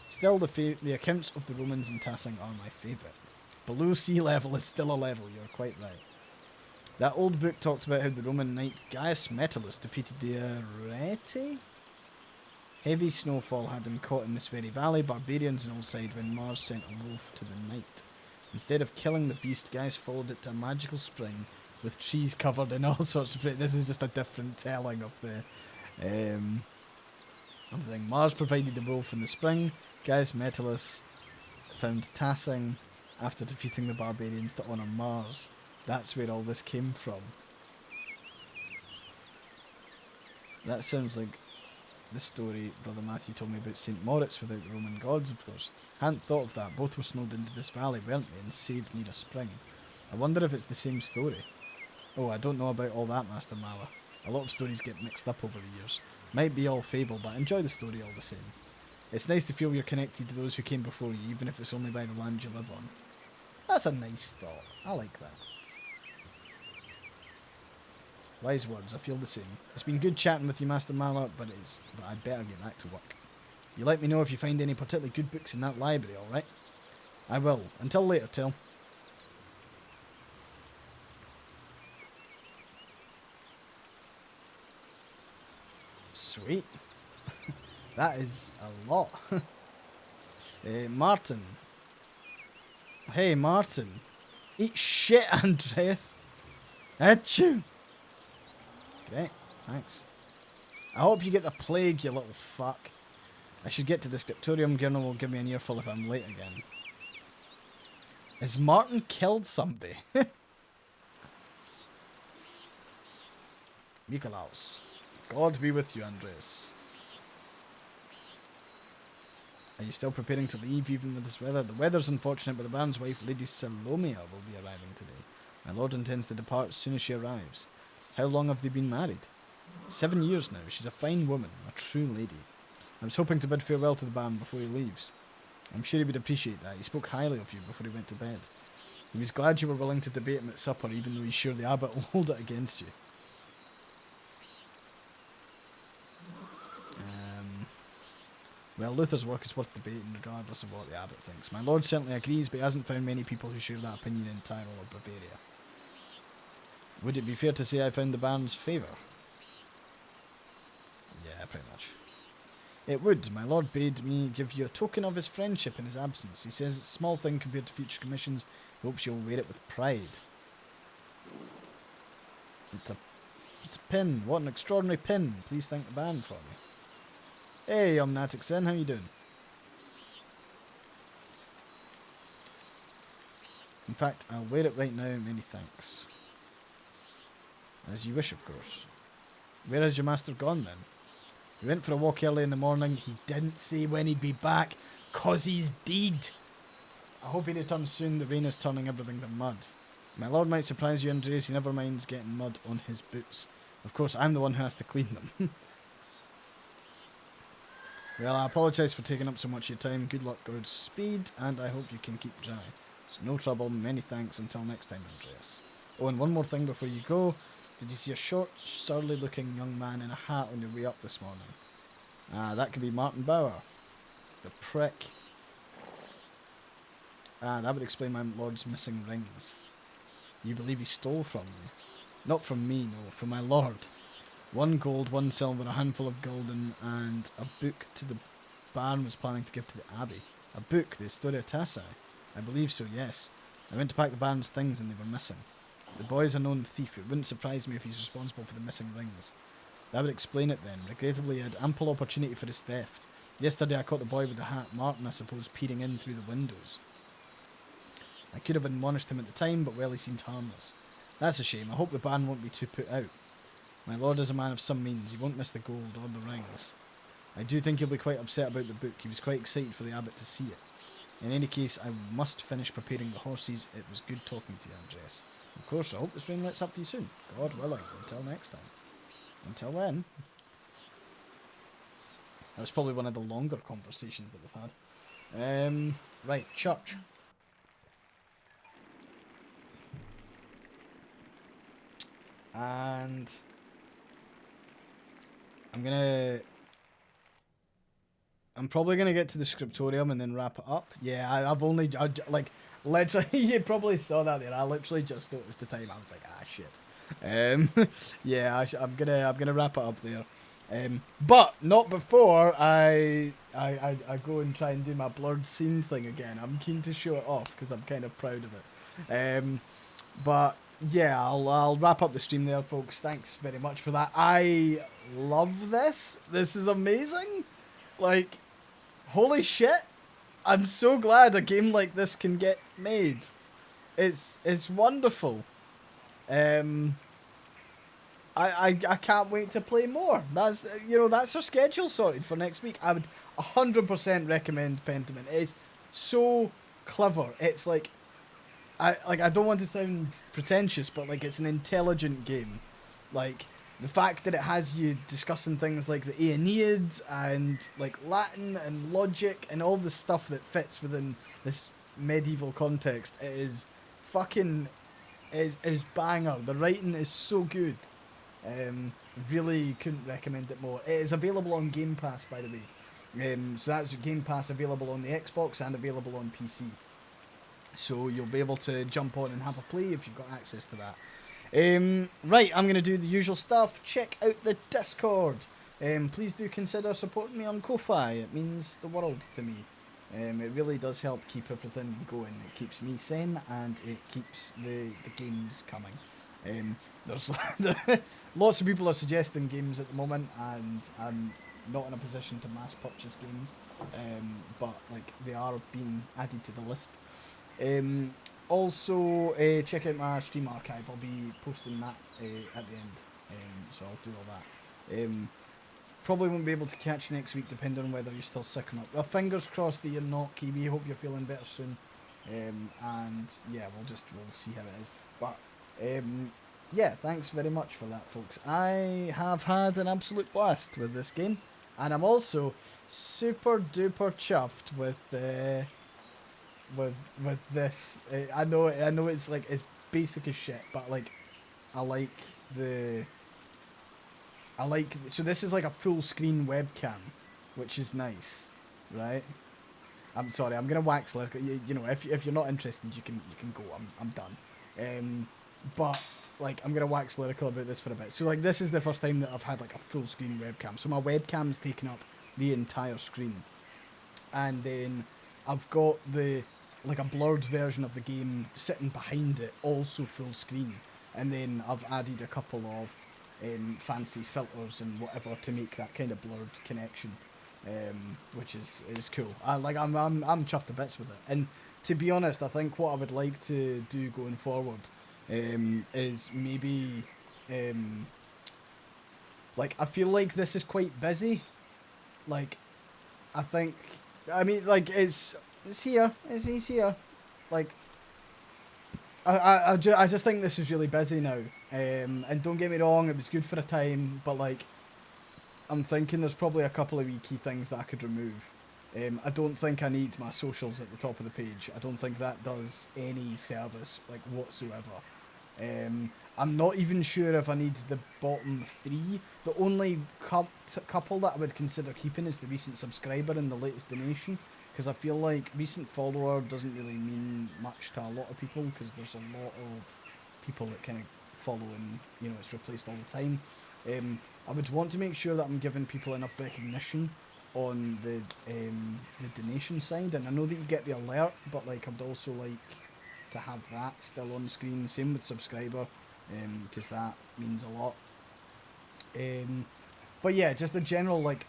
Still, the accounts of the Romans in Tassing are my favourite. Below sea level is still a level, you're quite right. That old book talked about how the Roman knight Gaius Metellus defeated the Areti? Heavy snowfall had him caught in this very valley, barbarians on all sides, when Mars sent a wolf to the night. Instead of killing the beast, Gaius followed it to a magical spring with trees covered in all sorts of... This is just a different telling of the thing. Mars provided the wolf in the spring. Gaius Metellus found Tassing after defeating the barbarians to honour Mars. That's where all this came from. That sounds like the story Brother Matthew told me about St. Moritz without the Roman gods, of course. Hadn't thought of that. Both were snowed into this valley, weren't they, and saved near a spring. I wonder if it's the same story. Oh, I don't know about all that, Master Mala. A lot of stories get mixed up over the years. Might be all fable, but I enjoy the story all the same. It's nice to feel you're connected to those who came before you, even if it's only by the land you live on. That's a nice thought. I like that. Wise words, I feel the same. It's been good chatting with you, Master Mala, but I'd better get back to work. You let me know if you find any particularly good books in that library, alright? I will. Until later, Till. Sweet. That is a lot. Martin. Hey, Martin. Eat shit, Andreas. Achoo. Great, thanks. I hope you get the plague, you little fuck. I should get to the scriptorium. Gernot will give me an earful if I'm late again. Has Martin killed somebody? Nikolaus. God be with you, Andreas. Are you still preparing to leave even with this weather? The weather's unfortunate, but the baron's wife, Lady Salomia, will be arriving today. My lord intends to depart as soon as she arrives. How long have they been married? 7 years now. She's a fine woman, a true lady. I was hoping to bid farewell to the baron before he leaves. I'm sure he would appreciate that. He spoke highly of you before he went to bed. He was glad you were willing to debate him at supper, even though he's sure the abbot will hold it against you. Well, Luther's work is worth debating regardless of what the abbot thinks. My lord certainly agrees, but he hasn't found many people who share that opinion in Tyrol or Bavaria. Would it be fair to say I found the baron's favour? Yeah, pretty much. It would. My lord bade me give you a token of his friendship in his absence. He says it's a small thing compared to future commissions. Hopes you'll wear it with pride. It's a pin. What an extraordinary pin. Please thank the band for me. Hey, Omnatic Sin, how you doing? In fact, I'll wear it right now. Many thanks. As you wish, of course. Where has your master gone, then? He went for a walk early in the morning. He didn't say when he'd be back, 'cause he's dead. I hope he returns soon. The rain is turning everything to mud. My lord might surprise you, Andreas. He never minds getting mud on his boots. Of course, I'm the one who has to clean them. Well, I apologise for taking up so much of your time. Good luck, Godspeed, and I hope you can keep dry. It's no trouble. Many thanks. Until next time, Andreas. Oh, and one more thing before you go. Did you see a short, surly-looking young man in a hat on your way up this morning? Ah, that could be Martin Bauer. The prick. Ah, that would explain my lord's missing rings. You believe he stole from you? Not from me, no, from my lord. 1 gold, 1 silver, a handful of gulden, and a book to the Baron was planning to give to the Abbey. A book, the Historia Tassi. I believe so, yes. I went to pack the Baron's things and they were missing. The boy's a known thief. It wouldn't surprise me if he's responsible for the missing rings. That would explain it then. Regrettably, he had ample opportunity for his theft. Yesterday I caught the boy with the hat, Martin, I suppose, peering in through the windows. I could have admonished him at the time, but well, he seemed harmless. That's a shame. I hope the Baron won't be too put out. My lord is a man of some means. He won't miss the gold or the rings. I do think he'll be quite upset about the book. He was quite excited for the abbot to see it. In any case, I must finish preparing the horses. It was good talking to you, Andreas. Of course, I hope this rain lets up for you soon. God willing. Until next time. Until then. That was probably one of the longer conversations that we've had. Right, church. And I'm probably gonna get to the scriptorium and then wrap it up. Yeah, like literally you probably saw that there. I literally just noticed the time. I was like, ah shit. Yeah, I'm gonna wrap it up there. But not before I go and try and do my blurred scene thing again. I'm keen to show it off because I'm kind of proud of it. But yeah, I'll wrap up the stream there, folks. Thanks very much for that. I love this. This is amazing. Like, holy shit. I'm so glad a game like this can get made. It's wonderful. I can't wait to play more. That's our schedule sorted for next week. I would 100% recommend Pentiment. It's so clever. It's like I don't want to sound pretentious, but like it's an intelligent game. Like the fact that it has you discussing things like the Aeneid and like Latin and logic and all the stuff that fits within this medieval context, it is fucking is banger. The writing is so good. Really couldn't recommend it more. It is available on Game Pass, by the way. So that's Game Pass available on the Xbox and available on PC. So you'll be able to jump on and have a play if you've got access to that. Right, I'm going to do the usual stuff. Check out the Discord. Please do consider supporting me on Ko-Fi. It means the world to me. It really does help keep everything going. It keeps me sane and it keeps the games coming. There's lots of people are suggesting games at the moment, and I'm not in a position to mass purchase games, but like they are being added to the list. Also, check out my stream archive. I'll be posting that at the end, so I'll do all that. Probably won't be able to catch you next week, depending on whether you're still sick or not. Well, fingers crossed that you're not, Kiwi. Hope you're feeling better soon. And yeah, we'll see how it is. But yeah, thanks very much for that, folks. I have had an absolute blast with this game, and I'm also super duper chuffed with this. I know it's like it's basic as shit, but like so this is like a full screen webcam, which is nice, right? I'm sorry, I'm gonna wax lyrical. You know, if you're not interested, you can go. I'm done. But like I'm gonna wax lyrical about this for a bit. So like this is the first time that I've had like a full screen webcam. So my webcam's taken up the entire screen, and then I've got the like a blurred version of the game sitting behind it, also full screen, and then I've added a couple of fancy filters and whatever to make that kind of blurred connection, which is cool. I'm chuffed to bits with it. And to be honest, I think what I would like to do going forward is maybe like I feel like this is quite busy. Like I think, I mean, like it's here, he's here, like. I just think this is really busy now, and don't get me wrong, it was good for a time, but like, I'm thinking there's probably a couple of wee key things that I could remove. I don't think I need my socials at the top of the page. I don't think that does any service, like, whatsoever. I'm not even sure if I need the bottom 3. The only couple that I would consider keeping is the recent subscriber and the latest donation, because I feel like recent follower doesn't really mean much to a lot of people, because there's a lot of people that kind of follow and, you know, it's replaced all the time. I would want to make sure that I'm giving people enough recognition on the donation side, and I know that you get the alert, but like I'd also like to have that still on screen. Same with subscriber, because that means a lot. But yeah, just a general, like,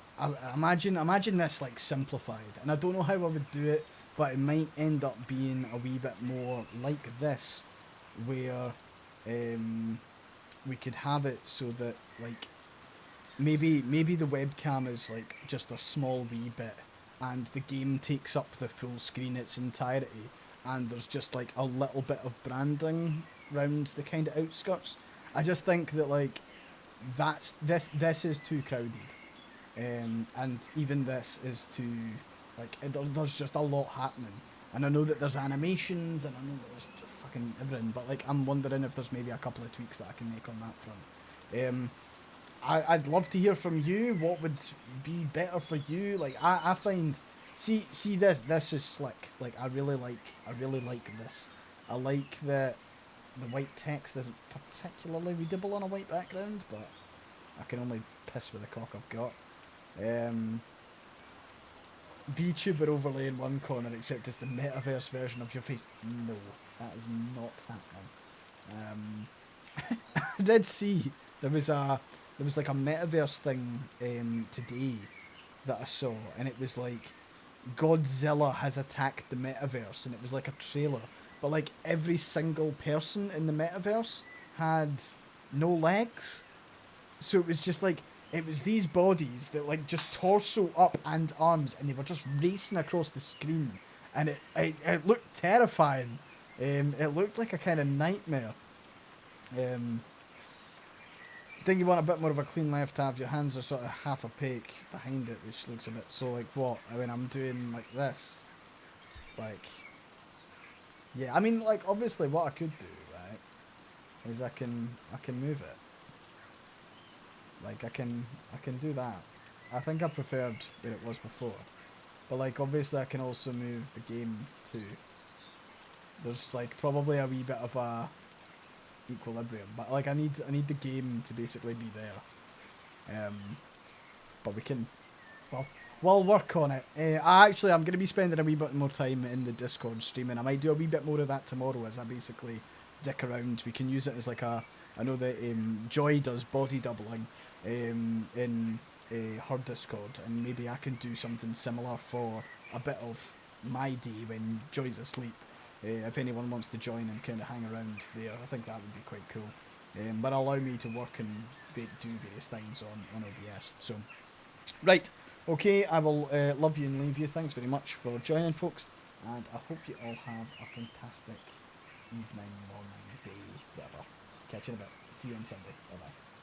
imagine this like simplified, and I don't know how I would do it, but it might end up being a wee bit more like this, where we could have it so that like maybe the webcam is like just a small wee bit, and the game takes up the full screen its entirety, and there's just like a little bit of branding round the kind of outskirts. I just think that like this is too crowded, and even this is too like there's just a lot happening, and I know that there's animations and I know that there's fucking everything, but like I'm wondering if there's maybe a couple of tweaks that I can make on that front. I'd love to hear from you. What would be better for you? Like I find, see this is slick. Like I really like this. I like that the white text isn't particularly readable on a white background, but I can only piss with the cock I've got. VTuber overlay in one corner, except it's the metaverse version of your face. No, that is not happening. I did see there was like a metaverse thing today that I saw, and it was like Godzilla has attacked the metaverse, and it was like a trailer, but like every single person in the metaverse had no legs, so it was just like it was these bodies that like just torso up and arms, and they were just racing across the screen, and it looked terrifying. It looked like a kind of nightmare. Think you want a bit more of a clean left tab. Your hands are sort of half opaque behind it, which looks a bit so like what? I mean, I'm doing like this. Like, yeah, I mean, like, obviously what I could do, right, is I can move it. Like, I can do that. I think I preferred where it was before. But, like, obviously I can also move the game too. There's, like, probably a wee bit of a equilibrium, but like I need the game to basically be there. But we can, well, we'll work on it. I'm going to be spending a wee bit more time in the Discord streaming. I might do a wee bit more of that tomorrow as I basically dick around. We can use it as like a, I know that Joy does body doubling in her Discord, and maybe I can do something similar for a bit of my day when Joy's asleep. If anyone wants to join and kind of hang around there, I think that would be quite cool. But allow me to work and do various things on OBS. So, right, okay, I will love you and leave you. Thanks very much for joining, folks, and I hope you all have a fantastic evening, morning, day, whatever. Catch you in a bit. See you on Sunday. Bye bye.